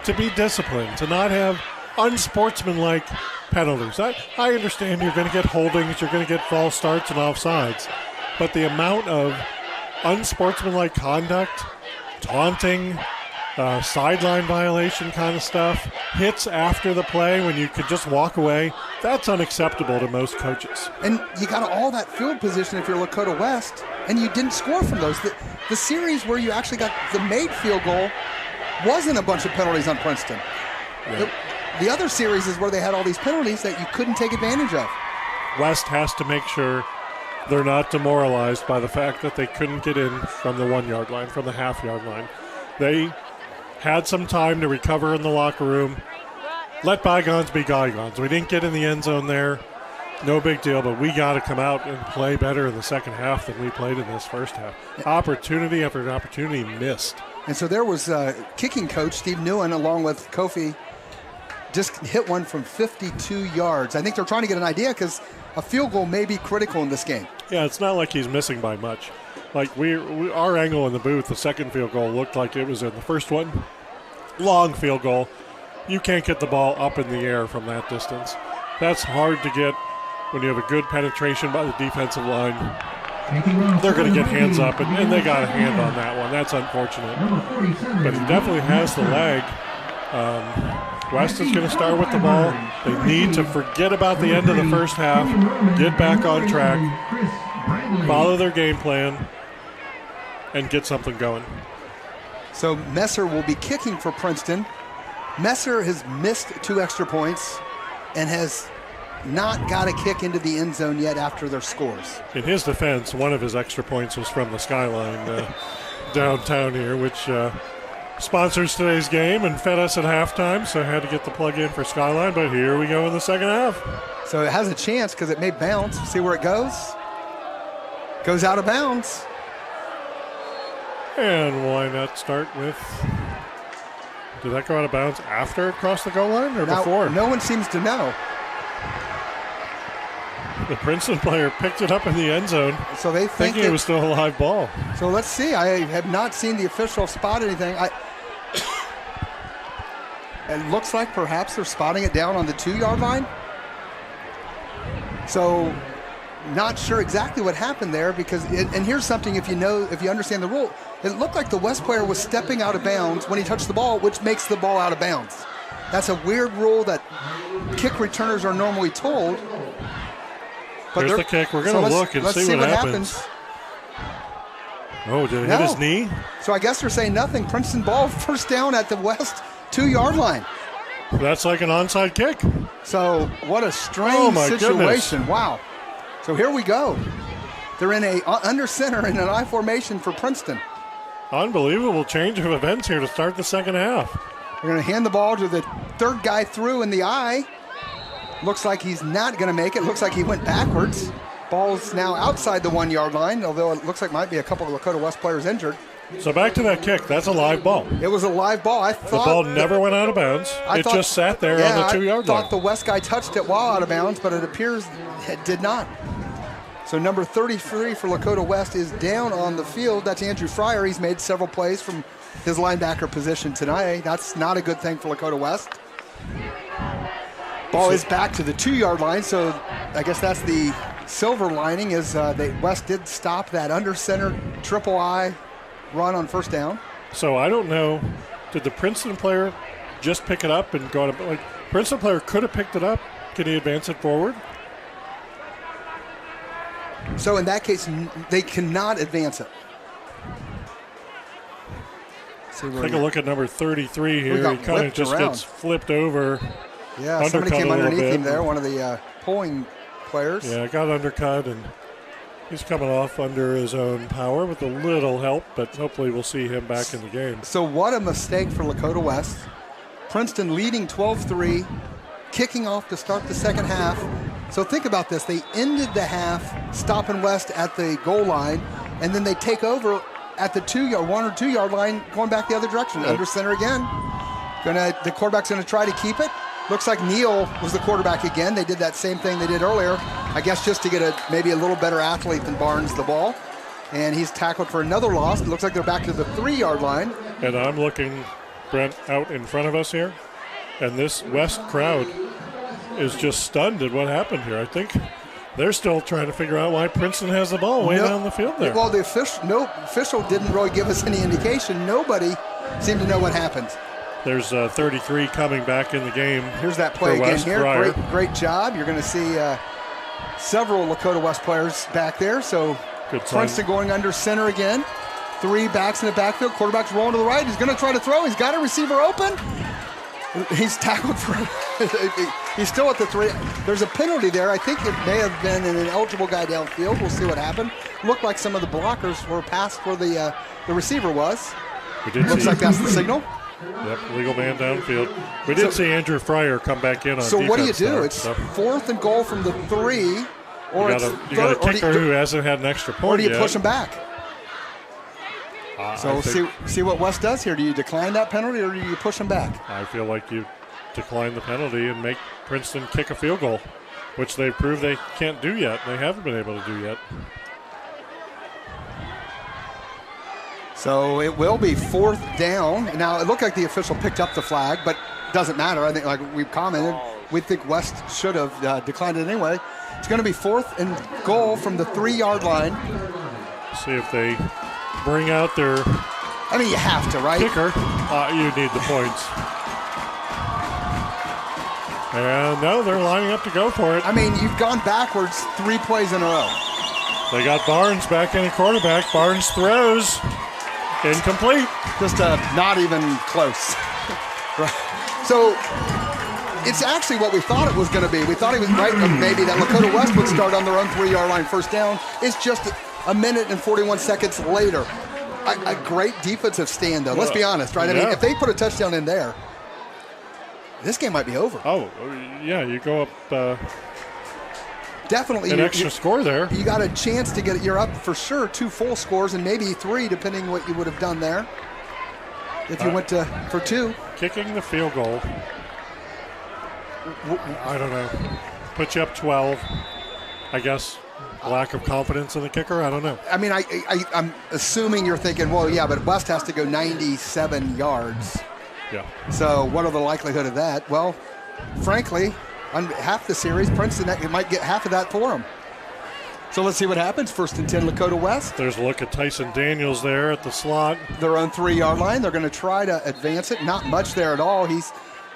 to be disciplined, to not have unsportsmanlike penalties. I understand you're going to get holdings, you're going to get false starts and offsides, but the amount of unsportsmanlike conduct, taunting, sideline violation kind of stuff, hits after the play when you could just walk away, that's unacceptable to most coaches. And you got all that field position if you're Lakota West, and you didn't score from those. The series where you actually got the made field goal wasn't a bunch of penalties on Princeton. Yeah. The other series is where they had all these penalties that you couldn't take advantage of. West has to make sure they're not demoralized by the fact that they couldn't get in from the 1-yard line, from the half-yard line. They had some time to recover in the locker room. Let bygones be bygones. We didn't get in the end zone there. No big deal, but we got to come out and play better in the second half than we played in this first half. Opportunity after opportunity missed. And so there was kicking coach Steve Newen along with Kofi just hit one from 52 yards. I think they're trying to get an idea because a field goal may be critical in this game. Yeah, it's not like he's missing by much. Like our angle in the booth, the second field goal looked like it was in the first one. Long field goal. You can't get the ball up in the air from that distance. That's hard to get when you have a good penetration by the defensive line. They're going to get hands up, and they got a hand on that one. That's unfortunate. But he definitely has the leg. West is going to start with the ball. They need to forget about the end of the first half, get back on track, follow their game plan, and get something going. So Messer will be kicking for Princeton. Messer has missed 2 extra points and has not got a kick into the end zone yet after their scores. In his defense, one of his extra points was from the Skyline downtown here, which sponsors today's game and fed us at halftime, so I had to get the plug in for Skyline, but here we go in the second half. So it has a chance because it may bounce. See where it goes? Goes out of bounds. And why not start with... Did that go out of bounds after it crossed the goal line or before? No one seems to know. The Princeton player picked it up in the end zone. So they thinking it was still a live ball. So let's see. I have not seen the official spot anything. It looks like perhaps they're spotting it down on the 2-yard line. So not sure exactly what happened there because and here's something if you understand the rule. It looked like the West player was stepping out of bounds when he touched the ball, which makes the ball out of bounds. That's a weird rule that kick returners are normally told. But here's the kick. We're going to look and see what happens. Oh, did it hit his knee? So I guess they're saying nothing. Princeton ball first down at the West 2-yard line. That's like an onside kick. So what a strange situation. Goodness. Wow. So here we go. They're in a under center in an I formation for Princeton. Unbelievable change of events here to start the second half. They're going to hand the ball to the third guy through in the I. Looks like he's not going to make it. Looks like he went backwards. Ball's now outside the 1-yard line, although it looks like might be a couple of Lakota West players injured. So back to that kick. That's a live ball. It was a live ball. I thought the ball never went out of bounds. It just sat there on the 2-yard line. I thought the West guy touched it while out of bounds, but it appears it did not. So number 33 for Lakota West is down on the field. That's Andrew Fryer. He's made several plays from his linebacker position tonight. That's not a good thing for Lakota West. Ball is back to the 2-yard line, so I guess that's the silver lining is West did stop that under center triple I run on first down. So I don't know, did the Princeton player just pick it up and go to, like, Princeton player could have picked it up. Can he advance it forward? So in that case, they cannot advance it. Take a look at number 33 here. He kind of just gets flipped over. Yeah, somebody came underneath him there, one of the pulling players. Yeah, got undercut, and he's coming off under his own power with a little help, but hopefully we'll see him back in the game. So what a mistake for Lakota West. Princeton leading 12-3 kicking off to start the second half. So think about this. They ended the half stopping West at the goal line, and then they take over at the 1 or 2 yard line, going back the other direction, under center again. The quarterback's going to try to keep it. Looks like Neal was the quarterback again. They did that same thing they did earlier, I guess just to get maybe a little better athlete than Barnes the ball. And he's tackled for another loss. It looks like they're back to the 3 yard line. And I'm looking, Brent, out in front of us here, and this West crowd is just stunned at what happened here. I think they're still trying to figure out why Princeton has the ball way down the field there. Well, the official didn't really give us any indication. Nobody seemed to know what happened. There's 33 coming back in the game. Here's that play again West here. Friar. Great job. You're going to see several Lakota West players back there. So Princeton going under center again. 3 backs in the backfield. Quarterback's rolling to the right. He's going to try to throw. He's got a receiver open. He's tackled for he's still at the 3. There's a penalty there. I think it may have been an ineligible guy downfield. We'll see what happened. Looked like some of the blockers were past where the receiver was. Looks like that's the signal. Yep, legal man downfield. We did see Andrew Fryer come back in on So defense. what do you do? There, it's 4th and goal from the 3, or you got a kicker who hasn't had an extra point or do you yet. push him back? So we'll see what West does here. Do you decline that penalty or do you push him back? I feel like you decline the penalty and make Princeton kick a field goal, which they've proved they can't do yet. They haven't been able to do yet. So it will be 4th down. Now, it looked like the official picked up the flag, but doesn't matter. I think, like we've commented, we think West should have declined it anyway. It's going to be 4th and goal from the 3 yard line. See if they bring out their I mean, you have to, right? kicker. You need the points. And no, they're lining up to go for it. I mean, you've gone backwards 3 plays in a row. They got Barnes back in at quarterback. Barnes throws. Incomplete. Just not even close. Right. So it's actually what we thought it was going to be. We thought it was right, maybe that Lakota West would start on their own 3 yard line, first down. It's just a minute and 41 seconds later. A great defensive stand, though. Let's be honest, right? I mean, if they put a touchdown in there, this game might be over. Oh, yeah, you go up definitely an extra score there. You got a chance to get it. You're up for sure 2 full scores and maybe 3, depending what you would have done there. If you went for 2. Kicking the field goal. I don't know. Put you up 12. I guess lack of confidence in the kicker. I don't know. I mean, I'm assuming you're thinking, well, yeah, but West has to go 97 yards. Yeah. So what are the likelihood of that? Well, frankly, on half the series, Princeton might get half of that for them. So let's see what happens. 1st and 10, Lakota West. There's a look at Tyson Daniels there at the slot. Their own 3 yard line. They're going to try to advance it. Not much there at all.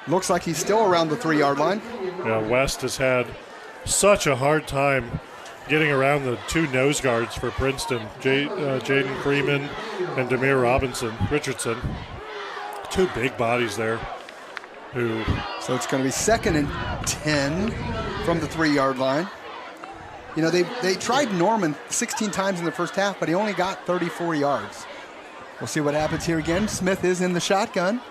Looks like he's still around the 3 yard line. Yeah, West has had such a hard time getting around the 2 nose guards for Princeton, Jaden Freeman and Demir Richardson. 2 big bodies there. So it's going to be 2nd and 10 from the 3 yard line. You know, they tried Norman 16 times in the first half, but he only got 34 yards. We'll see what happens here again. Smith is in the shotgun.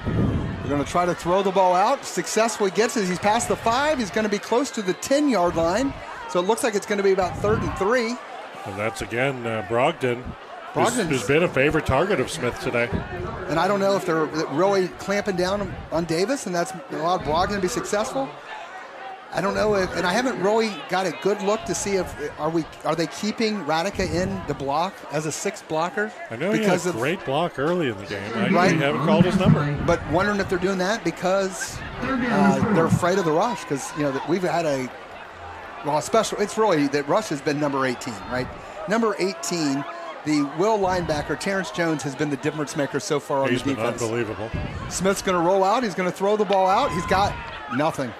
They're going to try to throw the ball out. Successfully gets it. He's past the 5. He's going to be close to the 10 yard line. So it looks like it's going to be about 3rd and 3. And that's again Brogdon. Who's been a favorite target of Smith today. And I don't know if they're really clamping down on Davis, and that's allowed Brogdon to be successful. I don't know, and I haven't really got a good look to see if are they keeping Radica in the block as a 6th blocker? I know he had a great block early in the game. Right? We haven't called his number. But wondering if they're doing that because they're afraid of the rush, because we've had special. It's really that rush has been number 18, right? Number 18. The Will linebacker, Terrence Jones, has been the difference maker so far on the defense. He's been unbelievable. Smith's going to roll out. He's going to throw the ball out. He's got nothing.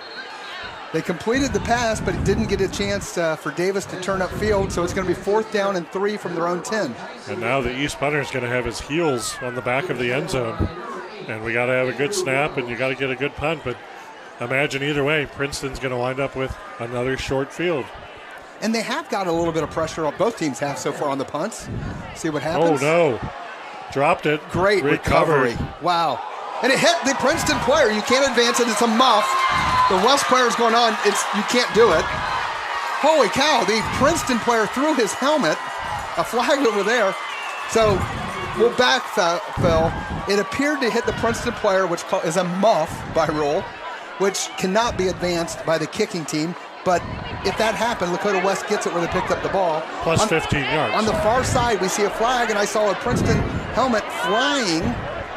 They completed the pass, but it didn't get a chance for Davis to turn up field, so it's going to be 4th down and 3 from their own 10. And now the East punter is going to have his heels on the back of the end zone. And we got to have a good snap, and you got to get a good punt. But imagine either way, Princeton's going to wind up with another short field. And they have got a little bit of pressure on both teams have so far on the punts. See what happens. Oh, no. Dropped it. Great recovery. Wow. And it hit the Princeton player. You can't advance it. It's a muff. The West player's going on. You can't do it. Holy cow, the Princeton player threw his helmet. A flag over there. So we'll back, Phil. It appeared to hit the Princeton player, which is a muff by rule, which cannot be advanced by the kicking team. But if that happened, Lakota West gets it where they picked up the ball. Plus 15 yards. On the far side, we see a flag, and I saw a Princeton helmet flying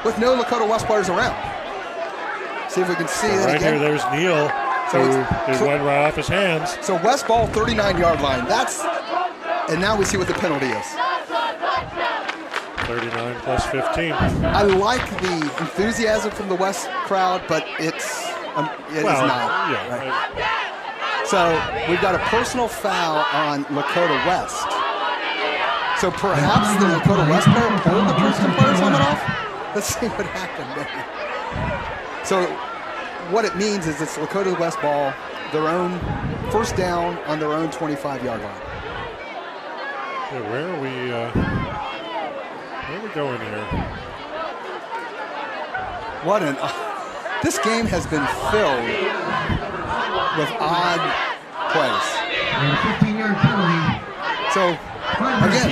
with no Lakota West players around. See if we can see that right again. Here, there's Neal, who went right off his hands. So West ball, 39-yard line. And now we see what the penalty is. 39 plus 15. I like the enthusiasm from the West crowd, but it is not. Yeah. Right? So we've got a personal foul on Lakota West. So perhaps the Lakota West player pulled the Princeton player's helmet off? Let's see what happened there. So what it means is it's Lakota West ball, their own first down on their own 25-yard line. Yeah, where are we going here? This game has been filled with odd plays. So again,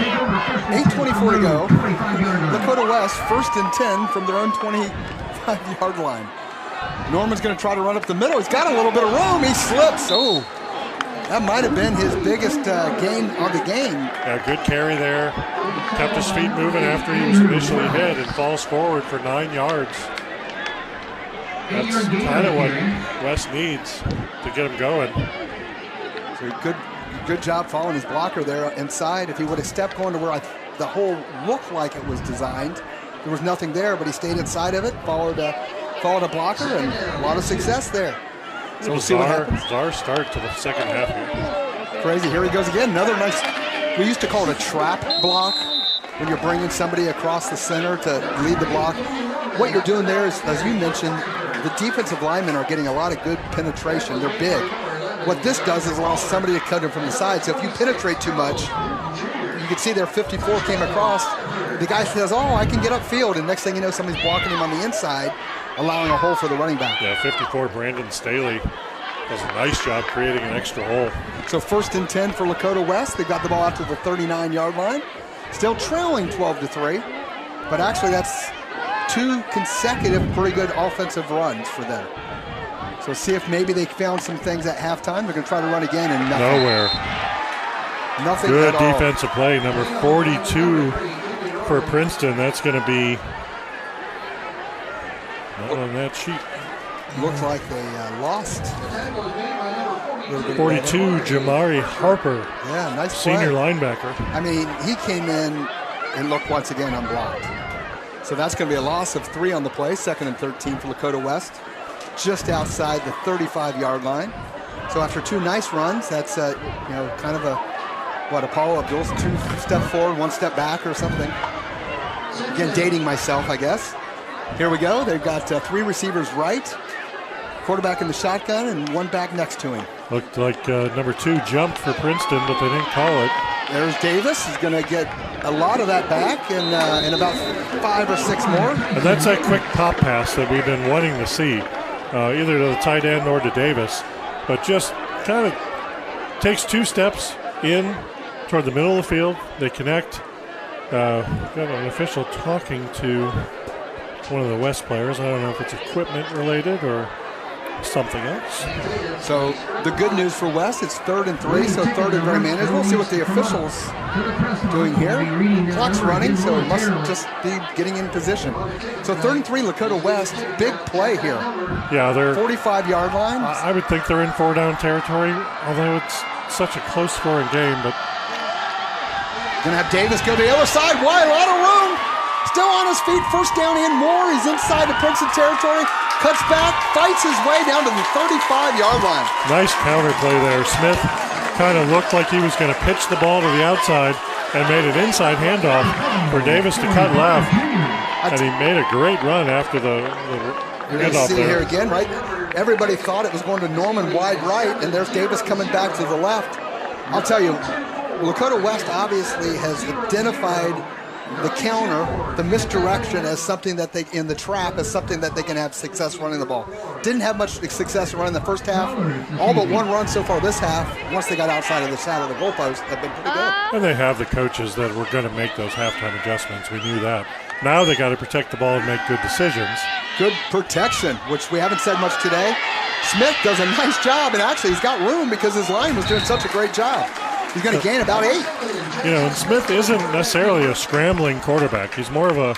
8:24 to go. Lakota West 1st and 10 from their own 25-yard line. Norman's going to try to run up the middle. He's got a little bit of room. He slips. Oh, that might have been his biggest gain on the game. Yeah, good carry there. Kept his feet moving after he was initially hit and falls forward for 9 yards. That's kind of what West needs to get him going. So good job following his blocker there inside. If he would have stepped going to where the hole looked like it was designed, there was nothing there, but he stayed inside of it, followed a blocker, and a lot of success there. So we'll see what happens. Bizarre start to the second half here. Crazy. Here he goes again. Another nice, we used to call it a trap block, when you're bringing somebody across the center to lead the block. What you're doing there is, as you mentioned, the defensive linemen are getting a lot of good penetration. They're big. What this does is allow somebody to cut him from the side. So if you penetrate too much, you can see there 54 came across. The guy says, oh, I can get upfield. And next thing you know, somebody's blocking him on the inside, allowing a hole for the running back. Yeah, 54, Brandon Staley does a nice job creating an extra hole. So 1st and 10 for Lakota West. They got the ball out to the 39-yard line. Still trailing 12-3. But actually, that's 2 consecutive pretty good offensive runs for them. So see if maybe they found some things at halftime. They're going to try to run again, and nothing. Nowhere. Nothing good at all. Defensive play, number 42 for Princeton. That's going to be not on that sheet. Looks like they lost. 42, Jamari Harper. Yeah, nice play. Senior linebacker. I mean, he came in and looked once again unblocked. So that's going to be a loss of 3 on the play. 2nd and 13 for Lakota West, just outside the 35-yard line. So after 2 nice runs, that's kind of Apollo Abdul's 2 steps forward, 1 step back or something. Again, dating myself, I guess. Here we go. They've got 3 receivers right, quarterback in the shotgun, and 1 back next to him. Looked like number 2 jumped for Princeton, but they didn't call it. There's Davis. He's going to get a lot of that back in about 5 or 6 more. And that's that quick pop pass that we've been wanting to see, either to the tight end or to Davis. But just kind of takes 2 steps in toward the middle of the field. They connect. Got an official talking to one of the West players. I don't know if it's equipment related or something else. So the good news for West, it's 3rd and 3, so 3rd and very manageable. We'll see what the officials doing here. Clock's running, so it must just be getting in position. So 3rd and 3, Lakota West, big play here. Yeah, they're 45-yard line. I would think they're in 4-down territory, although it's such a close scoring game. But gonna have Davis go to the other side. Wide, a lot of room. Still on his feet, 1st down and more. He's inside the Princeton territory. Cuts back, fights his way down to the 35-yard line. Nice counter play there. Smith kind of looked like he was going to pitch the ball to the outside and made an inside handoff for Davis to cut left. And he made a great run after the handoff see there. Here again, right? Everybody thought it was going to Norman wide right, and there's Davis coming back to the left. I'll tell you, Lakota West obviously has identified the counter, the misdirection as something that they, in the trap, as something that they can have success running the ball. Didn't have much success running the first half. All but one run so far this half, once they got outside of the side of the goalpost, have been pretty good. And they have the coaches that were going to make those halftime adjustments. We knew that. Now they got to protect the ball and make good decisions. Good protection, which we haven't said much today. Smith does a nice job, and actually he's got room because his line was doing such a great job. He's going to gain about 8. You know, and Smith isn't necessarily a scrambling quarterback. He's more of a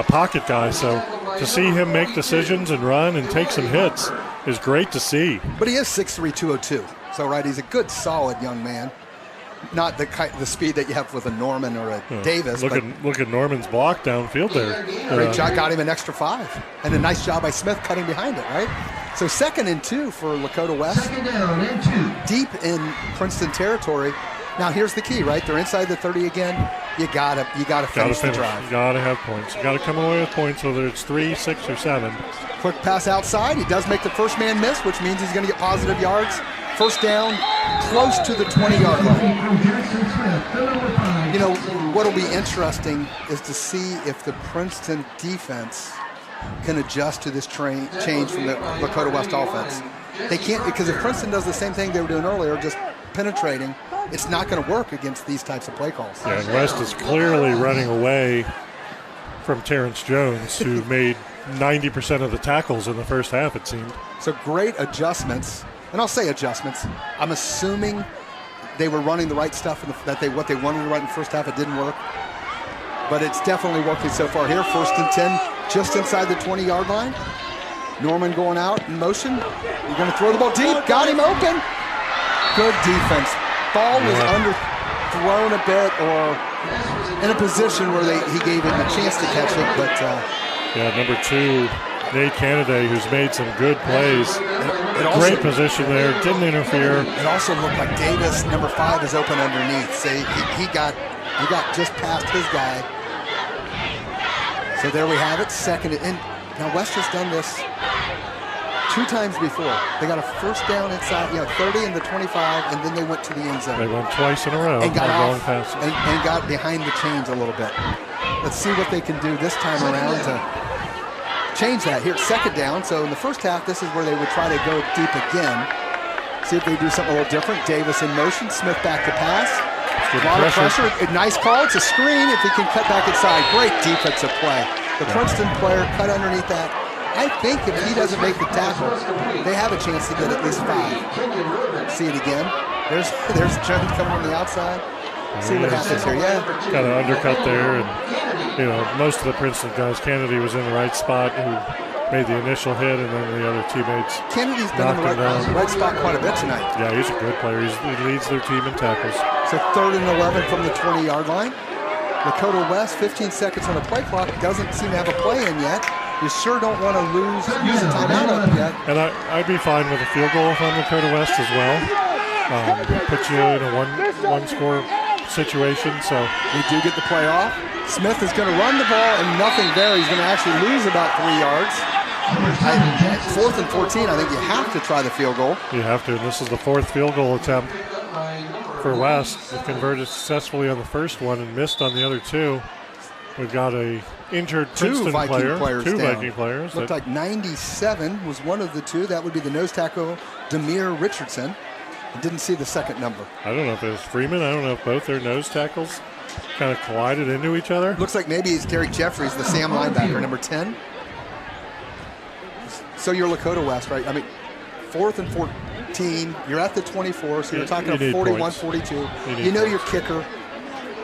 pocket guy, so to see him make decisions and run and take some hits is great to see. But he is 6'3", 202. So, right, he's a good, solid young man. Not the speed that you have with a Norman or a Davis. Look at Norman's block downfield there. Great job, got him an extra 5. And a nice job by Smith cutting behind it, right? So 2nd and 2 for Lakota West. 2nd down and 2. Deep in Princeton territory. Now here's the key, right? They're inside the 30 again. You gotta finish the drive. You gotta have points. You gotta come away with points, whether it's 3, 6, or 7. Quick pass outside. He does make the first man miss, which means he's gonna get positive yards. First down, close to the 20-yard line. You know, what'll be interesting is to see if the Princeton defense can adjust to this change from the Lakota West offense. They can't, because if Princeton does the same thing they were doing earlier, just penetrating, it's not going to work against these types of play calls. Yeah, and West is clearly running away from Terrence Jones, who made 90% of the tackles in the first half, it seemed. So great adjustments. And I'll say adjustments. I'm assuming they were running the right stuff, what they wanted to run in the first half. It didn't work. But it's definitely working so far here. 1st and 10, just inside the 20-yard line. Norman going out in motion. You're going to throw the ball deep. Got him open. Good defense. Ball was underthrown a bit or in a position where he gave him a chance to catch it. But yeah, number 2, Nate Canada, who's made some good plays. Great position there, didn't interfere. It also looked like Davis, number 5, is open underneath. So he got just past his guy. So there we have it, 2nd. And now West has done this 2 times before. They got a first down inside, 30 and the 25, and then they went to the end zone. They went twice in a row. And got off and got behind the chains a little bit. Let's see what they can do this time around to change that. Here, 2nd down. So in the first half, this is where they would try to go deep again. See if they do something a little different. Davis in motion. Smith back to pass. A lot of pressure. A nice call. It's a screen if he can cut back inside. Great defensive play. The Princeton player cut underneath that. I think if he doesn't make the tackle, they have a chance to get at least 5. See it again. There's Jones coming on the outside. See what happens here. Yeah. Got an undercut there, and most of the Princeton guys, Kennedy was in the right spot, who made the initial hit, and then the other teammates. Kennedy's been in the right spot quite a bit tonight. Yeah, he's a good player. He leads their team in tackles. So 3rd and 11 from the 20-yard line. Lakota West, 15 seconds on the play clock. Doesn't seem to have a play in yet. You sure don't want to use a timeout up yet. And I'd be fine with a field goal if I'm Lakota West as well. Put you in a one-score situation. So we do get the play off. Smith is going to run the ball and nothing there. He's going to actually lose about 3 yards. At 4th and 14, I think you have to try the field goal. You have to, and this is the 4th field goal attempt for West. They converted successfully on the first one and missed on the other 2. We've got a injured Princeton player, 2 Viking players. Looked like 97 was one of the 2. That would be the nose tackle, Demir Richardson. I didn't see the 2nd number. I don't know if it was Freeman. I don't know if both their nose tackles kind of collided into each other. Looks like maybe it's Derek Jeffries, the Sam linebacker, number 10. So you're Lakota West, right? I mean, 4th and 14. You're at the 24, so you're talking about 41, 42. You know your kicker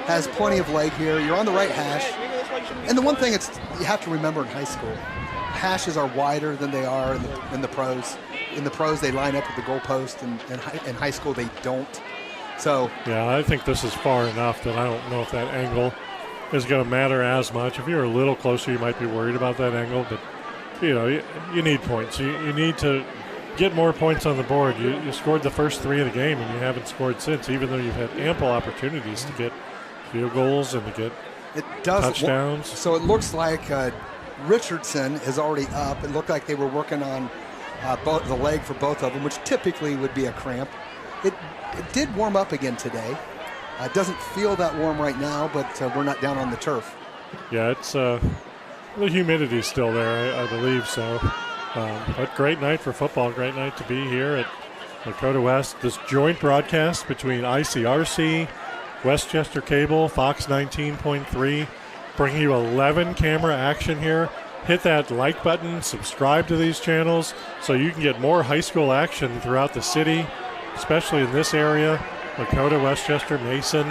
has plenty of leg here. You're on the right hash. And the one thing you have to remember in high school, hashes are wider than they are in the pros. In the pros, they line up at the goalpost, and in high school, they don't. So yeah, I think this is far enough that I don't know if that angle is going to matter as much. If you're a little closer, you might be worried about that angle, but you need points. You need to get more points on the board. You scored the first 3 of the game, and you haven't scored since, even though you've had ample opportunities to get field goals and to get touchdowns. So it looks like Richardson is already up. It looked like they were working on the leg for both of them, which typically would be a cramp. It did warm up again today. It doesn't feel that warm right now, but we're not down on the turf. Yeah, it's the humidity's still there, I believe so. But great night for football, great night to be here at Lakota West. This joint broadcast between ICRC, Westchester Cable, Fox 19.3, bringing you 11 camera action here. Hit that like button, subscribe to these channels so you can get more high school action throughout the city, especially in this area, Lakota, Westchester, Mason.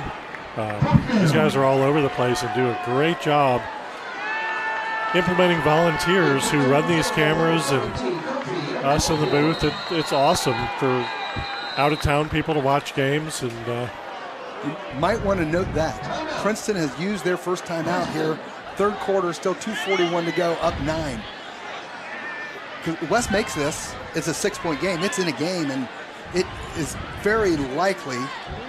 These guys are all over the place and do a great job implementing volunteers who run these cameras and us in the booth. It's awesome for out-of-town people to watch games. And you might want to note that Princeton has used their first time out here. Third quarter, still 2:41 to go, up 9. West makes this. It's a 6-point game. It's in a game, and it is very likely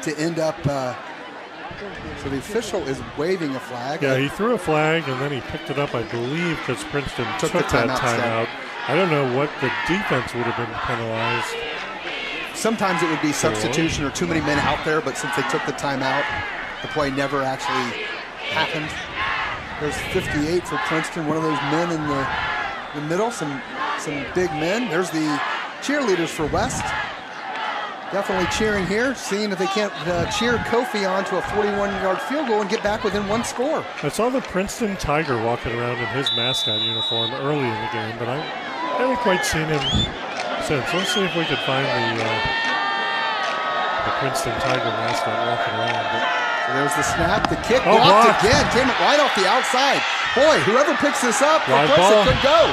to end up. So the official is waving a flag. Yeah, he threw a flag, and then he picked it up, I believe, because Princeton took that timeout. I don't know what the defense would have been penalized. Sometimes it would be substitution or too many men out there, but since they took the timeout, the play never actually happened. There's 58 for Princeton, one of those men in the middle, some big men. There's the cheerleaders for West. Definitely cheering here, seeing if they can't cheer Kofi on to a 41-yard field goal and get back within one score. I saw the Princeton Tiger walking around in his mascot uniform early in the game, but I haven't quite seen him since. Let's see if we can find the Princeton Tiger mascot walking around. So there's the snap, the kick, blocked again, came right off the outside. Boy, whoever picks this up, live ball. Could go.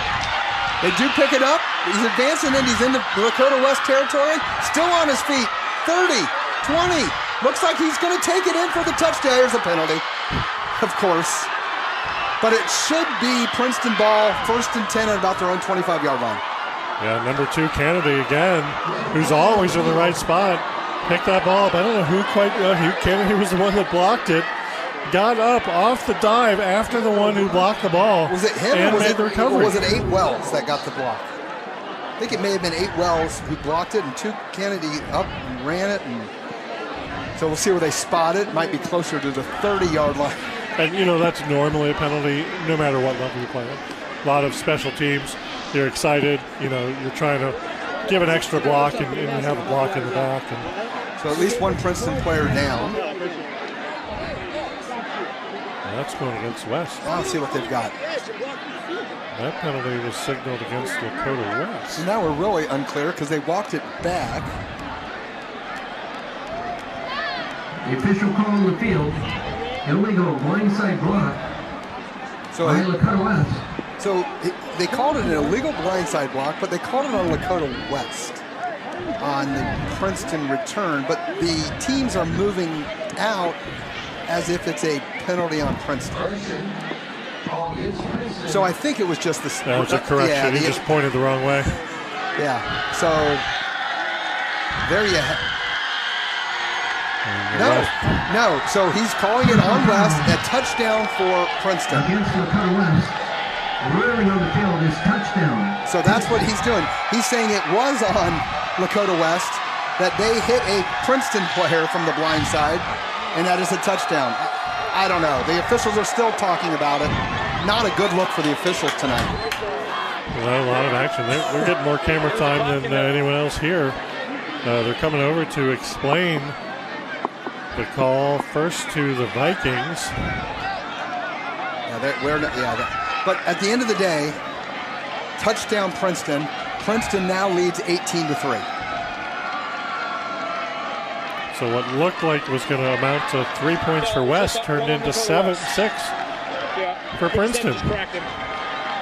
They do pick it up. He's advancing, and he's in the Lakota West territory. Still on his feet. 30, 20. Looks like he's going to take it in for the touchdown. There's a penalty, of course. But it should be Princeton ball, 1st and 10 at about their own 25-yard line. Yeah, number 2 Kennedy again, who's always in the right spot. Picked that ball up. I don't know who Kennedy was the one that blocked it. Got up off the dive after the one who blocked the ball. Was it him and or made the recovery. Was it 8 Wells that got the block? I think it may have been 8 Wells who blocked it and 2 Kennedy up and ran it. And so we'll see where they spot it. Might be closer to the 30-yard line. And, that's normally a penalty no matter what level you play at. A lot of special teams, you're excited. You're trying to give an extra block and you have a block in the back. And so at least one Princeton player down. That's going against West. I'll see what they've got. That penalty was signaled against Lakota West. So now we're really unclear because they walked it back. The official call on the field, illegal blindside block by Lakota West. So they called it an illegal blindside block, but they called it on Lakota West on the Princeton return. But the teams are moving out as if it's a penalty on Princeton. So I think it was just the... That was a correction. He just pointed the wrong way. Yeah. So there you have... No. So he's calling it on West, a touchdown for Princeton. Against Lakota West. Ruling on the field is touchdown. So that's what he's doing. He's saying it was on Lakota West, that they hit a Princeton player from the blind side, and that is a touchdown. I don't know. The officials are still talking about it. Not a good look for the officials tonight. Well, a lot of action. They're getting more camera time than anyone else here. They're coming over to explain the call first to the Vikings. But at the end of the day, touchdown Princeton. Princeton now leads 18-3. So what looked like was going to amount to 3 points for West turned into 7-6 for Princeton.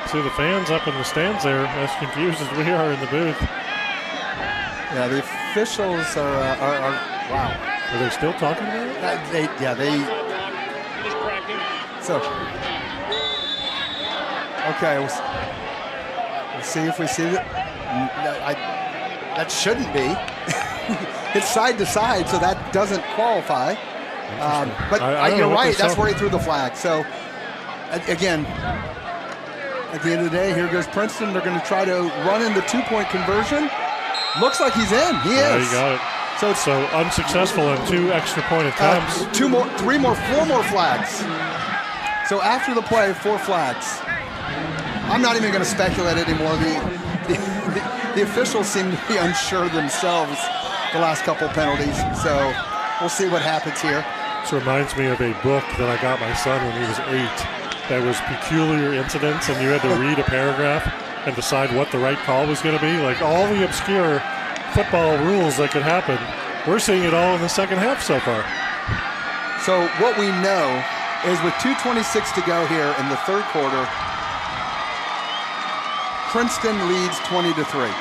See the fans up in the stands there, as confused as we are in the booth. Yeah, the officials are wow. Are they still talking about it? Okay, we'll see if we see that. That shouldn't be. It's side to side, so that doesn't qualify. But you're right, that's where he threw the flag. So, again, at the end of the day, here goes Princeton. They're going to try to run in the 2-point conversion. Looks like he's in. He is. He got it. So unsuccessful on 2 extra point attempts. 4 more flags. So after the play, 4 flags. I'm not even going to speculate anymore. The officials seem to be unsure themselves the last couple penalties. So we'll see what happens here. This reminds me of a book that I got my son when he was 8. That was Peculiar Incidents, and you had to read a paragraph and decide what the right call was going to be. Like all the obscure football rules that could happen, we're seeing it all in the second half so far. So what we know is with 2:26 to go here in the third quarter, Princeton leads 20-3.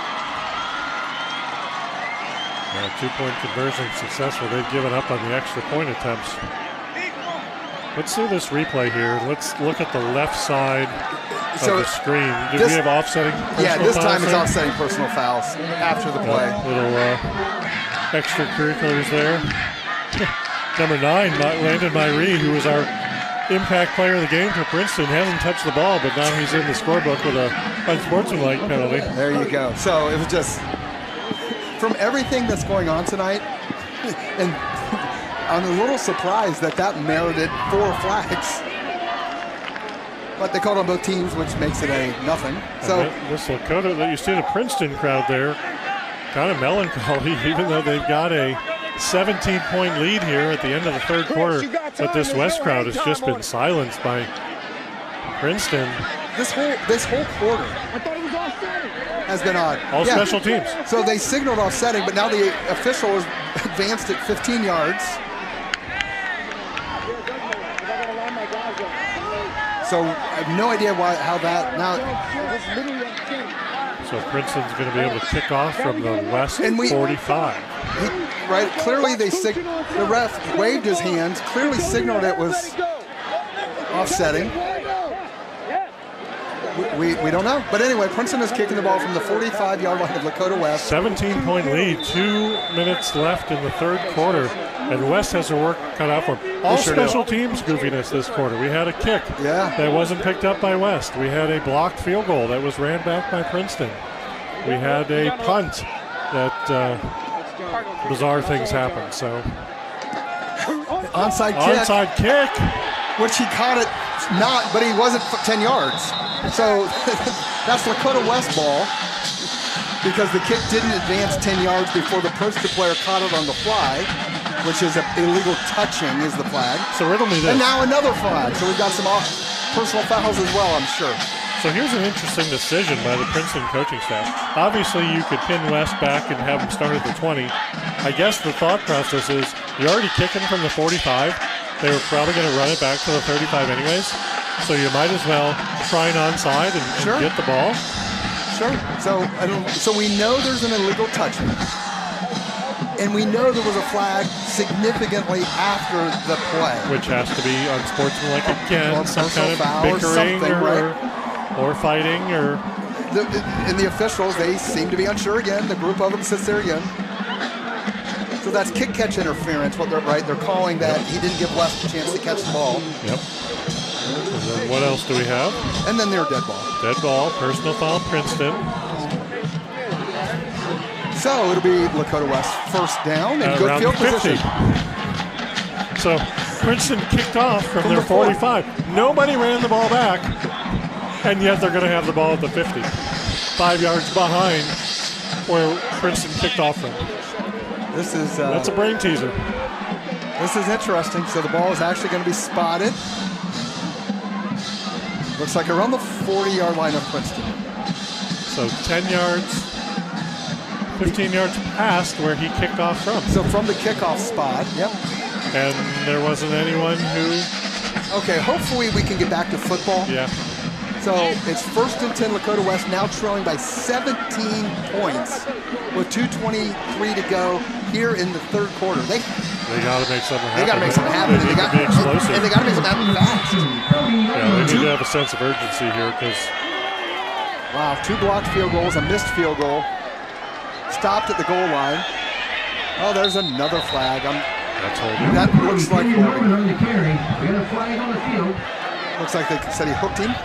Yeah, 2-point conversion successful. They've given up on the extra point attempts. Let's see this replay here. Let's look at the left side of the screen. Did we have offsetting personal fouls? Yeah, this time it's there? offsetting personal fouls after the play. Little extracurriculars there. Number 9, Landon Myree, who was our impact player of the game for Princeton, hasn't touched the ball, but now he's in the scorebook with a unsportsmanlike penalty. There you go. So it was just, from everything that's going on tonight, and I'm a little surprised that merited 4 flags. But they called on both teams, which makes it a nothing. So this Lakota, that you see the Princeton crowd there, kind of melancholy, even though they've got a 17-point lead here at the end of the third quarter. But this West crowd has just been silenced by Princeton. This whole quarter has been odd. All special teams. So they signaled offsetting, but now the official has advanced it 15 yards. So I have no idea how that now. So Princeton's going to be able to kick off from the West 45. Right, clearly the ref waved his hands, clearly signaled it was offsetting. We don't know. But anyway, Princeton is kicking the ball from the 45-yard line of Lakota West. 17-point lead, 2 minutes left in the third quarter, and West has their work cut out for them. All special teams goofiness this quarter. We had a kick that wasn't picked up by West. We had a blocked field goal that was ran back by Princeton. We had a punt that bizarre things happened. So onside kick, which he caught it not, but he wasn't 10 yards. So that's Lakota West ball, because the kick didn't advance 10 yards before the Princeton player caught it on the fly, which is illegal touching is the flag. So riddle me this. And now another flag. So we've got some personal fouls as well, I'm sure. So here's an interesting decision by the Princeton coaching staff. Obviously, you could pin West back and have him start at the 20. I guess the thought process is you're already kicking from the 45. They were probably going to run it back to the 35 anyways. So you might as well try an onside and get the ball. Sure. So we know there's an illegal touching. And we know there was a flag significantly after the play. Which has to be unsportsmanlike again, some kind of bickering or fighting. And the officials, they seem to be unsure again. The group of them sits there again. So that's kick-catch interference, they're calling that he didn't give West a chance to catch the ball. Yep. And then what else do we have? And then their dead ball. Dead ball, personal foul, Princeton. So it'll be Lakota West first down and good field 50. position. So Princeton kicked off from their 45. Nobody ran the ball back, and yet they're going to have the ball at the 50. 5 yards behind where Princeton kicked off from. That's a brain teaser. This is interesting. So the ball is actually going to be spotted. Looks like around the 40-yard line of Princeton. So 10 yards, 15 yards past where he kicked off from. So from the kickoff spot, yep. And there wasn't anyone who... Okay, hopefully we can get back to football. Yeah. So it's 1st and 10, Lakota West now trailing by 17 points with 2:23 to go here in the third quarter. They got to make something happen. They got to make something happen. They got to be explosive. And they got to make something happen fast. Yeah, they need to have a sense of urgency here because... Wow, 2 blocked field goals, a missed field goal. Stopped at the goal line. Oh, there's another flag. That's holding. That looks like holding. On the carry. We got a flag on the field. Looks like they said he hooked him.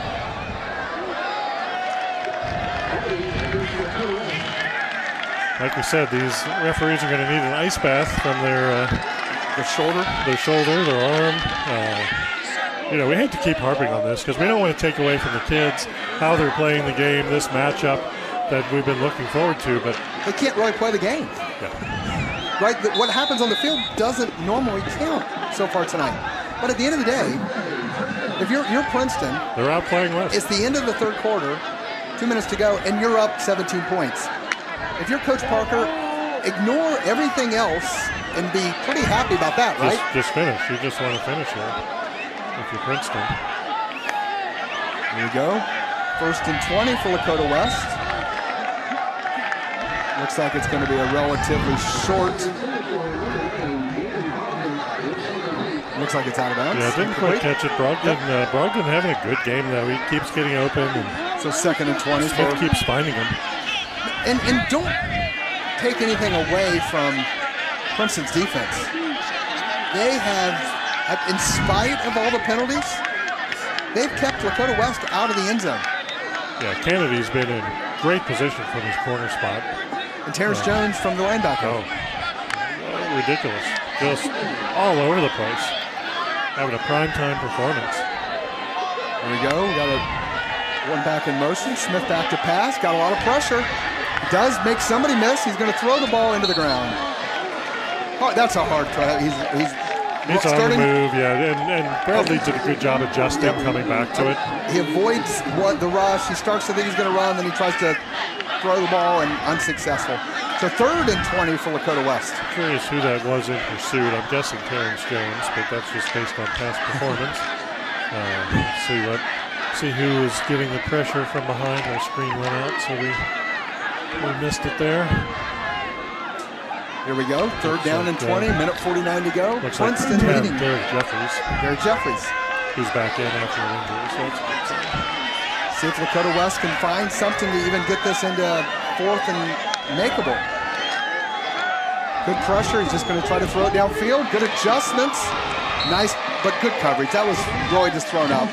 Like we said, these referees are going to need an ice bath from their shoulder, their arm. we hate to keep harping on this because we don't want to take away from the kids how they're playing the game, this matchup that we've been looking forward to, but they can't really play the game. Yeah. Right? What happens on the field doesn't normally count so far tonight. But at the end of the day, if you're Princeton, they're out playing West. It's the end of the third quarter, 2 minutes to go, and you're up 17 points. If you're Coach Parker, ignore everything else and be pretty happy about that, right? Just finish. You just want to finish here if you're Princeton. Here we go. 1st and 20 for Lakota West. Looks like it's going to be a relatively short. Looks like it's out of bounds. Yeah, didn't quite catch it. Brogdon having a good game, though. He keeps getting open. And so 2nd and 20. Smith keeps finding him. And don't take anything away from Princeton's defense. They have, in spite of all the penalties, they've kept Lakota West out of the end zone. Yeah, Kennedy's been in great position from his corner spot. And Terrence Jones from the linebacker. Oh, ridiculous. Just all over the place. Having a primetime performance. There we go. We got one back in motion. Smith back to pass. Got a lot of pressure. Does make somebody miss. He's going to throw the ball into the ground. Oh, that's a hard try. He's on the move, yeah. And Bradley did a good job adjusting, coming back to it. He avoids the rush. He starts to think he's going to run, then he tries to throw the ball and unsuccessful. So 3rd and 20 for Lakota West. Curious who that was in pursuit. I'm guessing Terrence Jones, but that's just based on past performance. See who is getting the pressure from behind. Our screen went out, so we missed it there. Here we go. 3rd down and 20. Minute 49 to go. Princeton like leading. Derek Jeffries. Derek Jeffries. Who's back in after an injury, so that's a good sign. See if Lakota West can find something to even get this into 4th and makeable. Good pressure. He's just going to try to throw it downfield. Good adjustments. Nice, but good coverage. That was really just thrown out.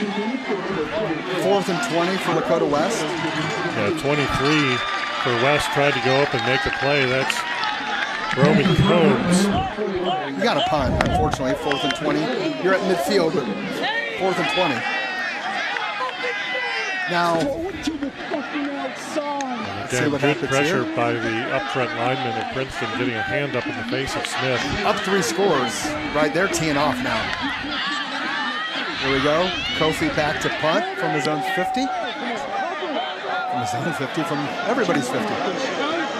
4th and 20 for Lakota West. Yeah, 23 for West. Tried to go up and make a play. That's Roman Combs. You got a punt, unfortunately. 4th and 20. You're at midfield, but 4th and 20. Now, again, good pressure by the up front lineman of Princeton, getting a hand up in the face of Smith. Up 3 scores. Right, they're teeing off now. Here we go. Kofi back to punt from his own 50. From his own 50, from everybody's 50.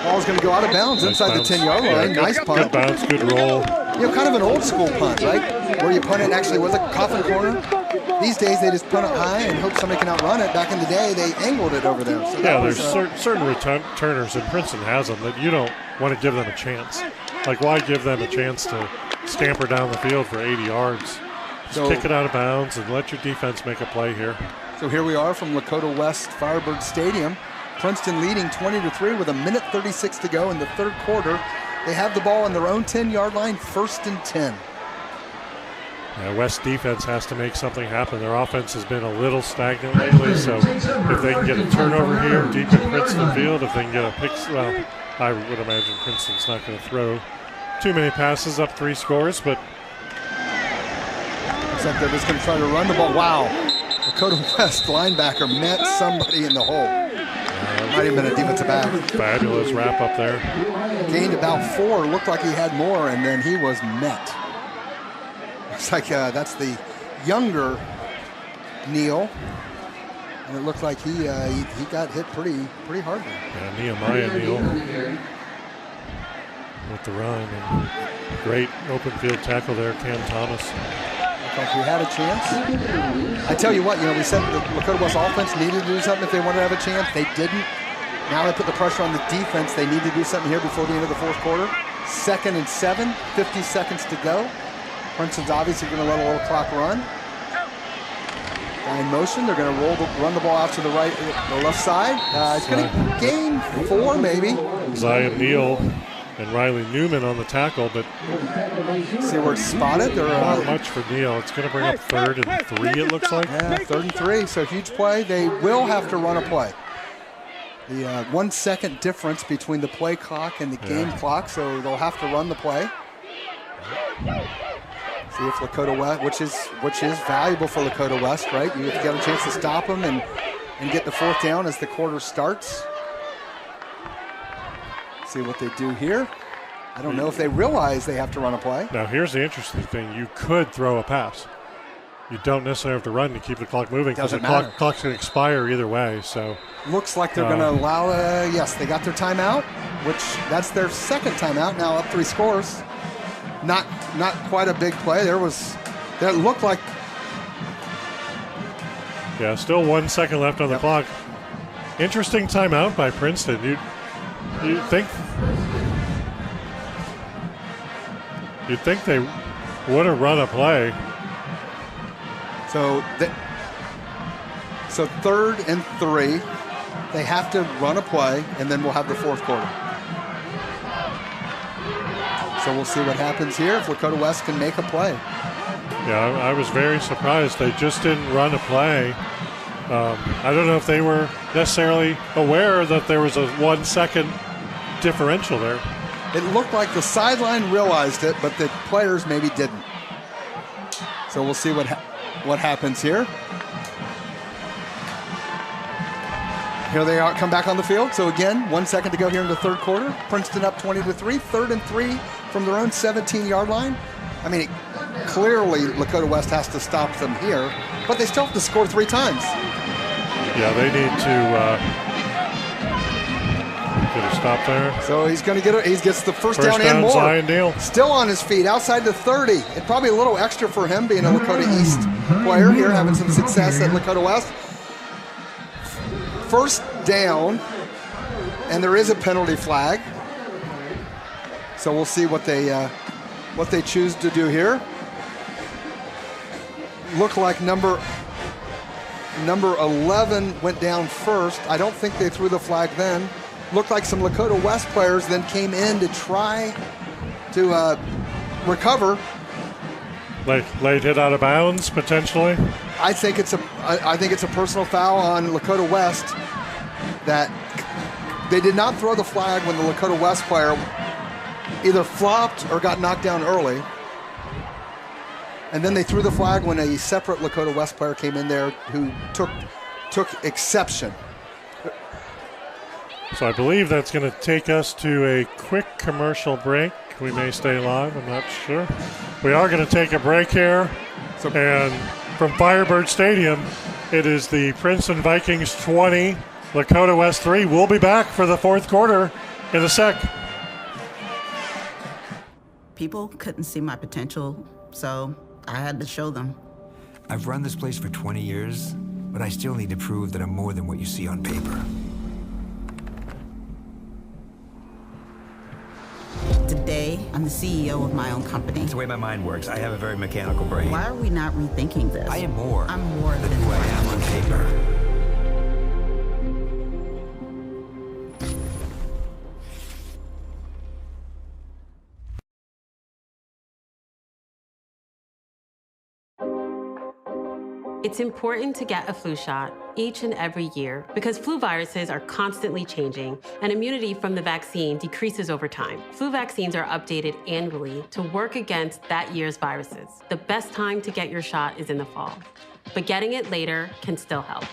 Ball's going to go out of bounds inside the 10-yard line. Yeah, nice punt. Good bounce, good roll. Kind of an old school punt, right? Where you punt it actually with a coffin corner. These days they just punt it high and hope somebody can outrun it. Back in the day, they angled it over there. So yeah, there's certain returners, and Princeton has them, that you don't want to give them a chance. Like, why give them a chance to scamper down the field for 80 yards? Just kick it out of bounds and let your defense make a play here. So here we are from Lakota West Firebird Stadium. Princeton leading 20-3 with 1:36 to go in the 3rd quarter. They have the ball on their own 10-yard line, 1st and 10. Yeah, West defense has to make something happen. Their offense has been a little stagnant lately, so if they can get a turnover here deep in Princeton field, if they can get a pick, well, I would imagine Princeton's not going to throw too many passes up 3 scores, but looks like they're just going to try to run the ball. Wow. Lakota West linebacker met somebody in the hole. Might have been a defensive back. Fabulous wrap up there. Gained about 4. Looked like he had more, and then he was met. Looks like that's the younger Neal, and it looked like he got hit pretty hard there. Yeah, Nehemiah Neal with the run, and great open field tackle there, Cam Thomas. Looked like we had a chance. I tell you what, we said the Lakota West offense needed to do something if they wanted to have a chance. They didn't. Now they put the pressure on the defense. They need to do something here before the end of the 4th quarter. 2nd and 7, 50 seconds to go. Princeton's obviously going to let a little clock run. Guy in motion. They're going to run the ball out to the right, the left side. It's going to gain 4 maybe. Zion Neal and Riley Newman on the tackle, but see where it's spotted. Not much for Neal. It's going to bring up 3rd and 3. It looks like. Yeah, 3rd and 3. So huge play. They will have to run a play. The 1 second difference between the play clock and the game clock, so they'll have to run the play. See if Lakota West, which is valuable for Lakota West, right? You get a chance to stop them and get the fourth down as the quarter starts. See what they do here. I don't know if they realize they have to run a play. Now, here's the interesting thing. You could throw a pass. You don't necessarily have to run to keep the clock moving because the clock's going to expire either way. So looks like they're going to allow, yes, they got their timeout, which that's their second timeout, now up 3 scores. Not quite a big play. That looked like. Yeah, still 1 second left on the clock. Interesting timeout by Princeton. You'd think they would have run a play. So 3rd and 3. They have to run a play, and then we'll have the fourth quarter. So we'll see what happens here if Lakota West can make a play. Yeah, I was very surprised. They just didn't run a play. I don't know if they were necessarily aware that there was a 1 second differential there. It looked like the sideline realized it, but the players maybe didn't. So we'll see what happens here. Here they are, come back on the field. So again, 1 second to go here in the third quarter. Princeton up 20-3, 3rd and 3 from their own 17-yard line. I mean, clearly Lakota West has to stop them here, but they still have to score 3 times. Yeah, they need to get a stop there. So he's going to get he gets the first down and more. Zion Deal. Still on his feet, outside the 30. It probably a little extra for him being a Lakota East player here, having some success at Lakota West. First down, and there is a penalty flag. So we'll see what they choose to do here. Look like number 11 went down first. I don't think they threw the flag then. Looked like some Lakota West players then came in to try to recover. Late hit out of bounds potentially. I think it's a personal foul on Lakota West that they did not throw the flag when the Lakota West player either flopped or got knocked down early. And then they threw the flag when a separate Lakota West player came in there who took exception. So I believe that's going to take us to a quick commercial break. We may stay live, I'm not sure. We are going to take a break here. And from Firebird Stadium, it is the Princeton Vikings 20, Lakota West 3. We'll be back for the fourth quarter in a sec. People couldn't see my potential, so I had to show them. I've run this place for 20 years, but I still need to prove that I'm more than what you see on paper. Today, I'm the CEO of my own company. It's the way my mind works. I have a very mechanical brain. Why are we not rethinking this? I am more. I'm more than who I am on paper. It's important to get a flu shot each and every year because flu viruses are constantly changing and immunity from the vaccine decreases over time. Flu vaccines are updated annually to work against that year's viruses. The best time to get your shot is in the fall, but getting it later can still help.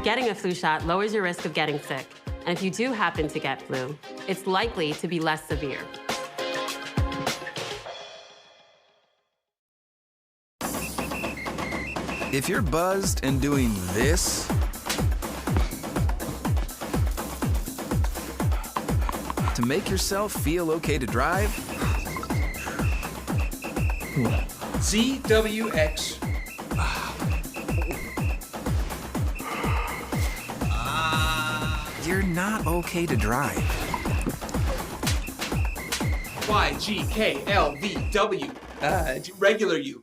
Getting a flu shot lowers your risk of getting sick, and if you do happen to get flu, it's likely to be less severe. If you're buzzed and doing this, to make yourself feel okay to drive, ZWX. You're not okay to drive. YGKLVW. Regular you.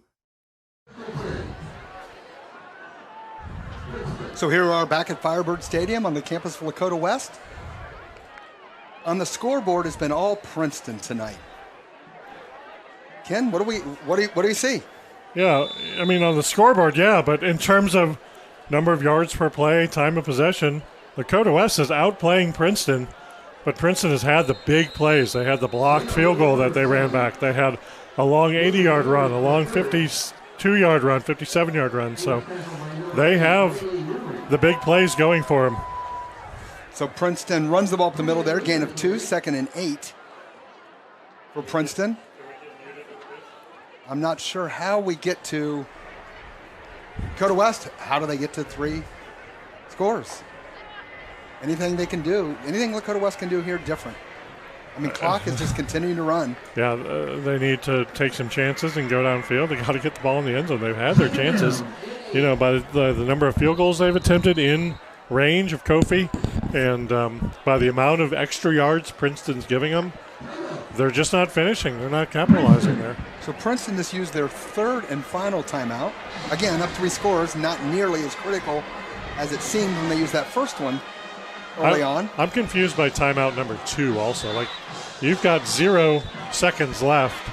So here we are back at Firebird Stadium on the campus of Lakota West. On the scoreboard has been all Princeton tonight. Ken, what do you see? Yeah, I mean on the scoreboard, yeah, but in terms of number of yards per play, time of possession, Lakota West is outplaying Princeton, but Princeton has had the big plays. They had the blocked field goal that they ran back. They had a long 80-yard run, a long 52-yard run, 57-yard run. So they have the big plays going for them. So Princeton runs the ball up the middle there, gain of 2, 2nd and 8 for Princeton. I'm not sure how we get to Lakota West. How do they get to 3 scores? Anything they can do, anything Lakota West can do here different. I mean, clock is just continuing to run. Yeah, they need to take some chances and go downfield. They got to get the ball in the end zone. They've had their chances, by the number of field goals they've attempted in range of Kofi, and by the amount of extra yards Princeton's giving them, they're just not finishing. They're not capitalizing there. So Princeton just used their 3rd and final timeout. Again, up 3 scores, not nearly as critical as it seemed when they used that first one early on. I'm confused by timeout number 2 also. Like, you've got 0 seconds left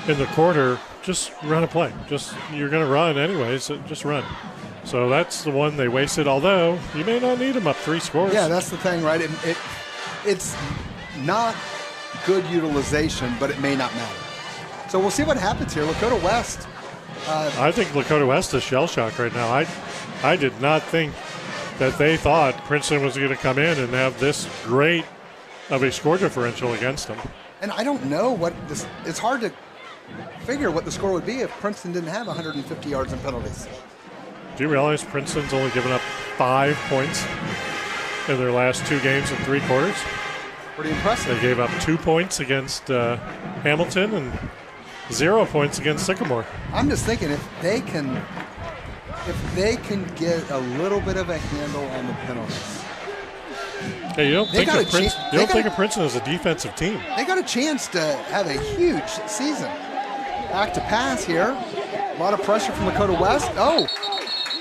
in the quarter. Just run a play. You're going to run anyways, so just run. So that's the one they wasted, although you may not need them up 3 scores. Yeah, that's the thing, right? It's not good utilization, but it may not matter. So we'll see what happens here. Lakota West. I think Lakota West is shell-shocked right now. I did not think that they thought Princeton was going to come in and have this great of a score differential against them. And I don't know what this. It's hard to figure what the score would be if Princeton didn't have 150 yards in penalties. Do you realize Princeton's only given up 5 points in their last 2 games in 3 quarters? Pretty impressive. They gave up 2 points against Hamilton and 0 points against Sycamore. I'm just thinking if they can get a little bit of a handle on the penalties. Hey, you don't think of Princeton as a defensive team. They got a chance to have a huge season. Back to pass here. A lot of pressure from Lakota West. Oh,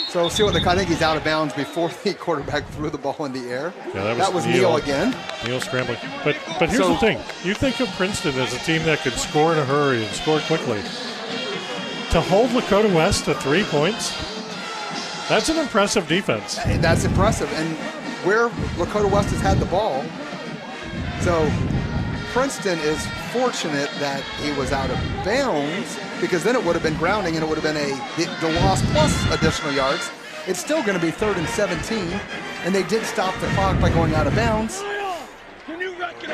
so see what I think he's out of bounds before the quarterback threw the ball in the air. Yeah, that was Neal again. Neal scrambling. But here's the thing. You think of Princeton as a team that could score in a hurry and score quickly. To hold Lakota West to 3 points, that's an impressive defense. That's impressive. And where Lakota West has had the ball, so Princeton is fortunate that he was out of bounds, because then it would have been grounding and it would have been the loss plus additional yards. It's still going to be 3rd and 17, and they did stop the clock by going out of bounds.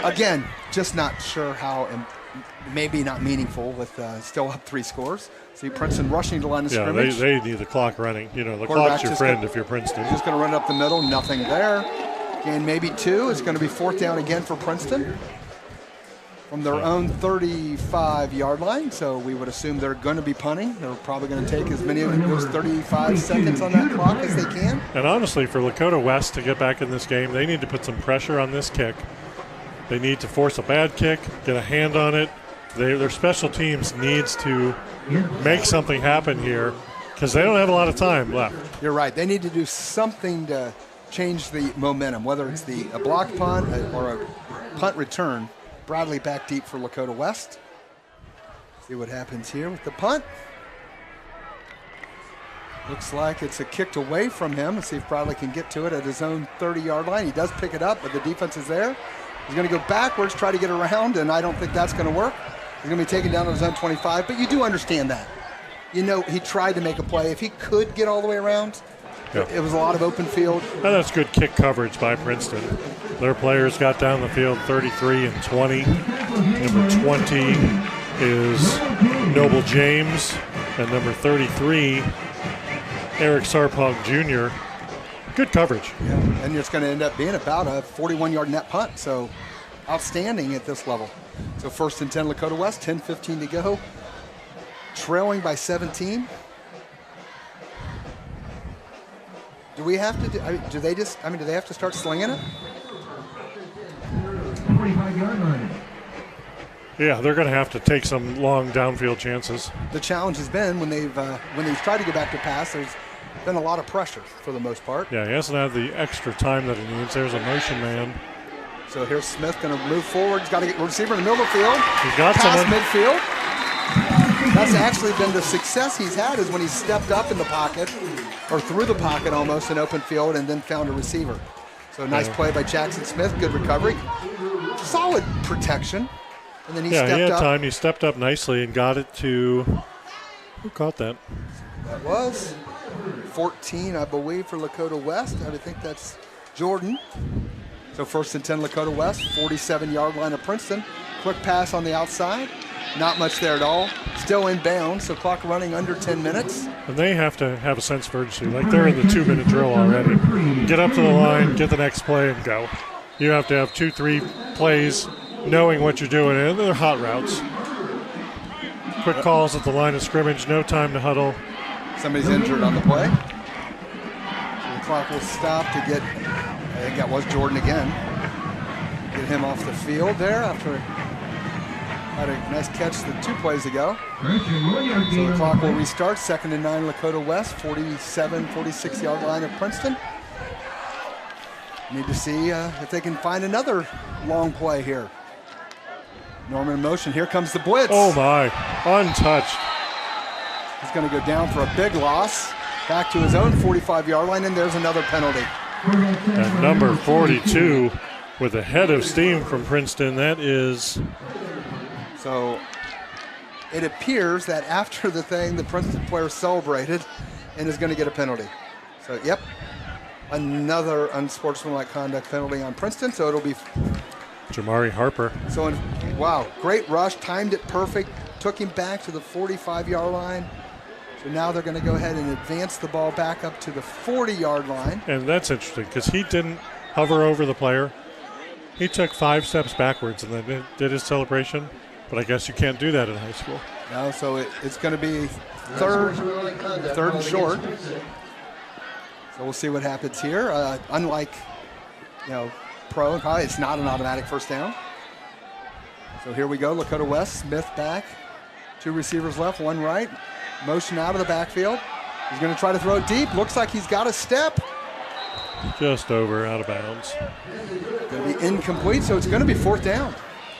Again, just not sure how, and maybe not meaningful with still up 3 scores. See Princeton rushing to line of scrimmage. They need the clock running. The clock's your friend if you're Princeton. Just going to run up the middle, nothing there. And maybe 2. It's going to be 4th down again for Princeton from their own 35-yard line. So we would assume they're going to be punting. They're probably going to take as many of those 35 seconds on that clock as they can. And honestly, for Lakota West to get back in this game, they need to put some pressure on this kick. They need to force a bad kick, get a hand on it. Their special teams needs to make something happen here because they don't have a lot of time left. You're right. They need to do something to change the momentum, whether it's a block punt or a punt return. Bradley back deep for Lakota West. See what happens here with the punt. Looks like it's a kicked away from him. Let's see if Bradley can get to it at his own 30-yard line. He does pick it up, but the defense is there. He's going to go backwards, try to get around, and I don't think that's going to work. He's going to be taken down to his own 25, but you do understand that. He tried to make a play. If he could get all the way around, it was a lot of open field. And that's good kick coverage by Princeton. Their players got down the field 33 and 20. Number 20 is Noble James, and number 33, Eric Sarpong Jr. Good coverage. Yeah, and it's going to end up being about a 41-yard net punt, so outstanding at this level. So 1st and 10 Lakota West, 10:15 to go. Trailing by 17. Do we have to do they have to start slinging it? 45-yard line. Yeah, they're going to have to take some long downfield chances. The challenge has been when they've tried to go back to pass, there's been a lot of pressure for the most part. Yeah, he hasn't had the extra time that he needs. There's a motion man. So here's Smith going to move forward. He's got to get receiver in the middle of the field. He's got pass someone. Midfield. That's actually been the success he's had, is when he stepped up in the pocket or through the pocket almost in open field and then found a receiver. So nice play by Jackson Smith. Good recovery. Solid protection. And then he he stepped had up. time. He stepped up nicely and got it to, who caught that? That was 14, I believe, for Lakota West. I would think that's Jordan. So 1st and 10 Lakota West, 47-yard line of Princeton. Quick pass on the outside. Not much there at all. Still in bounds, so clock running under 10 minutes. And they have to have a sense of urgency. Like they're in the 2-minute drill already. Get up to the line, get the next play, and go. You have to have 2-3 plays knowing what you're doing, and they're hot routes. Quick calls at the line of scrimmage, no time to huddle. Somebody's injured on the play. So the clock will stop to get, I think that was Jordan again. Get him off the field there after had a nice catch 2 plays ago. So the clock will restart. 2nd and 9 Lakota West, 46-yard line of Princeton. Need to see if they can find another long play here. Norman in motion. Here comes the blitz. Oh my, untouched. He's going to go down for a big loss. Back to his own 45-yard line, and there's another penalty. And number 42 with a head of steam from Princeton. That is. So it appears that after the thing, the Princeton player celebrated and is going to get a penalty. So, yep, another unsportsmanlike conduct penalty on Princeton. So it'll be Jamari Harper. So, wow, great rush, timed it perfect, took him back to the 45-yard line. So now they're going to go ahead and advance the ball back up to the 40-yard line. And that's interesting because he didn't hover over the player. He took 5 steps backwards and then did his celebration. But I guess you can't do that in high school. No, so it's going to be third and short. So we'll see what happens here. Unlike, pro and college, it's not an automatic first down. So here we go, Lakota West, Smith back. 2 receivers left, 1 right. Motion out of the backfield. He's going to try to throw it deep. Looks like he's got a step. Just over, out of bounds. Going to be incomplete, so it's going to be 4th down.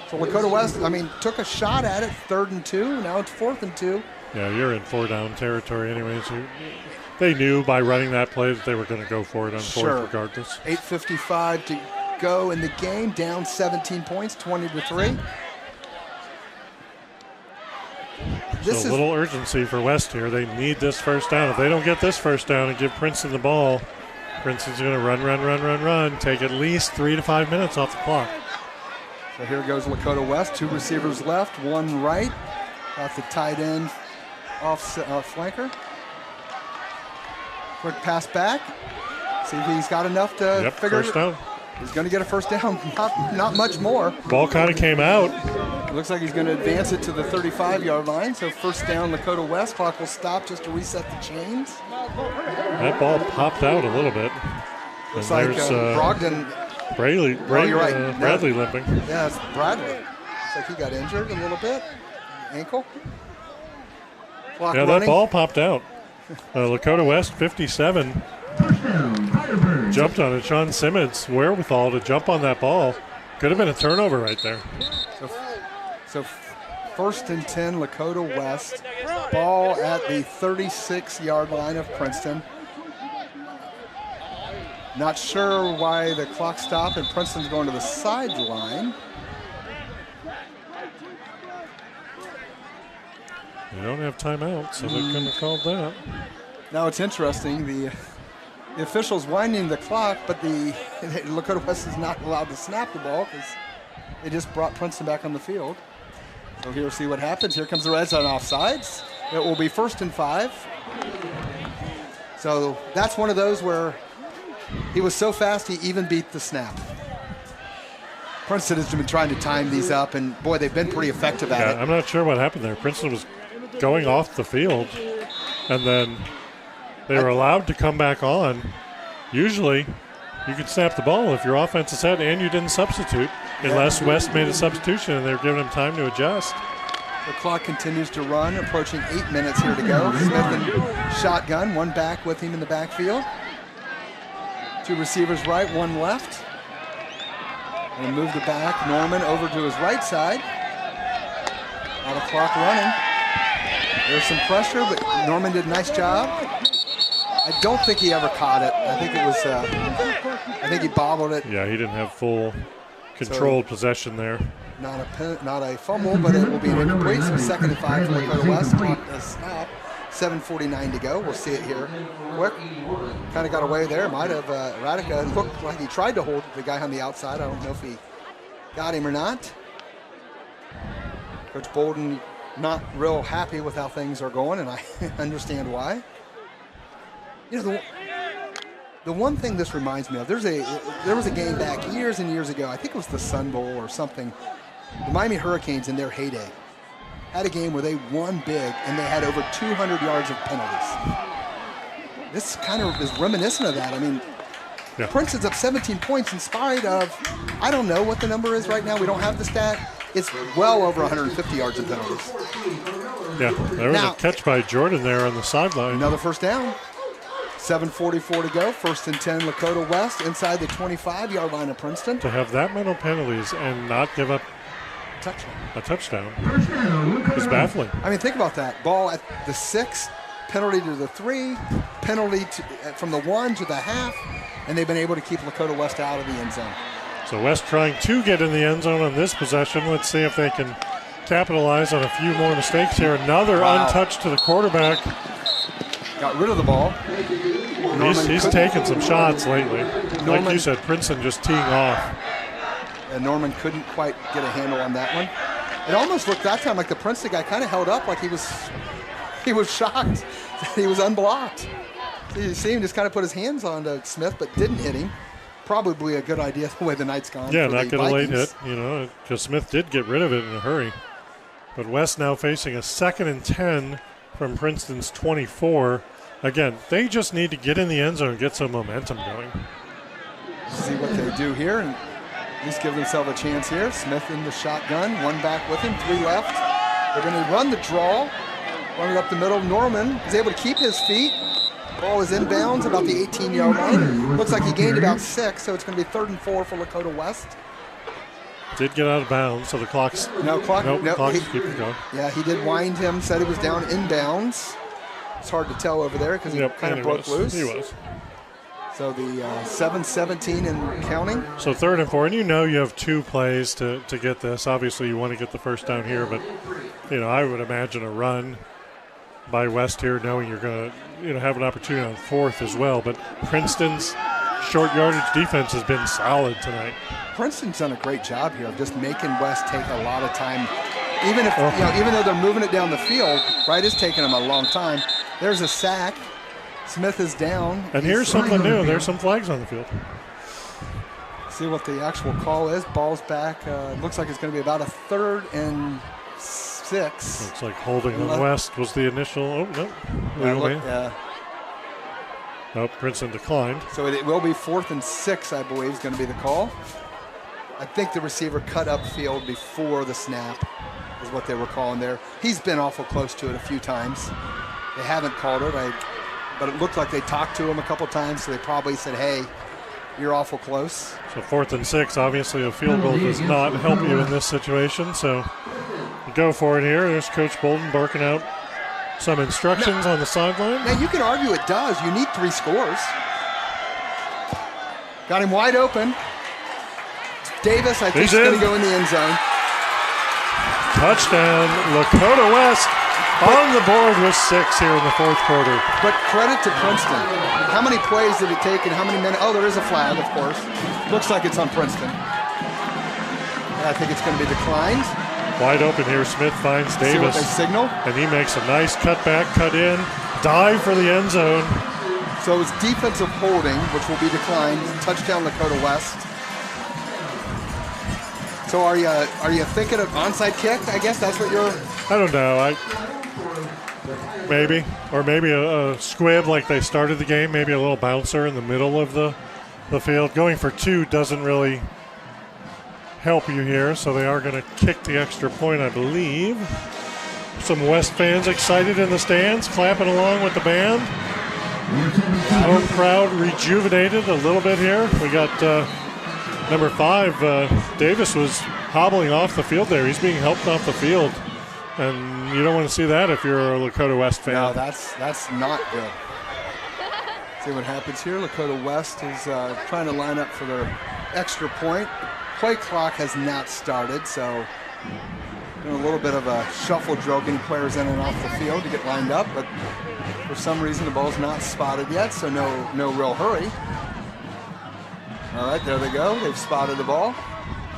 So Lakota West, took a shot at it, 3rd and 2. Now it's 4th and 2. Yeah, you're in 4-down territory anyways. They knew by running that play that they were going to go for it on 4th regardless. 8:55 to go in the game, down 17 points, 20-3. So a little urgency for West here. They need this first down. If they don't get this first down and give Princeton the ball, Princeton's going to run, take at least 3 to 5 minutes off the clock. So here goes Lakota West. 2 receivers left, 1 right. Got the tight end off flanker. Quick pass back. See if he's got enough to figure first down. He's going to get a first down, not much more. Ball kind of came out. It looks like he's going to advance it to the 35-yard line. So first down, Lakota West. Clock will stop just to reset the chains. That ball popped out a little bit. Looks like Brogdon. You're right. Bradley limping. Yeah, it's Bradley. Looks like he got injured a little bit. Ankle. Clock running. That ball popped out. Lakota West 57. Jumped on it. Sean Simmons' wherewithal to jump on that ball. Could have been a turnover right there. So 1st and 10, Lakota West. Ball at the 36-yard line of Princeton. Not sure why the clock stopped and Princeton's going to the sideline. They don't have timeout, so they couldn't have called that. Now it's interesting. The official's winding the clock, but the Lakota West is not allowed to snap the ball because they just brought Princeton back on the field. So here, we'll see what happens. Here comes the red zone offsides. It will be 1st and 5. So that's one of those where he was so fast he even beat the snap. Princeton has been trying to time these up, and boy, they've been pretty effective at it. I'm not sure what happened there. Princeton was going off the field, and then they were allowed to come back on. Usually, you could snap the ball if your offense is set and you didn't substitute, unless West made a substitution and they were giving him time to adjust. The clock continues to run, approaching 8 minutes here to go. Smith in shotgun, 1 back with him in the backfield. 2 receivers right, 1 left. And move the back, Norman over to his right side. Out of clock running. There's some pressure, but Norman did a nice job. I don't think he ever caught it. I think it was, I think he bobbled it. Yeah, he didn't have full controlled possession there. Not a fumble, but it will be an incomplete. So 2nd and 5 for Lakota West. Clock does snap. 7:49 to go. We'll see it here quick. Kind of got away there. Might have Radica looked like he tried to hold the guy on the outside. I don't know if he got him or not. Coach Bolden not real happy with how things are going, and I understand why. You know, the one thing this reminds me of, there was a game back years and years ago. I think it was the Sun Bowl or something. The Miami Hurricanes in their heyday had a game where they won big and they had over 200 yards of penalties. This kind of is reminiscent of that. I mean, Princeton's up 17 points in spite of, I don't know what the number is right now. We don't have the stat. It's well over 150 yards of penalties. Yeah, there was a catch by Jordan there on the sideline. Another first down. 7:44 to go. 1st and 10, Lakota West inside the 25-yard line of Princeton. To have that many penalties and not give up a touchdown is baffling. I mean, think about that. Ball at the 6, penalty to the 3, penalty from the 1 to the half, and they've been able to keep Lakota West out of the end zone. So West trying to get in the end zone on this possession. Let's see if they can capitalize on a few more mistakes here. Another untouched to the quarterback. Got rid of the ball. He's taken some shots lately. Like you said, Princeton just teeing off. And Norman couldn't quite get a handle on that one. It almost looked that time like the Princeton guy kind of held up like he was shocked that he was unblocked. So you see him just kind of put his hands on to Smith but didn't hit him. Probably a good idea the way the night's gone. Yeah, not get a late hit, because Smith did get rid of it in a hurry. But West now facing a 2nd and 10 from Princeton's 24. Again, they just need to get in the end zone and get some momentum going. See what they do here and at least give themselves a chance here. Smith in the shotgun, 1 back with him, 3 left. They're going to run the draw, run it up the middle. Norman is able to keep his feet. Ball is inbounds about the 18-yard line. Looks like he gained about 6, so it's going to be 3rd and 4 for Lakota West. Did get out of bounds, so the clock's... clock's keeping going. Yeah, he did wind him, said he was down inbounds. It's hard to tell over there because he kind of broke loose. He was. So the 7:17 and counting. So 3rd and 4, and you have 2 plays to get this. Obviously, you want to get the first down here, but I would imagine a run by West here, knowing you're going to have an opportunity on 4th as well. But Princeton's short yardage defense has been solid tonight. Princeton's done a great job here of just making West take a lot of time. Even if even though they're moving it down the field, right, it's taking them a long time. There's a sack. Smith is down. And here's something new. There's some flags on the field. See what the actual call is. Ball's back. Looks like it's going to be about a 3rd and 6. Looks like holding on West was the initial. Oh, no. Nope, Princeton declined. So it will be 4th and 6, I believe, is going to be the call. I think the receiver cut upfield before the snap is what they were calling there. He's been awful close to it a few times. They haven't called it, but it looked like they talked to him a couple times, so they probably said, hey, you're awful close. So 4th and 6, obviously a field goal does not help you in this situation, so go for it here. There's Coach Bolden barking out some instructions on the sideline. Now, you can argue it does. You need 3 scores. Got him wide open. Davis, I think, is going to go in the end zone. Touchdown, Lakota West on the board with 6 here in the 4th quarter. But credit to Princeton. How many plays did it take and how many minutes? Oh, there is a flag, of course. Looks like it's on Princeton. I think it's going to be declined. Wide open here. Smith finds Davis. See what they signal? And he makes a nice cutback, cut in, dive for the end zone. So it's defensive holding, which will be declined. Touchdown Lakota West. So are you thinking of onside kick? I guess that's what you're... I don't know. Maybe. Or maybe a squib like they started the game. Maybe a little bouncer in the middle of the field. Going for 2 doesn't really help you here. So they are going to kick the extra point, I believe. Some West fans excited in the stands, clapping along with the band. Home crowd rejuvenated a little bit here. We got... number 5, Davis was hobbling off the field there. He's being helped off the field. And you don't want to see that if you're a Lakota West fan. No, that's not good. See what happens here. Lakota West is trying to line up for their extra point. play clock has not started, so doing a little bit of a shuffle drill, getting players in and off the field to get lined up, but for some reason the ball's not spotted yet, so no real hurry. All right, there they go. They've spotted the ball,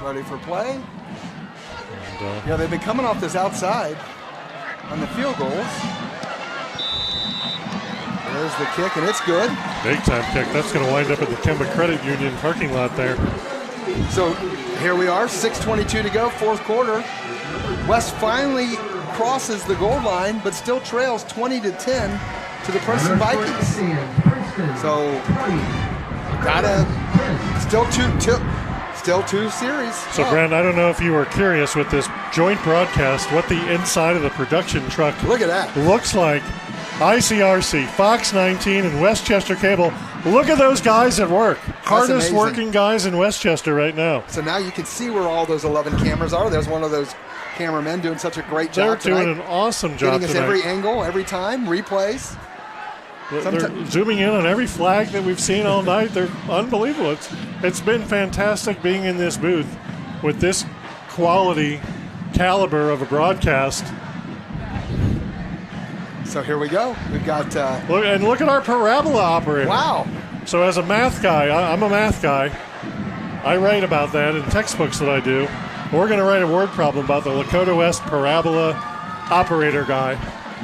ready for play. And, yeah, they've been coming off this outside on the field goals. There's the kick, and it's good. Big time kick. That's going to wind up at the Kemba Credit Union parking lot there. So here we are, 6:22 to go, fourth quarter. West finally crosses the goal line, but still trails 20-10 to the Princeton Vikings. So still two series. So Brent, I don't know if you were curious with this joint broadcast what the inside of the production truck look at that looks like. ICRC, Fox 19, and Westchester Cable. Look at those guys at work. Hardest working guys in Westchester right now. So now you can see where all those 11 cameras are. There's one of those cameramen doing such a great job tonight. They're doing an awesome job getting us every angle, every time, replays. They're zooming in on every flag that we've seen all night. They're unbelievable. It's been fantastic being in this booth with this quality caliber of a broadcast. So here we go. We've got... look at our parabola operator. Wow. So as a math guy, I'm a math guy. I write about that in textbooks that I do. We're going to write a word problem about the Lakota West parabola operator guy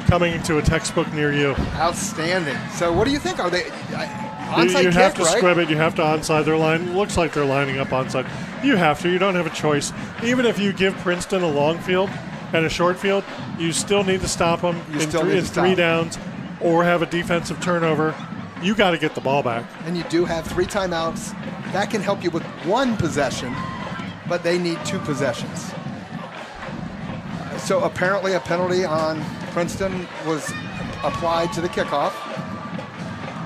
coming to a textbook near you. Outstanding. So what do you think? Are they onside you have kick, to right? scrib it. You have to onside their line. Looks like they're lining up onside. You have to. You don't have a choice. Even if you give Princeton a long field and a short field, you still need to stop them in three downs or have a defensive turnover. You got to get the ball back. And you do have 3 timeouts. That can help you with 1 possession, but they need 2 possessions. So apparently a penalty on Princeton was applied to the kickoff.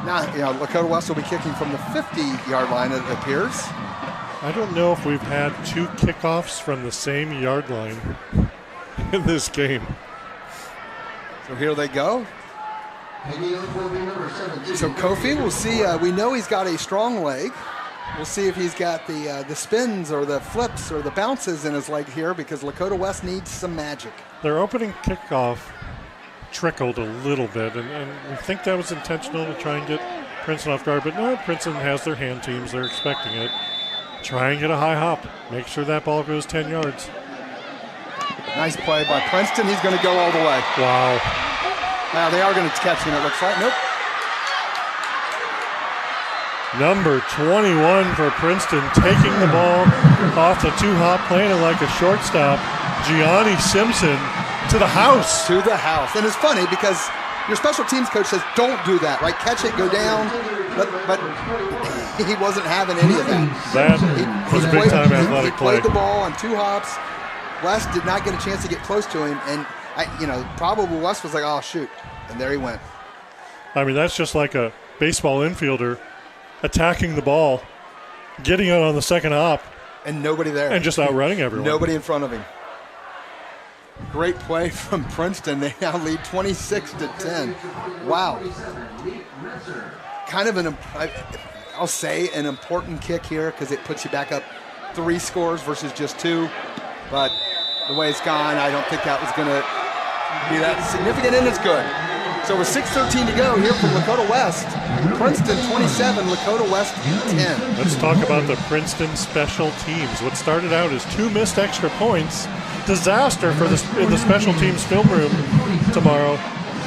Now, Lakota West will be kicking from the 50-yard line, it appears. I don't know if we've had 2 kickoffs from the same yard line in this game. So here they go. So Kofi, we'll see. We know he's got a strong leg. We'll see if he's got the spins or the flips or the bounces in his leg here, because Lakota West needs some magic. Their opening kickoff trickled a little bit, and we think that was intentional to try and get Princeton off guard. But no, Princeton has their hand teams. They're expecting it. Try and get a high hop. Make sure that ball goes 10 yards. Nice play by Princeton. He's going to go all the way. Wow. Now they are going to catch him, it looks like. Nope. Number 21 for Princeton, taking the ball off the 2-hop, playing it like a shortstop. Gianni Simpson to the house. To the house. And it's funny because your special teams coach says, don't do that, right? Catch it, go down. But he wasn't having any of that. That was big-time athletic play. He played the ball on 2 hops. West did not get a chance to get close to him. And, probably West was like, oh, shoot. And there he went. I mean, that's just like a baseball infielder attacking the ball, getting it on the second hop. And nobody there. And just outrunning everyone. Nobody in front of him. Great play from Princeton. They now lead 26-10. Wow. Kind of I'll say an important kick here because it puts you back up 3 scores versus just 2. But the way it's gone, I don't think that was going to be that significant, and it's good. So with 6:13 to go here from Lakota West, Princeton 27, Lakota West 10. Let's talk about the Princeton special teams. What started out as 2 missed extra points, disaster in the special teams film room tomorrow,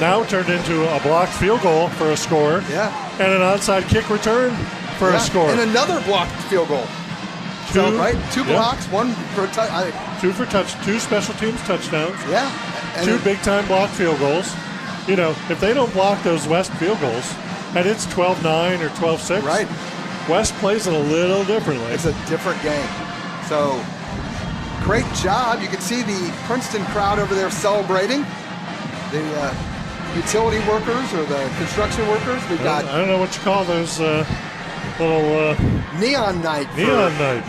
now turned into a blocked field goal for a score, and an onside kick return for a score. And another blocked field goal. 2 blocks, 1 for a touchdown. 2 for 2 special teams touchdowns. Yeah. And 2 big-time blocked field goals. If they don't block those West field goals, and it's 12-9 or 12-6, right? West plays it a little differently. It's a different game. So, great job. You can see the Princeton crowd over there celebrating. The utility workers or the construction workers. We've got... I don't know what you call those little... Neon Night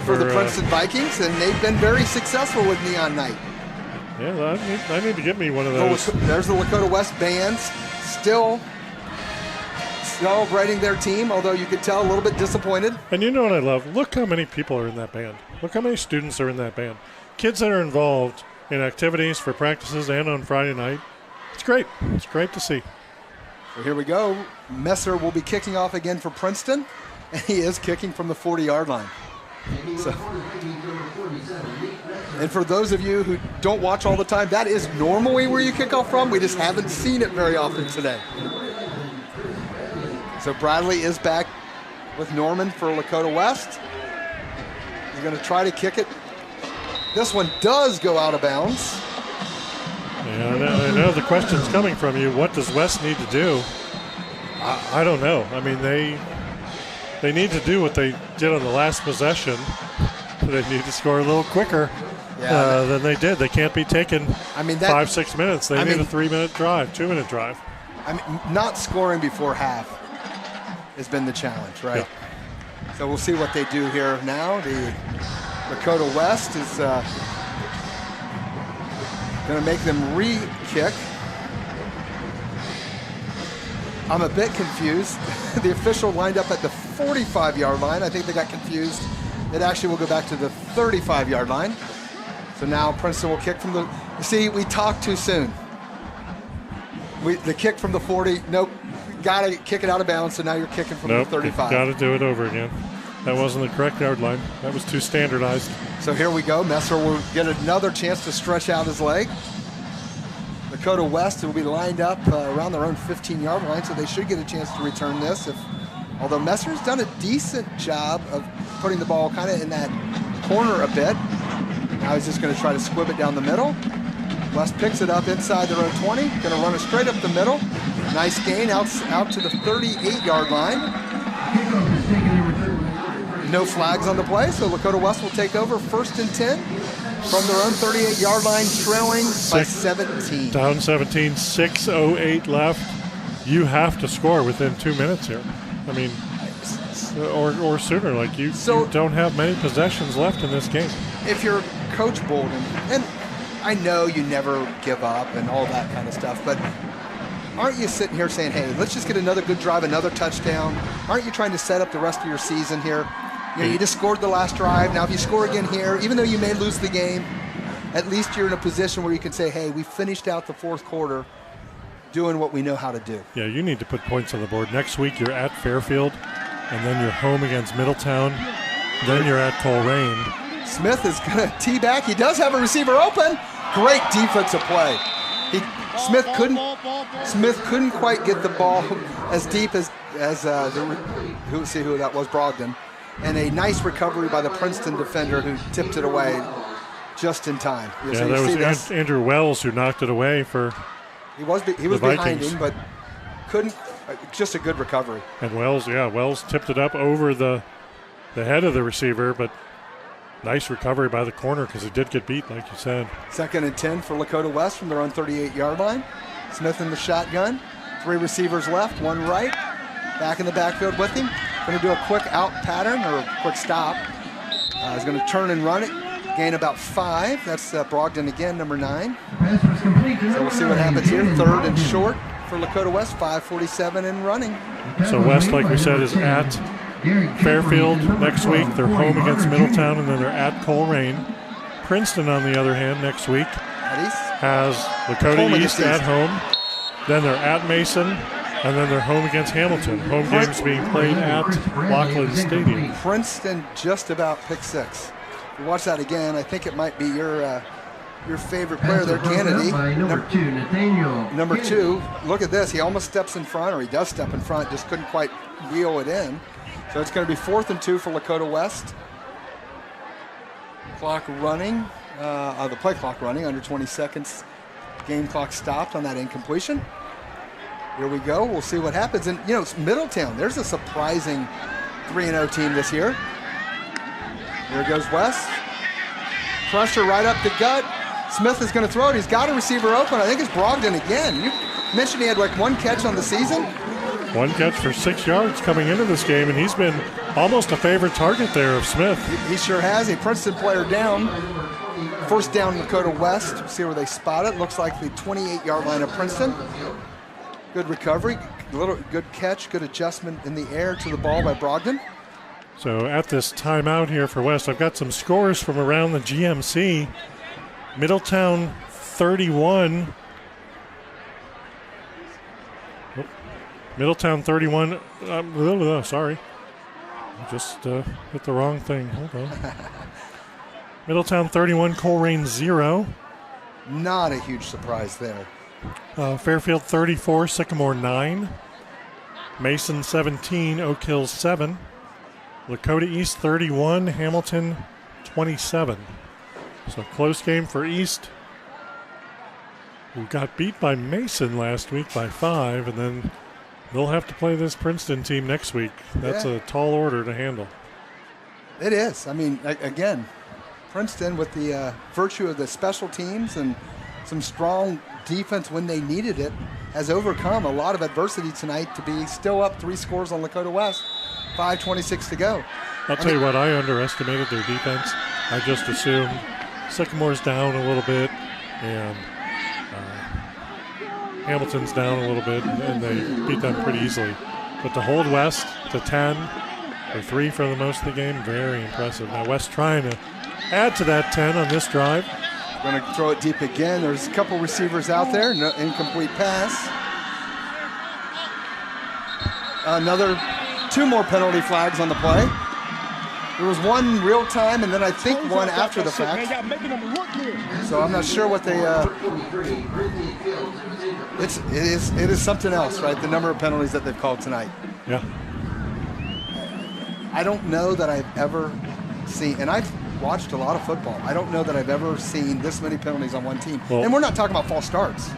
for the Princeton Vikings, and they've been very successful with Neon Night. Yeah, I need to get me one of those. There's the Lakota West band still celebrating their team, although you could tell a little bit disappointed. And you know what I love? Look how many people are in that band. Look how many students are in that band. Kids that are involved in activities for practices and on Friday night. It's great. It's great to see. So here we go. Messer will be kicking off again for Princeton, and he is kicking from the 40-yard line. So, and for those of you who don't watch all the time, that is normally where you kick off from. We just haven't seen it very often today. So Bradley is back with Norman for Lakota West. He's going to try to kick it. This one does go out of bounds. Yeah, I know the question's coming from you. What does West need to do? I don't know. I mean, they need to do what they did on the last possession. They need to score a little quicker than they did. They can't be taking 5-6 minutes. They need a 3-minute drive, 2-minute drive. I mean, not scoring before half has been the challenge, right? Yeah. So we'll see what they do here now. The Lakota West is going to make them re-kick. I'm a bit confused. The official lined up at the 45-yard line. I think they got confused. It actually will go back to the 35-yard line. So now Princeton will kick from the... You see, we talked too soon. The kick from the 40, nope. Got to kick it out of bounds, so now you're kicking from the 35. Got to do it over again. That wasn't the correct yard line. That was too standardized. So here we go. Messer will get another chance to stretch out his leg. Lakota West will be lined up around their own 15-yard line, so they should get a chance to return this. Although Messer's done a decent job of putting the ball kind of in that corner a bit. Now he's just going to try to squib it down the middle. West picks it up inside their own 20. Going to run it straight up the middle. Nice gain out to the 38-yard line. No flags on the play, so Lakota West will take over 1st and 10 from their own 38-yard line, trailing by 17. Down 17, 6:08 left. You have to score within 2 minutes here. I mean, or sooner. Like you don't have many possessions left in this game. If you're Coach Bolden, and I know you never give up and all that kind of stuff, but aren't you sitting here saying, hey, let's just get another good drive, another touchdown? Aren't you trying to set up the rest of your season here? You just scored the last drive. Now, if you score again here, even though you may lose the game, at least you're in a position where you can say, hey, we finished out the fourth quarter doing what we know how to do. Yeah, you need to put points on the board. Next week, you're at Fairfield, and then you're home against Middletown. Then you're at Coleraine. Smith is going to tee back. He does have a receiver open. Great defensive play. Smith couldn't quite get the ball as deep as who that was, Brogdon. And a nice recovery by the Princeton defender who tipped it away just in time. Yeah, that was Andrew Wells who knocked it away for He was behind him, but couldn't. Just a good recovery. And Wells tipped it up over the head of the receiver, but nice recovery by the corner because it did get beat, like you said. 2nd and 10 for Lakota West from their own 38-yard line. Smith in the shotgun. 3 receivers left, 1 right. Back in the backfield with him. Going to do a quick out pattern or a quick stop. He's going to turn and run it. Gain about 5. That's Brogdon again, number 9. So we'll see what happens here. 3rd and short for Lakota West. 5:47 and running. So West, like we said, is at Fairfield next week. They're home against Middletown, and then they're at Coleraine. Princeton, on the other hand, next week has Lakota East at home. Then they're at Mason, and then they're home against Hamilton. Home games being played at Lockland Stadium. Princeton just about pick 6. If you watch that again, I think it might be your favorite player there, Kennedy. Number 2. Look at this. He almost steps in front, or he does step in front, just couldn't quite wheel it in. So it's going to be 4th and 2 for Lakota West. Clock running, the play clock running, under 20 seconds. Game clock stopped on that incompletion. Here we go. We'll see what happens. And, Middletown, there's a surprising 3-0 team this year. Here goes West. Pressure right up the gut. Smith is going to throw it. He's got a receiver open. I think it's Brogdon again. You mentioned he had 1 catch on the season. 1 catch for 6 yards coming into this game, and he's been almost a favorite target there of Smith. He sure has. A Princeton player down. 1st down Lakota West. See where they spot it. Looks like the 28-yard line of Princeton. Good recovery. Good catch. Good adjustment in the air to the ball by Brogdon. So at this timeout here for West, I've got some scores from around the GMC. Middletown 31. Oh, Middletown 31. Sorry. I just hit the wrong thing. Hold on. Middletown 31, Coleraine 0. Not a huge surprise there. Fairfield 34, Sycamore 9. Mason 17, Oak Hill 7. Lakota East 31, Hamilton 27. So close game for East, who got beat by Mason last week by 5, and then they'll have to play this Princeton team next week. That's a tall order to handle. It is. I mean, again, Princeton with the virtue of the special teams and some strong defense when they needed it has overcome a lot of adversity tonight to be still up 3 scores on Lakota West, 5:26 to go. I'll tell you what, I underestimated their defense. I just assumed Sycamore's down a little bit, and Hamilton's down a little bit, and they beat them pretty easily. But to hold West to 10, or 3 for the most of the game, very impressive. Now West trying to add to that 10 on this drive. Going to throw it deep again. There's a couple receivers out there. No, incomplete pass. Another 2 more penalty flags on the play. There was one real time, and then I think one after the fact. So I'm not sure what they. It is something else, right? The number of penalties that they've called tonight. Yeah. I don't know that I've ever seen, and I've watched a lot of football. I don't know that I've ever seen this many penalties on one team. Well, and we're not talking about false starts,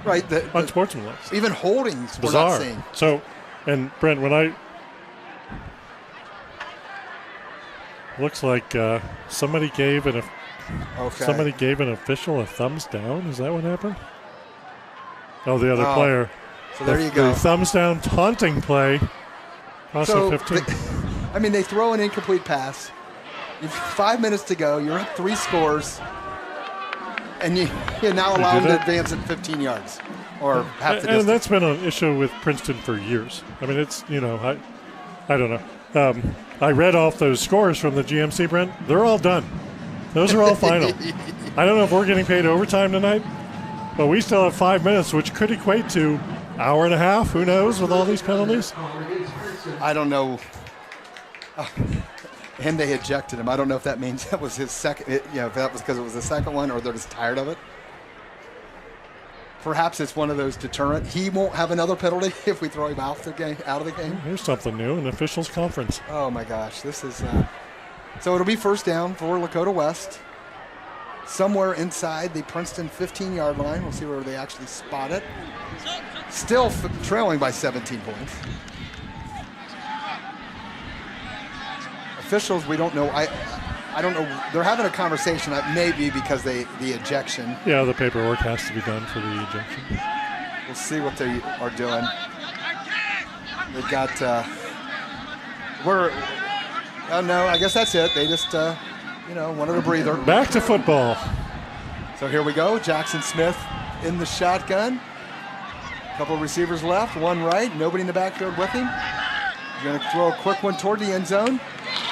right? Unsportsmanlike. Even holdings bizarre. We're not seeing. So, and Brent, when I looks like somebody gave an official a thumbs down. Is that what happened? Oh, the other player. So there you go. The thumbs down taunting play. Also 15. They throw an incomplete pass. You've 5 minutes to go. You're up 3 scores, and you now allow them to advance at 15 yards or half the distance. And that's been an issue with Princeton for years. I mean, it's I don't know. I read off those scores from the GMC, Brent. They're all done. Those are all final. I don't know if we're getting paid overtime tonight, but we still have 5 minutes, which could equate to hour and a half. Who knows with all these penalties? I don't know. And they ejected him. I don't know if that means that was his second. If that was because it was the second one, or they're just tired of it. Perhaps it's one of those deterrent. He won't have another penalty if we throw him out of the game. Here's something new, an officials conference. Oh my gosh, this is. So it'll be first down for Lakota West, somewhere inside the Princeton 15-yard line. We'll see where they actually spot it. Still trailing by 17 points. Officials, we don't know. I don't know. They're having a conversation. Maybe because the ejection. Yeah, the paperwork has to be done for the ejection. We'll see what they are doing. They got. No, I guess that's it. They just, wanted a breather. Back to football. So here we go. Jackson Smith in the shotgun. A couple of receivers left, one right. Nobody in the backfield with him. He's going to throw a quick one toward the end zone.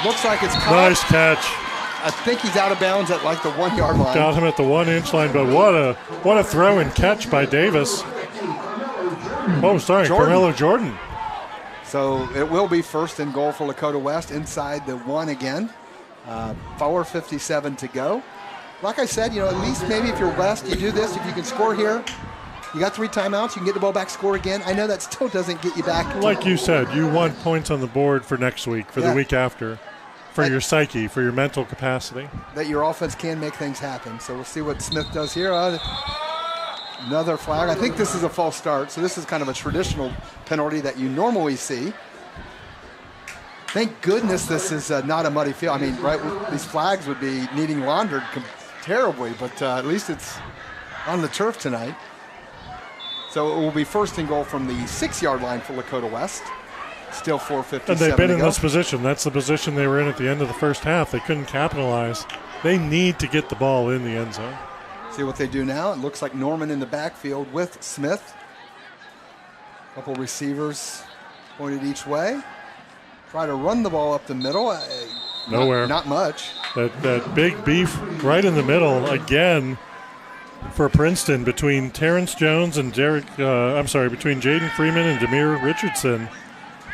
Looks like it's caught. Nice catch. I think he's out of bounds at like the 1 yard line. Got him at the 1 inch line, but what a throw and catch by Davis. Oh, sorry, Carmelo Jordan. So it will be first and goal for Lakota West inside the 1 again. 4:57 to go. Like I said, at least maybe if you're West, you do this. If you can score here, you got 3 timeouts. You can get the ball back, score again. I know that still doesn't get you back. Like you said, you want points on the board for next week, for the week after, for your psyche, for your mental capacity. That your offense can make things happen. So we'll see what Smith does here. Another flag. I think this is a false start. So this is kind of a traditional penalty that you normally see. Thank goodness this is not a muddy field. I mean, right, these flags would be needing laundered terribly, but at least it's on the turf tonight. So it will be first and goal from the 6 yard line for Lakota West. Still 4:57 And they've been in this position. That's the position they were in at the end of the first half. They couldn't capitalize. They need to get the ball in the end zone. See what they do now. It looks like Norman in the backfield with Smith. A couple receivers pointed each way. Try to run the ball up the middle. Nowhere. Not much. That big beef right in the middle again for Princeton between Terrence Jones and between Jaden Freeman and Demir Richardson.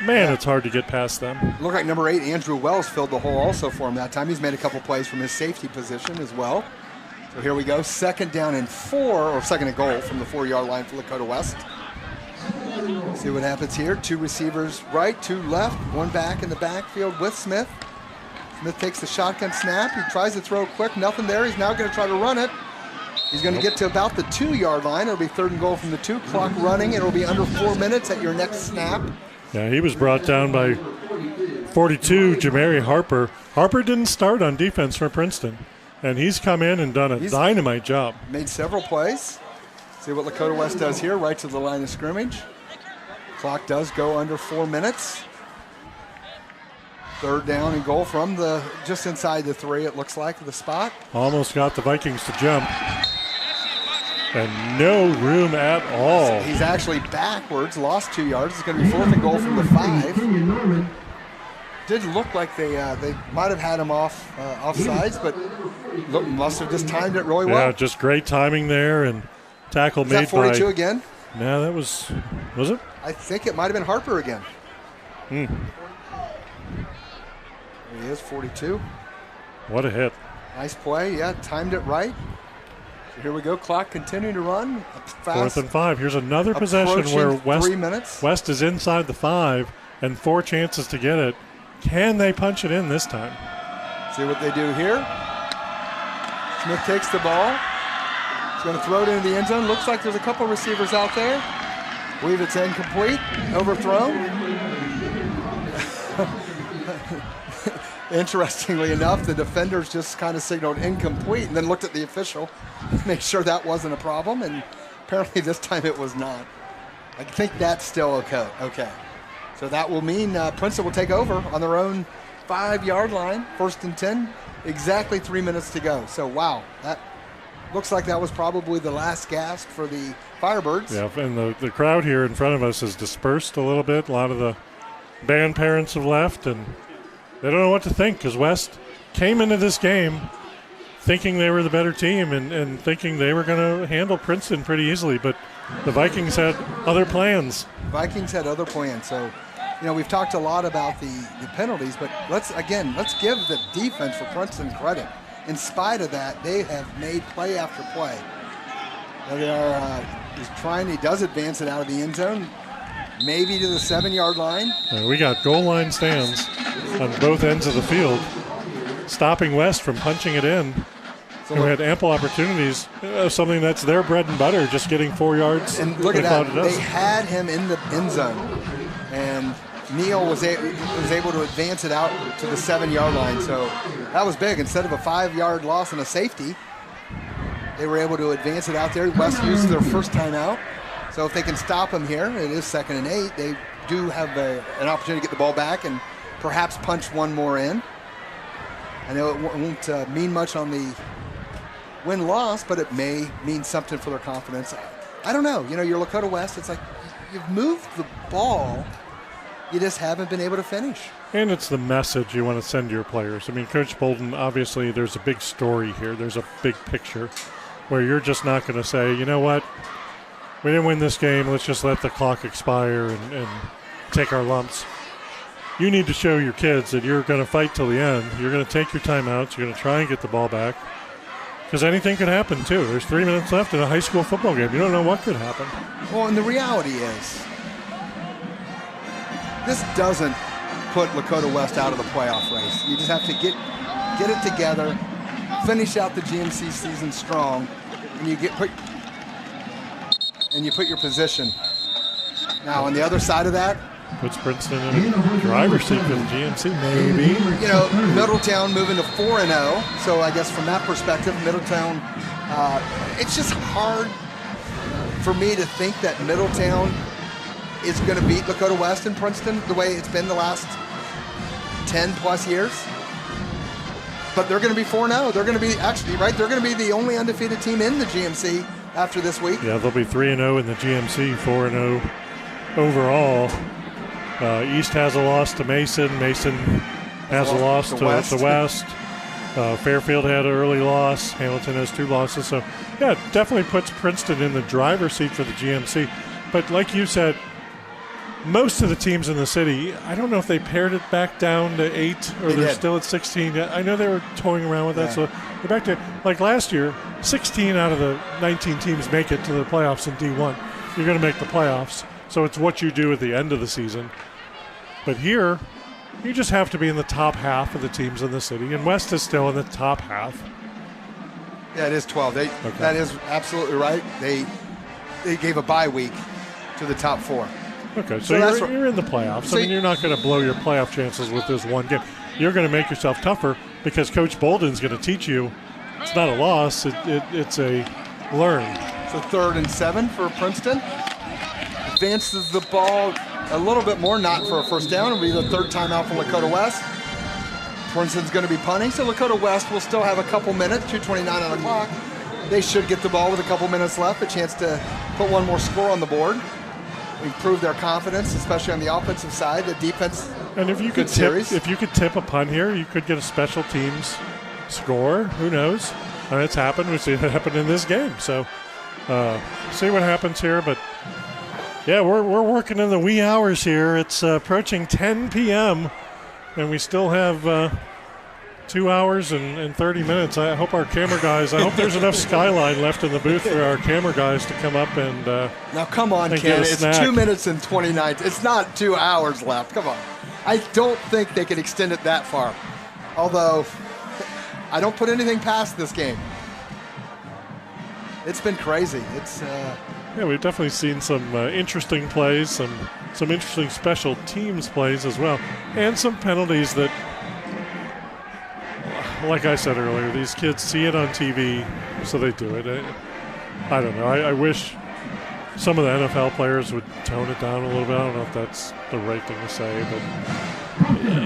Man, it's hard to get past them. Looked like number 8, Andrew Wells, filled the hole also for him that time. He's made a couple plays from his safety position as well. So here we go. 2nd down and 4, or 2nd and goal from the 4-yard line for Lakota West. See what happens here. 2 receivers right, 2 left, 1 back in the backfield with Smith. Smith takes the shotgun snap. He tries to throw quick. Nothing there. He's now going to try to run it. He's going to get to about the 2-yard line. It'll be 3rd and goal from the 2. Clock running. It'll be under 4 minutes at your next snap. Yeah, he was brought down by 42, Jamari Harper. Harper didn't start on defense for Princeton, and he's come in and done a dynamite job. Made several plays. See what Lakota West does here, right to the line of scrimmage. Clock does go under 4 minutes. 3rd down and goal from just inside the 3, it looks like, the spot. Almost got the Vikings to jump. And no room at all. He's actually backwards, lost 2 yards. It's going to be 4th and goal from the 5. Did look like they might have had him offsides, but must have just timed it really well. Yeah, just great timing there, and tackle made by. Is that 42 again? No, that was it? I think it might have been Harper again. There he is, 42. What a hit. Nice play, yeah, timed it right. So here we go, clock continuing to run. Fast. 4th and 5. Here's another possession where 3 minutes. West is inside the 5 and 4 chances to get it. Can they punch it in this time? See what they do here. Smith takes the ball. He's going to throw it into the end zone. Looks like there's a couple receivers out there. I believe it's incomplete. Overthrown. Interestingly enough, the defenders just kind of signaled incomplete and then looked at the official to make sure that wasn't a problem, and apparently this time it was not. I think that's still okay. So that will mean Princeton will take over on their own 5-yard line, 1st and 10, exactly 3 minutes to go. So, wow, that looks like that was probably the last gasp for the Firebirds. Yeah, and the crowd here in front of us is dispersed a little bit. A lot of the band parents have left, and they don't know what to think because West came into this game thinking they were the better team and thinking they were going to handle Princeton pretty easily, but the Vikings had other plans. So, we've talked a lot about the penalties, but let's give the defense for Princeton credit. In spite of that, they have made play after play. He does advance it out of the end zone, maybe to the 7-yard line. We got goal line stands on both ends of the field, stopping West from punching it in. So we had ample opportunities, something that's their bread and butter, just getting 4 yards. And look at that, they had him in the end zone, and Neal was able to advance it out to the 7-yard line. So that was big. Instead of a 5-yard loss and a safety, they were able to advance it out there. West used their first timeout. So if they can stop him here, it is 2nd and 8. They do have an opportunity to get the ball back and perhaps punch one more in. I know it won't mean much on the win-loss, but it may mean something for their confidence. I don't know. You're Lakota West. It's like you've moved the ball. You just haven't been able to finish. And it's the message you want to send to your players. I mean, Coach Bolden, obviously there's a big story here. There's a big picture where you're just not going to say, you know what, we didn't win this game. Let's just let the clock expire and take our lumps. You need to show your kids that you're going to fight till the end. You're going to take your timeouts. You're going to try and get the ball back. Because anything could happen, too. There's 3 minutes left in a high school football game. You don't know what could happen. Well, and the reality is, this doesn't put Lakota West out of the playoff race. You just have to get it together, finish out the GMC season strong, and you put your position. Now, on the other side of that, puts Princeton in a driver's seat for the GMC, maybe. Middletown moving to 4-0. So I guess from that perspective, Middletown, it's just hard for me to think that Middletown is going to beat Lakota West and Princeton the way it's been the last 10-plus years. But they're going to be 4-0. They're going to be, they're going to be the only undefeated team in the GMC after this week. Yeah, they'll be 3-0 in the GMC, 4-0 overall. East has a loss to Mason. Mason has a loss to West. Fairfield had an early loss. Hamilton has 2 losses. So, yeah, it definitely puts Princeton in the driver's seat for the GMC. But like you said, most of the teams in the city, I don't know if they pared it back down to 8 or they're still at 16. I know they were toying around with that. So they're back to, like last year, 16 out of the 19 teams make it to the playoffs in D1. You're going to make the playoffs. So it's what you do at the end of the season. But here, you just have to be in the top half of the teams in the city, and West is still in the top half. Yeah, it is 12. That is absolutely right. They gave a bye week to the top 4. Okay, so you're in the playoffs. So you're not going to blow your playoff chances with this one game. You're going to make yourself tougher because Coach Bolden's going to teach you it's not a loss, it's a learn. So 3rd and 7 for Princeton. Advances the ball a little bit more, not for a first down. It'll be the 3rd timeout for Lakota West. Princeton's going to be punting, so Lakota West will still have a couple minutes, 2:29 on the clock. They should get the ball with a couple minutes left, a chance to put one more score on the board. Improve their confidence, especially on the offensive side. The defense, and if you could tip a punt here, you could get a special teams score. Who knows? I mean, it's happened. We see it happen in this game. So see what happens here. But yeah, we're working in the wee hours here. It's approaching 10 p.m. and we still have 2 hours and 30 minutes. I hope our camera guys, I hope there's enough skyline left in the booth for our camera guys to come up and now come on, Ken. It's 2 minutes and 29. It's not 2 hours left. Come on. I don't think they can extend it that far. Although, I don't put anything past this game. It's been crazy. It's yeah, we've definitely seen some interesting plays, some interesting special teams plays as well, and some penalties that, like I said earlier, these kids see it on TV, so they do it. I don't know. I wish some of the NFL players would tone it down a little bit. I don't know if that's the right thing to say, but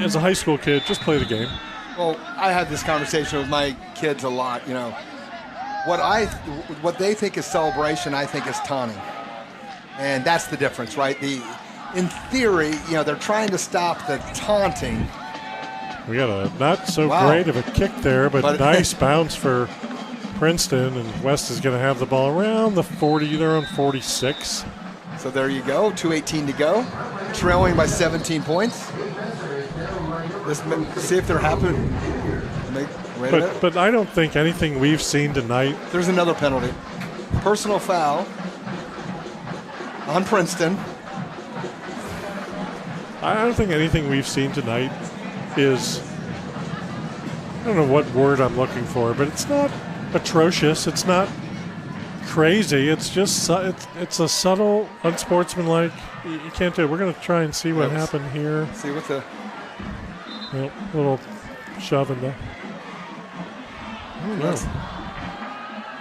as a high school kid, just play the game. Well, I have this conversation with my kids a lot. You know, what they think is celebration, I think is taunting, and that's the difference, right? In theory, you know, they're trying to stop the taunting. We got a not so great of a kick there, but nice bounce for Princeton, and West is going to have the ball around the 40. They're on 46. So there you go, 2:18 to go, trailing by 17 points. Let's see if they're happy. But I don't think anything we've seen tonight. There's another penalty. Personal foul on Princeton. I don't think anything we've seen tonight is, I don't know what word I'm looking for, but it's not atrocious. It's not crazy. It's just it's a subtle, unsportsmanlike. You can't do it. We're going to try and see what happened here. See what the little shove in there.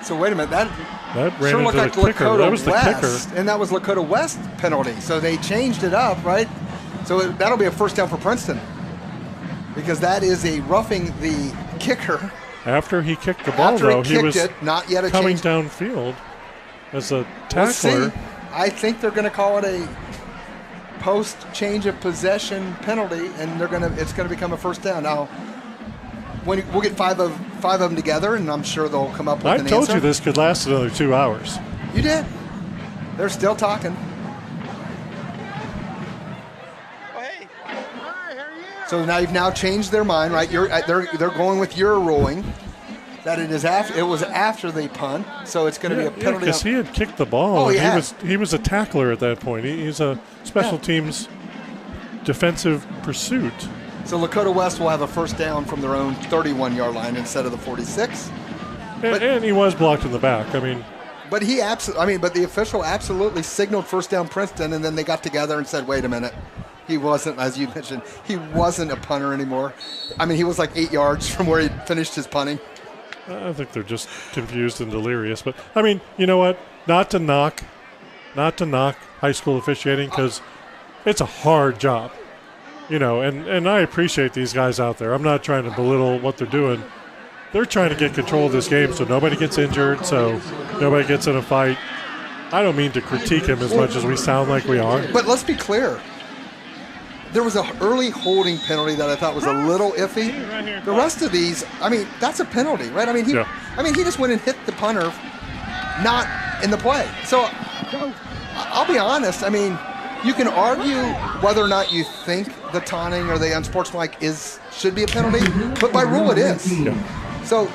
So wait a minute, that ran sure into looked like the kicker. Lakota That was the West, kicker. and that was Lakota West penalty. So they changed it up, right? So that'll be a first down for Princeton because that is a roughing the kicker. After he kicked the ball, though, he was not yet coming downfield as a tackler. We'll see. I think they're going to call it a post change of possession penalty, and it's going to become a first down. Now, we'll get five of them together, and I'm sure they'll come up with an answer. I told you this could last another 2 hours. You did. They're still talking. So now you've now changed their mind, right? They're going with your ruling that it was after the punt, so it's going to be a penalty. Because he had kicked the ball. Oh, yeah. He was a tackler at that point. He's a special teams defensive pursuit. So Lakota West will have a first down from their own 31-yard line instead of the 46. And he was blocked in the back. But the official absolutely signaled first down Princeton, and then they got together and said, "Wait a minute." He wasn't, as you mentioned, he wasn't a punter anymore. He was like 8 yards from where he finished his punting. I think they're just confused and delirious. But, you know what? Not to knock high school officiating because it's a hard job. And I appreciate these guys out there. I'm not trying to belittle what they're doing. They're trying to get control of this game so nobody gets injured, so nobody gets in a fight. I don't mean to critique him as much as we sound like we are. But let's be clear. there was an early holding penalty that I thought was a little iffy. The rest of these, I mean, that's a penalty, right? I mean, he just went and hit the punter, not in the play. So I'll be honest. I mean, you can argue whether or not you think the taunting or the unsportsmanlike should be a penalty, but by rule it is. So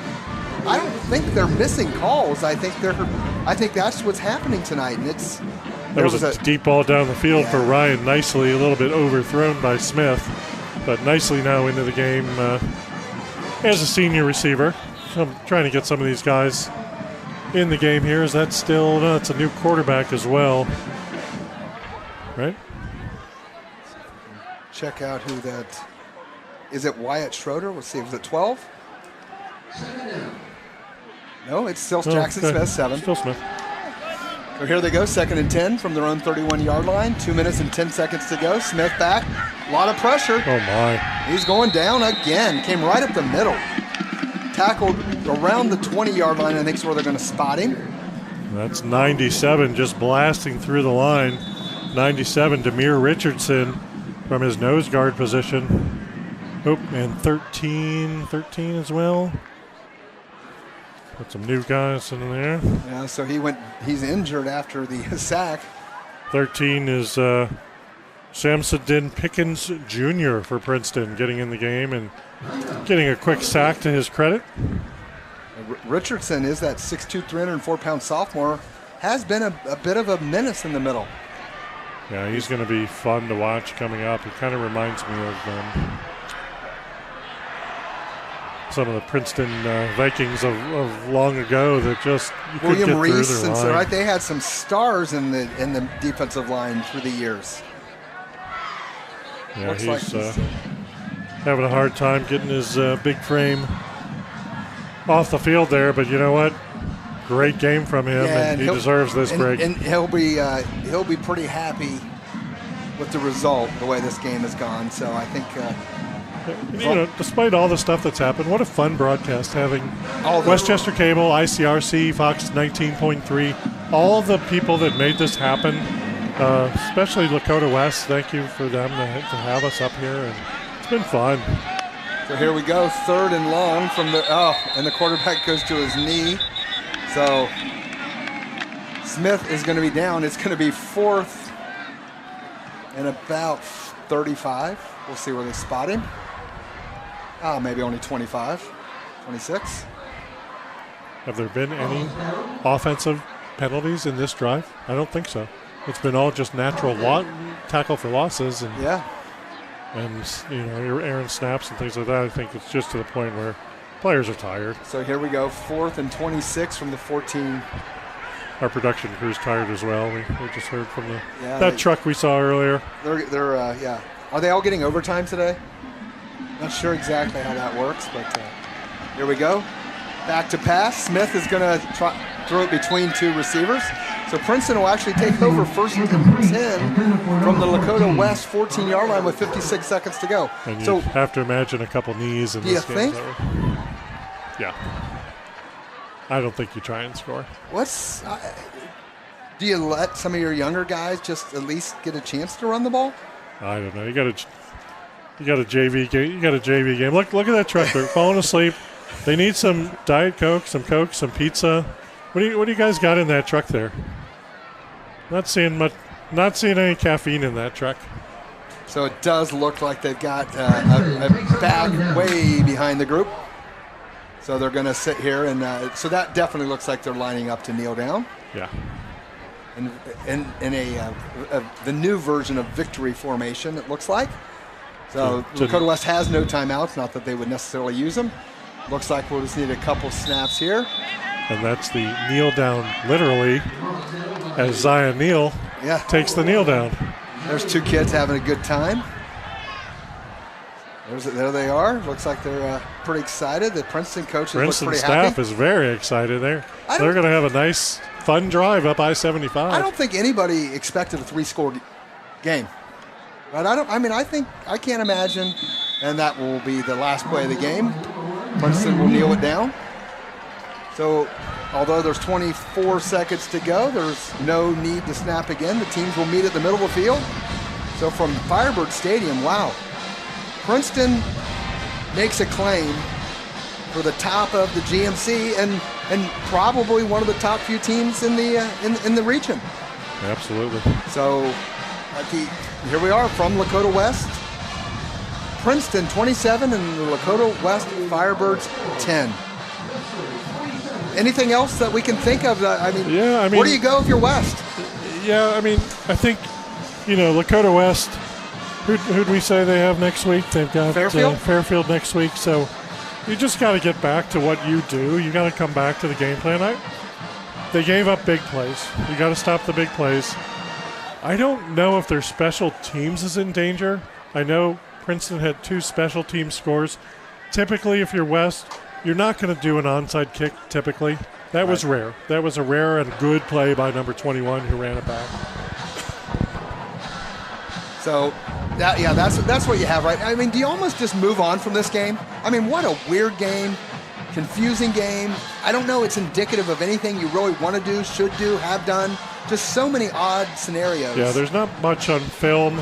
I don't think they're missing calls. I think that's what's happening tonight, and there was a deep ball down the field for Ryan, nicely, a little bit overthrown by Smith, but nicely now into the game as a senior receiver. So I'm trying to get some of these guys in the game here. Is that still, no, it's a new quarterback as well, right? Check out who that, is it Wyatt Schroeder? Let's see, was it 12? No, it's still Jackson Smith, 7. Still Smith. So here they go, 2nd and 10 from their own 31-yard line. 2 minutes and 10 seconds to go. Smith back, a lot of pressure. Oh my. He's going down again, came right up the middle. Tackled around the 20-yard line, I think is where they're going to spot him. That's 97 just blasting through the line. 97, Demir Richardson from his nose guard position. Oh, and 13 as well. Got some new guys in there. Yeah, so he's injured after the sack. 13 is Shamsuddin Pickens Jr. for Princeton, getting in the game and getting a quick sack to his credit. Richardson is that 6'2", 304-pound sophomore. Has been a bit of a menace in the middle. Yeah, he's going to be fun to watch coming up. He kind of reminds me of some of the Princeton Vikings of long ago that just William Reese and so right. They had some stars in the defensive line through the years. Yeah, he's having a hard time getting his big frame off the field there, but you know what? Great game from him, and he deserves this break. And he'll be pretty happy with the result, the way this game has gone. So I think. Despite all the stuff that's happened, what a fun broadcast having Westchester Cable, ICRC, Fox 19.3, all the people that made this happen, especially Lakota West. Thank you for them to have us up here, and it's been fun. So here we go, 3rd and long from and the quarterback goes to his knee. So Smith is going to be down. It's going to be 4th and about 35. We'll see where they spot him. Maybe only 25, 26. Have there been any offensive penalties in this drive? I don't think so. It's been all just natural tackle for losses and errant snaps and things like that. I think it's just to the point where players are tired. So here we go, 4th and 26 from the 14. Our production crew's tired as well. We just heard from that truck we saw earlier. They're Are they all getting overtime today? Not sure exactly how that works, but here we go. Back to pass. Smith is going to throw it between 2 receivers. So Princeton will actually take over 1st and 10 from the Lakota West 14-yard line with 56 seconds to go. And you have to imagine a couple knees in this game. Do you think? Yeah. I don't think you try and score. Do you let some of your younger guys just at least get a chance to run the ball? I don't know. You got a JV game. You got a JV game. Look at that truck. They're falling asleep. They need some Diet Coke, some pizza. What do you guys got in that truck there? Not seeing any caffeine in that truck. So it does look like they've got a bag way behind the group. So they're going to sit here, and so that definitely looks like they're lining up to kneel down. Yeah. In the new version of victory formation, it looks like. So Lakota West has no timeouts, not that they would necessarily use them. Looks like we'll just need a couple snaps here. And that's the kneel down, literally, as Zion Neal takes the kneel down. There's 2 kids having a good time. There they are. Looks like they're pretty excited. The Princeton coaches look pretty happy. Staff is very excited. They're going to have a nice, fun drive up I-75. I don't think anybody expected a 3-score game. But I can't imagine, and that will be the last play of the game. Princeton will kneel it down. So, although there's 24 seconds to go, there's no need to snap again. The teams will meet at the middle of the field. So from Firebird Stadium, wow. Princeton makes a claim for the top of the GMC and probably one of the top few teams in the region. Absolutely. So here we are from Lakota West. Princeton 27 and the Lakota West Firebirds 10. Anything else that we can think of? I mean, where do you go if you're West? Yeah, I mean, I think, Lakota West, who'd we say they have next week? They've got Fairfield next week. So you just got to get back to what you do. You got to come back to the game plan. They gave up big plays. You got to stop the big plays. I don't know if their special teams is in danger. I know Princeton had 2 special team scores. Typically, if you're West, you're not going to do an onside kick typically. That was rare. That was a rare and good play by number 21 who ran it back. So, that's what you have, right? I mean, do you almost just move on from this game? I mean, what a weird game, confusing game. I don't know it's indicative of anything you really want to do, should do, have done. Just so many odd scenarios. Yeah, there's not much on film.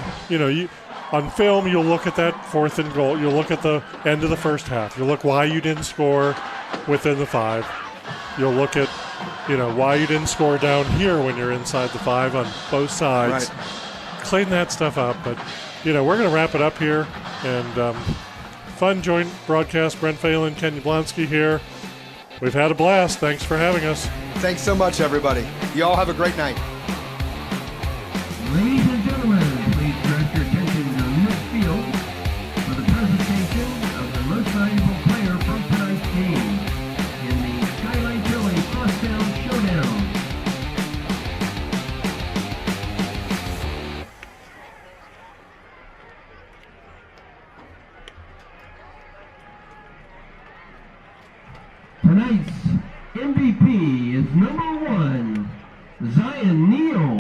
On film, you'll look at that 4th and goal. You'll look at the end of the first half. You'll look why you didn't score within the 5. You'll look at, why you didn't score down here when you're inside the 5 on both sides. Right. Clean that stuff up. But, we're going to wrap it up here. And fun joint broadcast. Brent Phelan, Ken Yablonsky here. We've had a blast. Thanks for having us. Thanks so much, everybody. You all have a great night. Ladies and gentlemen, please direct your attention to midfield for the presentation of the most valuable player from tonight's game in the Skyline Philly Crosstown Showdown. Tonight's MVP is number 1, Zion Neal.